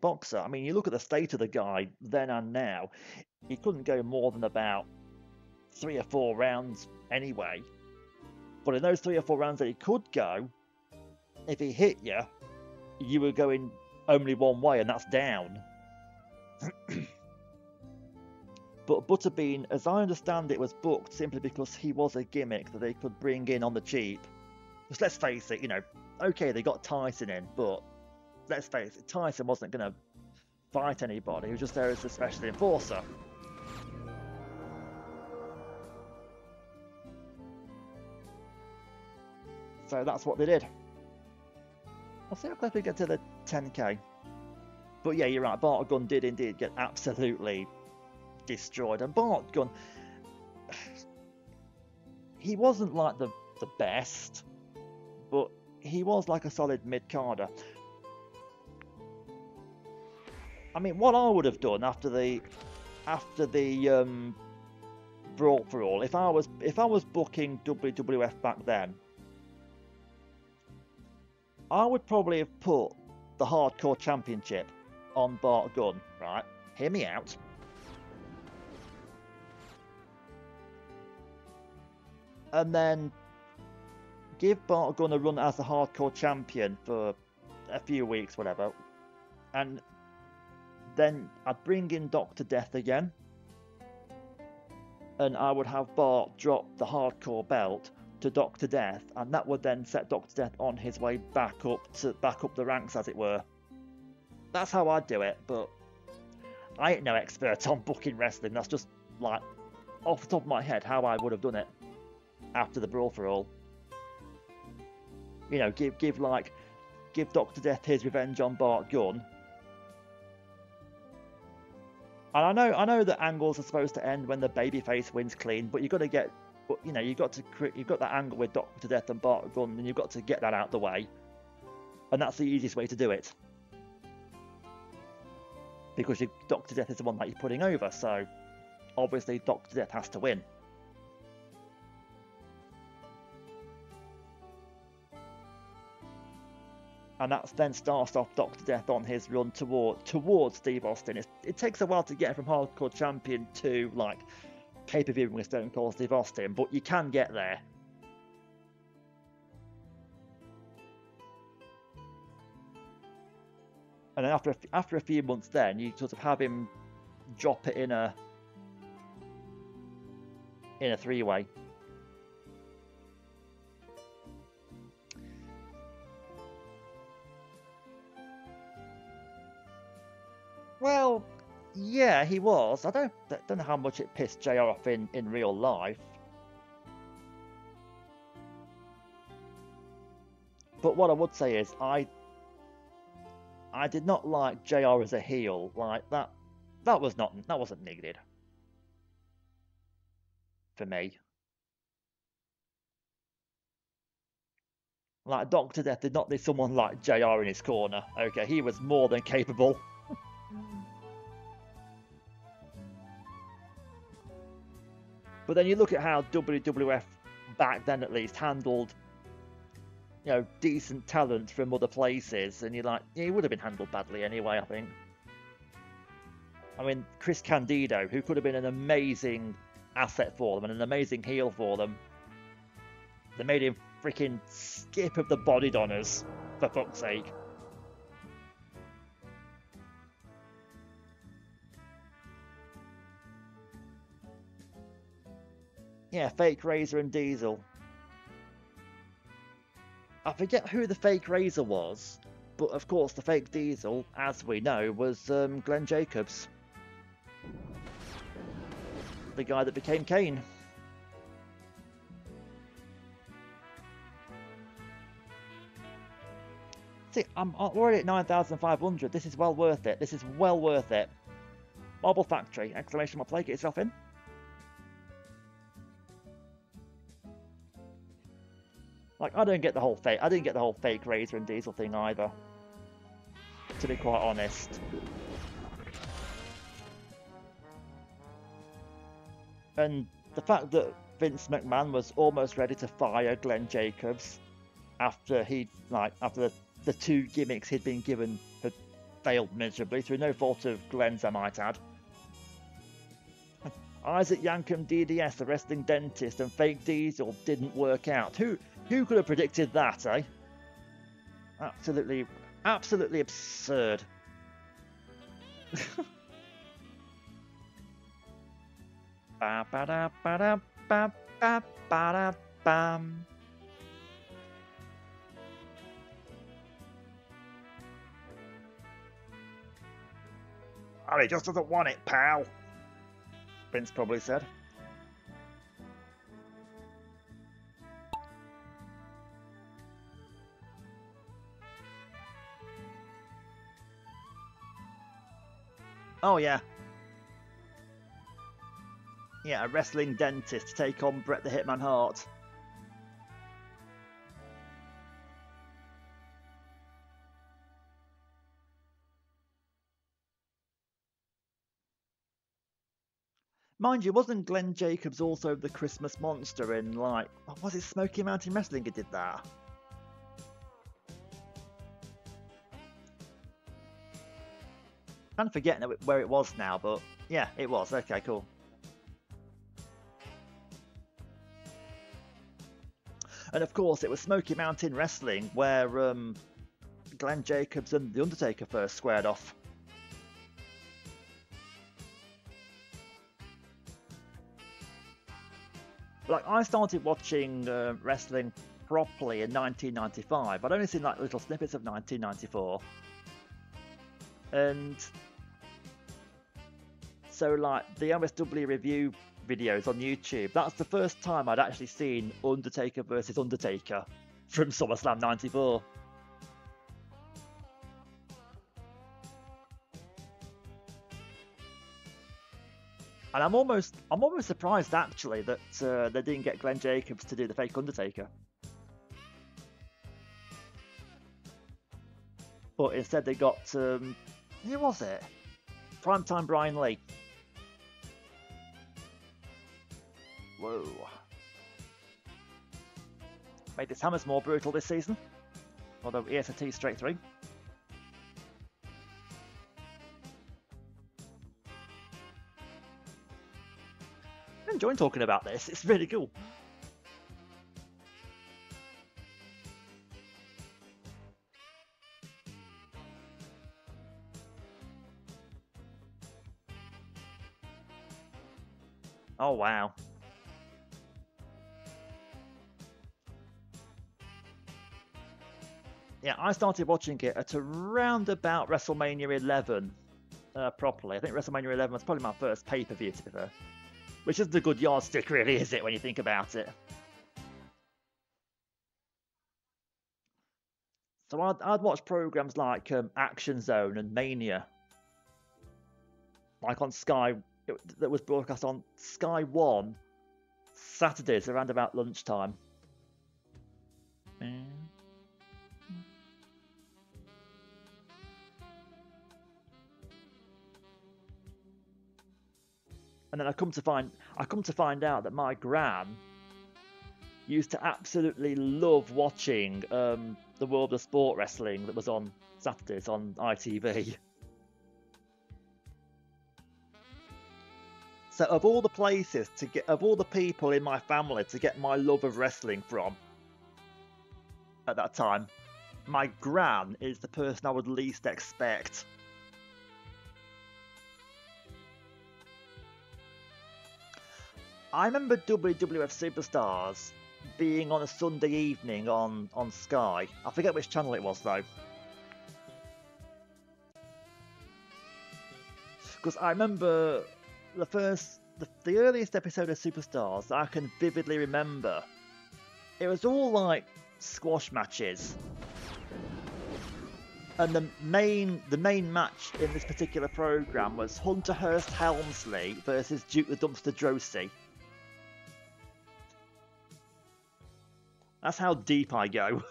boxer. I mean, you look at the state of the guy then and now, he couldn't go more than about 3 or 4 rounds anyway. But in those 3 or 4 rounds that he could go, if he hit you, you were going only one way, and that's down. But Butterbean, as I understand it, was booked simply because he was a gimmick that they could bring in on the cheap. Because let's face it, okay, they got Tyson in, but let's face it, Tyson wasn't going to fight anybody. He was just there as a special enforcer. So that's what they did. I'll see how close we get to the 10k. But yeah, you're right. Bart Gunn did indeed get absolutely destroyed. And Bart Gunn, he wasn't like the best, but he was like a solid mid-carder. I mean, what I would have done after the Brawl for All, if I was booking WWF back then, I would probably have put the Hardcore Championship on Bart Gunn, right? Hear me out. And then give Bart Gunn a run as the Hardcore Champion for a few weeks, whatever. And then I'd bring in Dr. Death again. And I would have Bart drop the Hardcore belt to Dr. Death, and that would then set Dr. Death on his way back up the ranks, as it were. That's how I'd do it, but I ain't no expert on booking wrestling. That's just like off the top of my head how I would have done it after the Brawl for All. You know, give Dr. Death his revenge on Bart Gunn. And I know that angles are supposed to end when the babyface wins clean, but you've got to get. But you know, you've got that angle with Dr. Death and Bart Gunn, and you've got to get that out the way. And that's the easiest way to do it. Because Dr. Death is the one that you're putting over, so obviously Dr. Death has to win. And that then starts off Dr. Death on his run towards Steve Austin. It takes a while to get from Hardcore Champion to like pay-per-view with Stone Cold Steve Austin, but you can get there. And then after a few months, then you sort of have him drop it in a three-way. Well, yeah, he was. I don't know how much it pissed JR off in real life. But what I would say is I did not like JR as a heel. Like that wasn't needed for me. Like Dr. Death did not need someone like JR in his corner. Okay, he was more than capable. But then you look at how WWF back then at least handled, you know, decent talent from other places, and you're like, yeah, he would have been handled badly anyway, I think. I mean, Chris Candido, who could have been an amazing asset for them and an amazing heel for them, they made him freaking skip of the body donners, for fuck's sake. Yeah, Fake Razor and Diesel. I forget who the Fake Razor was, but of course the Fake Diesel, as we know, was Glenn Jacobs. The guy that became Kane. See, I'm already at 9,500. This is well worth it. This is well worth it. Marble Factory! Exclamation mark play. Get yourself in. Like, I didn't get the whole Fake Razor and Diesel thing either, to be quite honest. And the fact that Vince McMahon was almost ready to fire Glenn Jacobs after the two gimmicks he'd been given had failed miserably through no fault of Glenn's, I might add. Isaac Yankem DDS, the wrestling dentist, and Fake Diesel didn't work out. Who could have predicted that, eh? Absolutely absurd. Ba ba da ba da ba ba ba da bam. Oh, he just doesn't want it, pal. Vince probably said. Oh, yeah. Yeah, a wrestling dentist to take on Bret the Hitman Hart. Mind you, wasn't Glenn Jacobs also the Christmas monster in, like, was it Smoky Mountain Wrestling who did that? I'm forgetting where it was now, but yeah, it was. Okay, cool. And of course, it was Smoky Mountain Wrestling where Glenn Jacobs and The Undertaker first squared off. Like, I started watching wrestling properly in 1995. I'd only seen like little snippets of 1994. And so, like, the OSW review videos on YouTube, that's the first time I'd actually seen Undertaker versus Undertaker from SummerSlam 94. And I'm almost surprised actually that they didn't get Glenn Jacobs to do the fake Undertaker. But instead they got who was it? Primetime Brian Lee. Whoa. Made his hammers more brutal this season. Although he has a T straight through. I'm enjoying talking about this. It's really cool. Oh, wow. Yeah, I started watching it at around about WrestleMania 11 properly. I think WrestleMania 11 was probably my first pay-per-view, to be fair. Which isn't a good yardstick, really, is it, when you think about it? So I'd watch programs like Action Zone and Mania. Like on Sky, that was broadcast on Sky 1 Saturdays around about lunchtime. And then I come to find out that my gran used to absolutely love watching the World of Sport Wrestling that was on Saturdays on ITV. So of all the places of all the people in my family to get my love of wrestling from at that time, my gran is the person I would least expect. I remember WWF Superstars being on a Sunday evening on Sky. I forget which channel it was though. Because I remember the earliest episode of Superstars that I can vividly remember. It was all like squash matches. And the main match in this particular program was Hunter Hearst Helmsley versus Duke the Dumpster Drosy. That's how deep I go.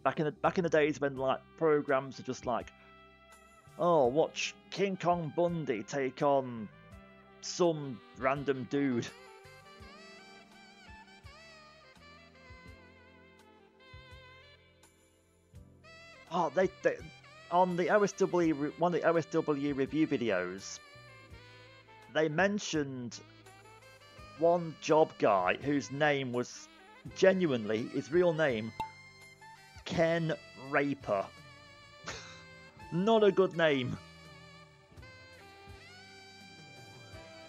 Back in the days when like programs are just like, oh, watch King Kong Bundy take on some random dude. Oh, they on the OSW, one of the OSW review videos, they mentioned one job guy whose name was genuinely, his real name, Ken Raper. Not a good name.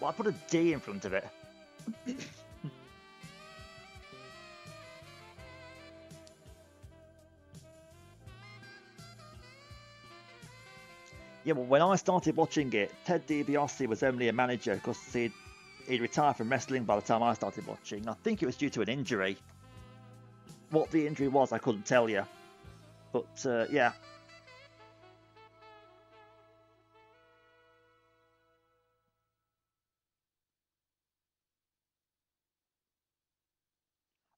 Well, I put a D in front of it. Yeah, well, when I started watching it, Ted DiBiase was only a manager because he'd retired from wrestling by the time I started watching. I think it was due to an injury. What the injury was, I couldn't tell you. But yeah.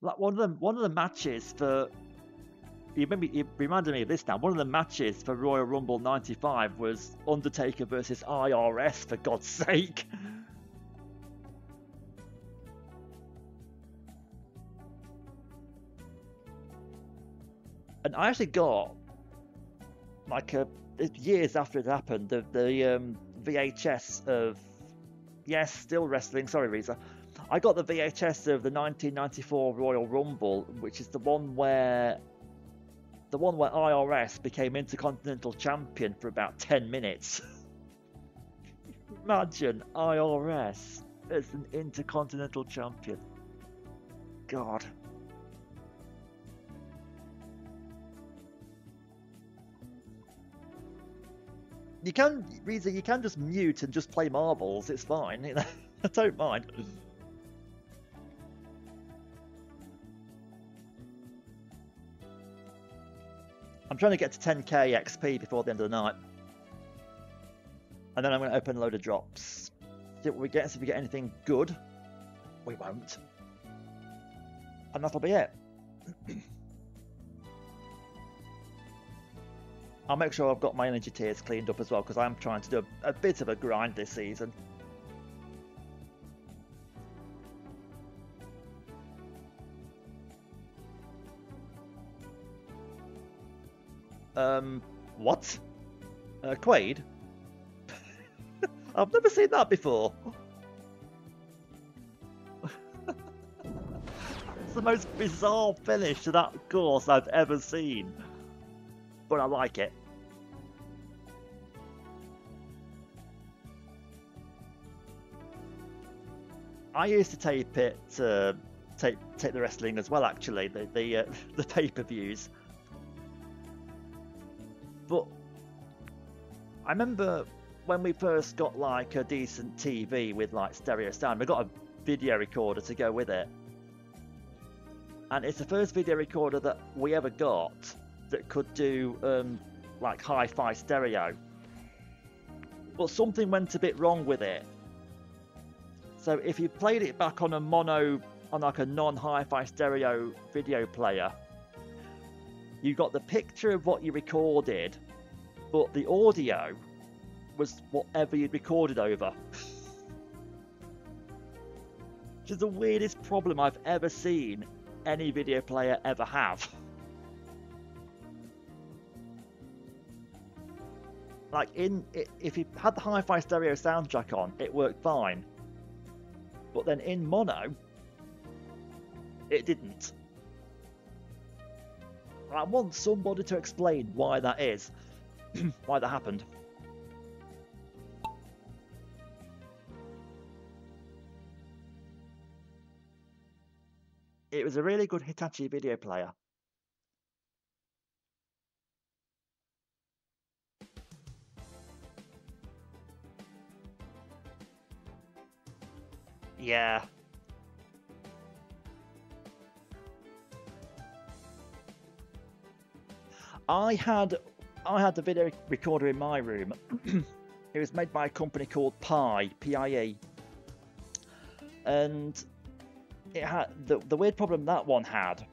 Like one of the matches for it reminded me of this now. One of the matches for Royal Rumble '95 was Undertaker versus IRS, for God's sake. And I actually got like years after it happened the VHS of still wrestling. Sorry, Reza. I got the VHS of the 1994 Royal Rumble, which is the one where IRS became Intercontinental Champion for about 10 minutes. Imagine IRS as an Intercontinental Champion. God. You can, Reza, you can just mute and just play marbles. It's fine. I don't mind. I'm trying to get to 10k XP before the end of the night. And then I'm going to open a load of drops. See what we get. See if we get anything good. We won't. And that'll be it. I'll make sure I've got my energy tiers cleaned up as well, because I'm trying to do a bit of a grind this season. What? Quaid? I've never seen that before. It's the most bizarre finish to that course I've ever seen. But I like it. I used to tape it, tape the wrestling as well. Actually, the pay-per-views. But I remember when we first got like a decent TV with like stereo sound, we got a video recorder to go with it, and it's the first video recorder that we ever got that could do like hi-fi stereo. But something went a bit wrong with it. So if you played it back on a mono, on like a non-hi-fi stereo video player, you got the picture of what you recorded, but the audio was whatever you'd recorded over. Which is the weirdest problem I've ever seen any video player ever have. Like if you had the hi-fi stereo soundtrack on, it worked fine. But then in mono, it didn't. I want somebody to explain why that is. Why that happened. It was a really good Hitachi video player. Yeah. I had the video recorder in my room. It was made by a company called Pi, P-I-E. And it had the weird problem that one had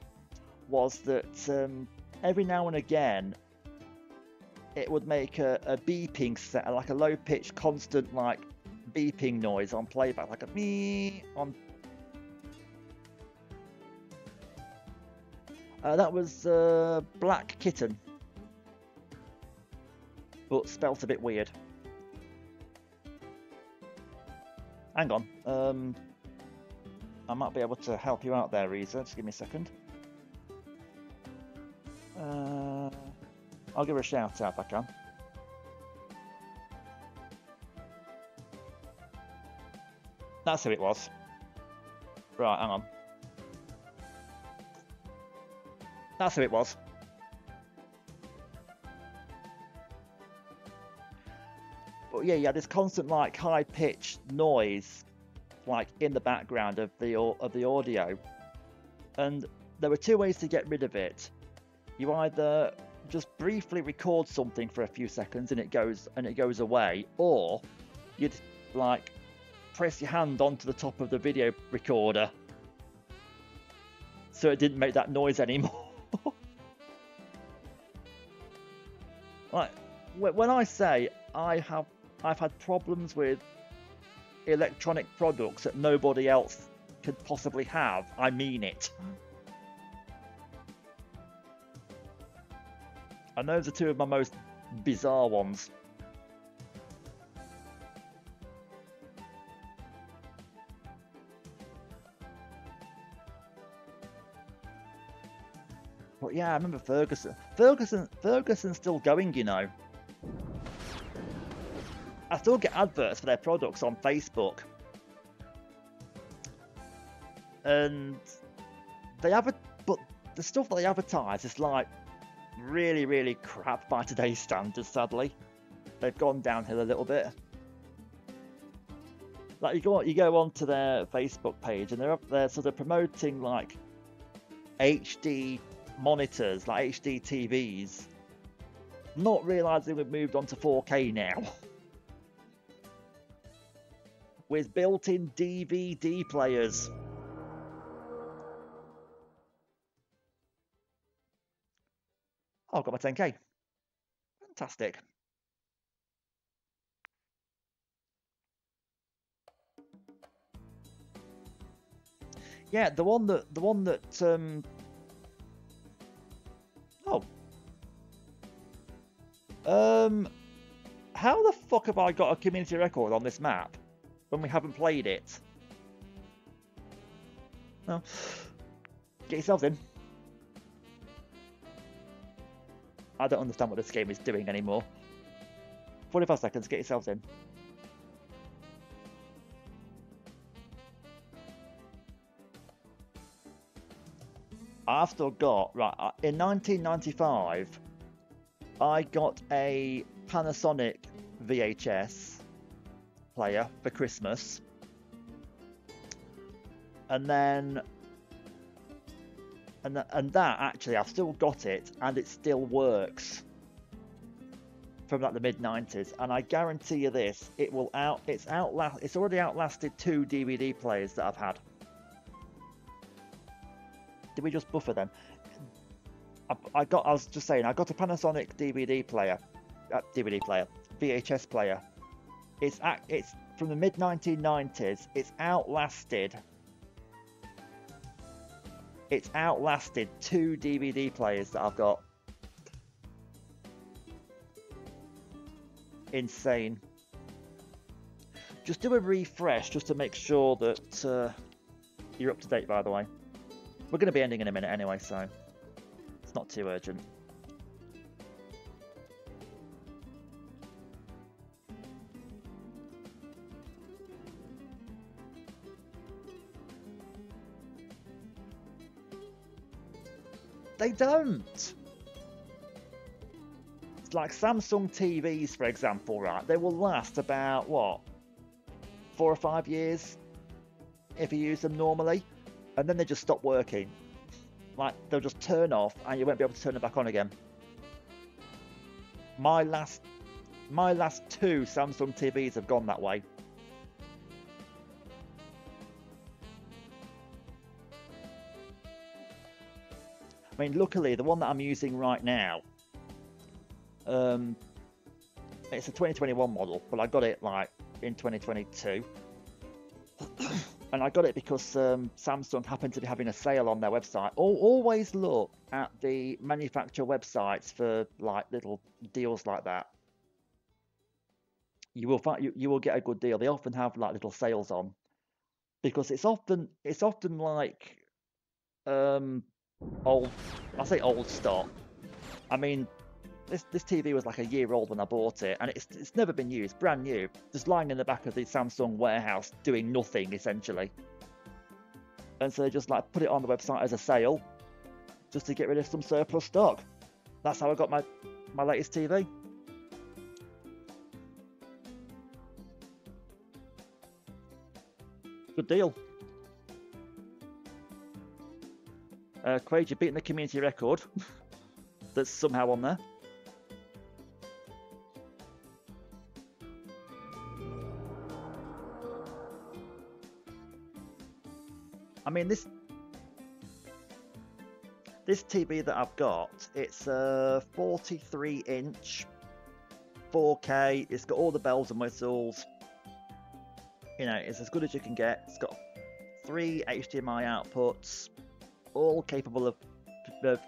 was that every now and again it would make a beeping set, like a low-pitched, constant like beeping noise on playback, like a me on. That was Black Kitten, but spelt a bit weird. Hang on, I might be able to help you out there, Reza. Just give me a second. I'll give her a shout out if I can. That's who it was. Right, hang on. That's who it was. But yeah, you had this constant like high pitched noise, like in the background of the audio, and there were two ways to get rid of it. You either just briefly record something for a few seconds and it goes away, or you'd like press your hand onto the top of the video recorder so it didn't make that noise anymore. Like when I say I've had problems with electronic products that nobody else could possibly have, I mean it. And those are two of my most bizarre ones. But yeah, I remember Ferguson. Ferguson's still going, you know. I still get adverts for their products on Facebook. And but the stuff that they advertise is like really, really crap by today's standards, sadly. They've gone downhill a little bit. Like you go onto their Facebook page and they're up there sort of promoting like HD monitors, like HD TVs, not realizing we've moved on to 4K now. With built-in DVD players. Oh, I've got my 10K. Fantastic. Yeah, the one that how the fuck have I got a community record on this map when we haven't played it? No. Get yourselves in. I don't understand what this game is doing anymore. 45 seconds, get yourselves in. I've still got, right, in 1995, I got a Panasonic VHS player for Christmas. And then, and that actually, I've still got it, and it still works. From like the mid-90s, and I guarantee you this, it's already outlasted 2 DVD players that I've had. Did we just buffer them? I was just saying, I got a Panasonic VHS player. It's from the mid-1990s. It's outlasted 2 DVD players that I've got. Insane. Just do a refresh just to make sure that you're up to date, by the way. We're going to be ending in a minute anyway, so it's not too urgent. They don't. Like Samsung TVs, for example, right? They will last about, what, 4 or 5 years if you use them normally, and then they just stop working. Like, they'll just turn off and you won't be able to turn them back on again. My last 2 Samsung TVs have gone that way. I mean, luckily, the one that I'm using right now, it's a 2021 model, but I got it like in 2022, and I got it because Samsung happened to be having a sale on their website. Always look at the manufacturer websites for like little deals like that. You will find you will get a good deal. They often have like little sales on, because it's often like old. I say old stock. I mean, this TV was like a year old when I bought it, and it's never been used, brand new, just lying in the back of the Samsung warehouse doing nothing essentially. And so they just like put it on the website as a sale, just to get rid of some surplus stock. That's how I got my latest TV. Good deal. Quaid, you're beating the community record that's somehow on there. I mean, this TV that I've got, it's a 43-inch 4K. It's got all the bells and whistles. You know, it's as good as you can get. It's got 3 HDMI outputs, all capable of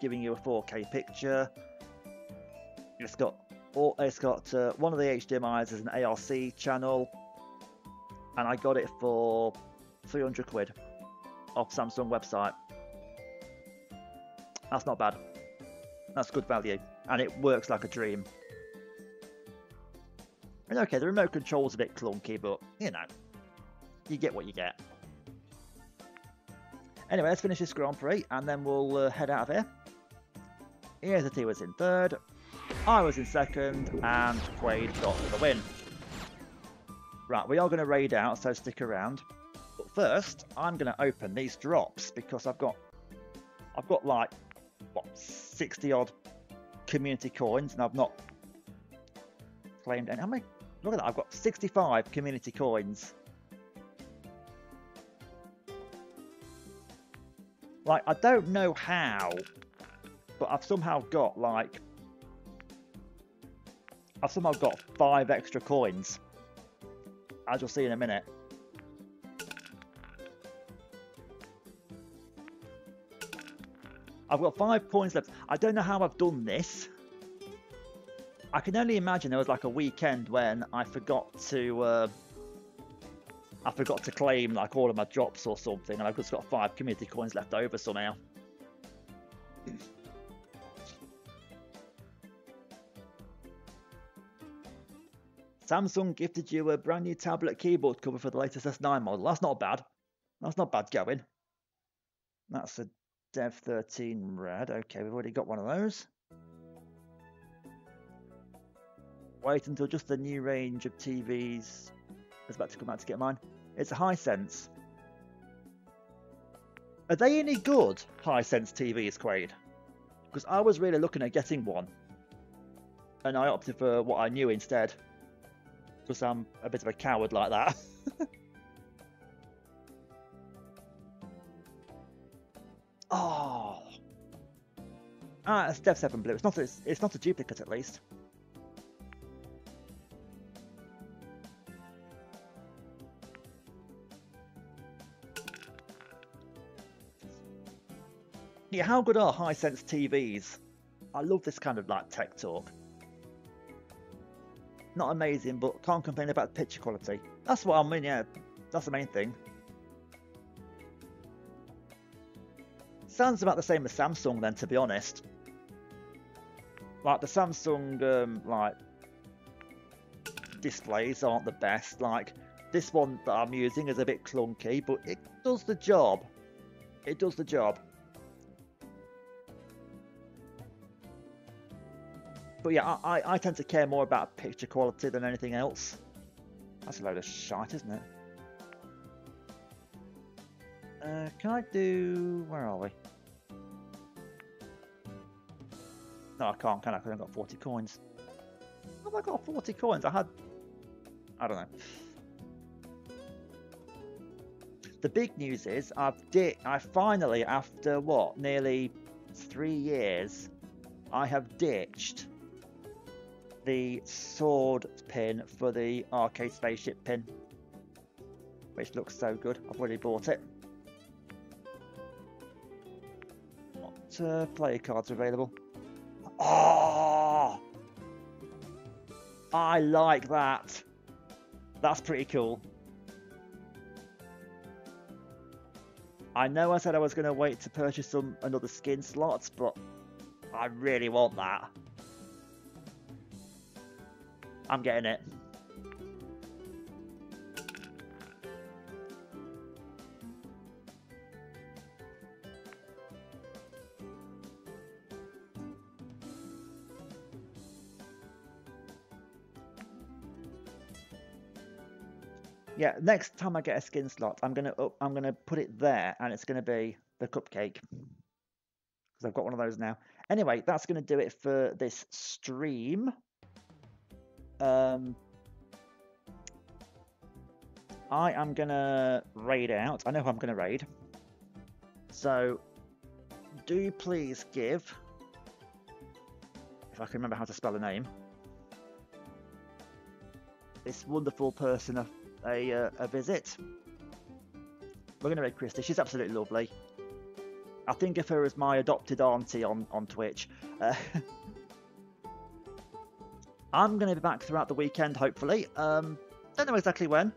giving you a 4K picture. It's got one of the HDMI's as an ARC channel, and I got it for 300 quid off Samsung website. That's not bad. That's good value, and it works like a dream. And okay, the remote control's a bit clunky, but you know, you get what you get. Anyway, let's finish this Grand Prix, and then we'll head out of here. EST was in third, I was in second, and Quaid got the win. Right, we are going to raid out, so stick around. But first, I'm going to open these drops because I've got like what 60 odd community coins, and I've not claimed any. How many? Look at that! I've got 65 community coins. Like, I don't know how, but I've somehow got 5 extra coins, as you'll see in a minute. I've got 5 coins left. I don't know how I've done this. I can only imagine there was like a weekend when I forgot to claim like all of my drops or something, and I've just got 5 community coins left over somehow. Samsung gifted you a brand new tablet keyboard cover for the latest S9 model. That's not bad. That's not bad going. That's a Dev 13 red. Okay, we've already got one of those. Wait until just the new range of TVs is about to come out to get mine. It's a Hisense. Are they any good, Hisense TVs, Quaid? Because I was really looking at getting one, and I opted for what I knew instead. Because I'm a bit of a coward like that. Oh, it's Dev 7 blue. It's not a duplicate, at least. Yeah, how good are Hisense TVs? I love this kind of like tech talk. Not amazing, but can't complain about picture quality. That's what I mean. Yeah, that's the main thing. Sounds about the same as Samsung then, to be honest. Like the Samsung like displays aren't the best. Like this one that I'm using is a bit clunky, but it does the job. It does the job. But yeah, I tend to care more about picture quality than anything else. That's a load of shite, isn't it? Can I do... Where are we? No, I can't, can I? Because I've got 40 coins. How have I got 40 coins? I don't know. The big news is I finally, after what, nearly 3 years, I have ditched the sword pin for the arcade spaceship pin, which looks so good. I've already bought it. What player cards are available? Oh, I like that. That's pretty cool. I know I said I was going to wait to purchase another skin slots, but I really want that. I'm getting it. Yeah, next time I get a skin slot, I'm gonna put it there, and it's gonna be the cupcake because I've got one of those now. Anyway, that's gonna do it for this stream. I am gonna raid out. I know who I'm gonna raid. So, do please give, if I can remember how to spell a name, this wonderful person a visit. We're gonna raid Christy. She's absolutely lovely. I think of her as my adopted auntie on Twitch. I'm going to be back throughout the weekend, hopefully. Don't know exactly when.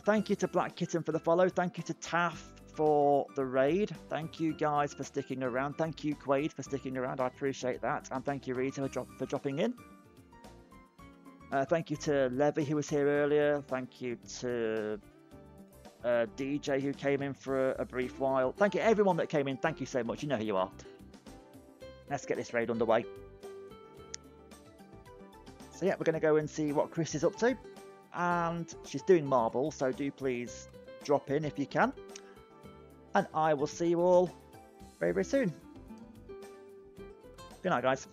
Thank you to Black Kitten for the follow. Thank you to Taff for the raid. Thank you guys for sticking around. Thank you, Quaid, for sticking around. I appreciate that. And thank you, Rita, for dropping in. Thank you to Levy, who was here earlier. Thank you to DJ, who came in for a brief while. Thank you, everyone that came in. Thank you so much. You know who you are. Let's get this raid underway. So yeah, we're going to go and see what Chris is up to. And she's doing marble, so do please drop in if you can. And I will see you all very, very soon. Good night, guys.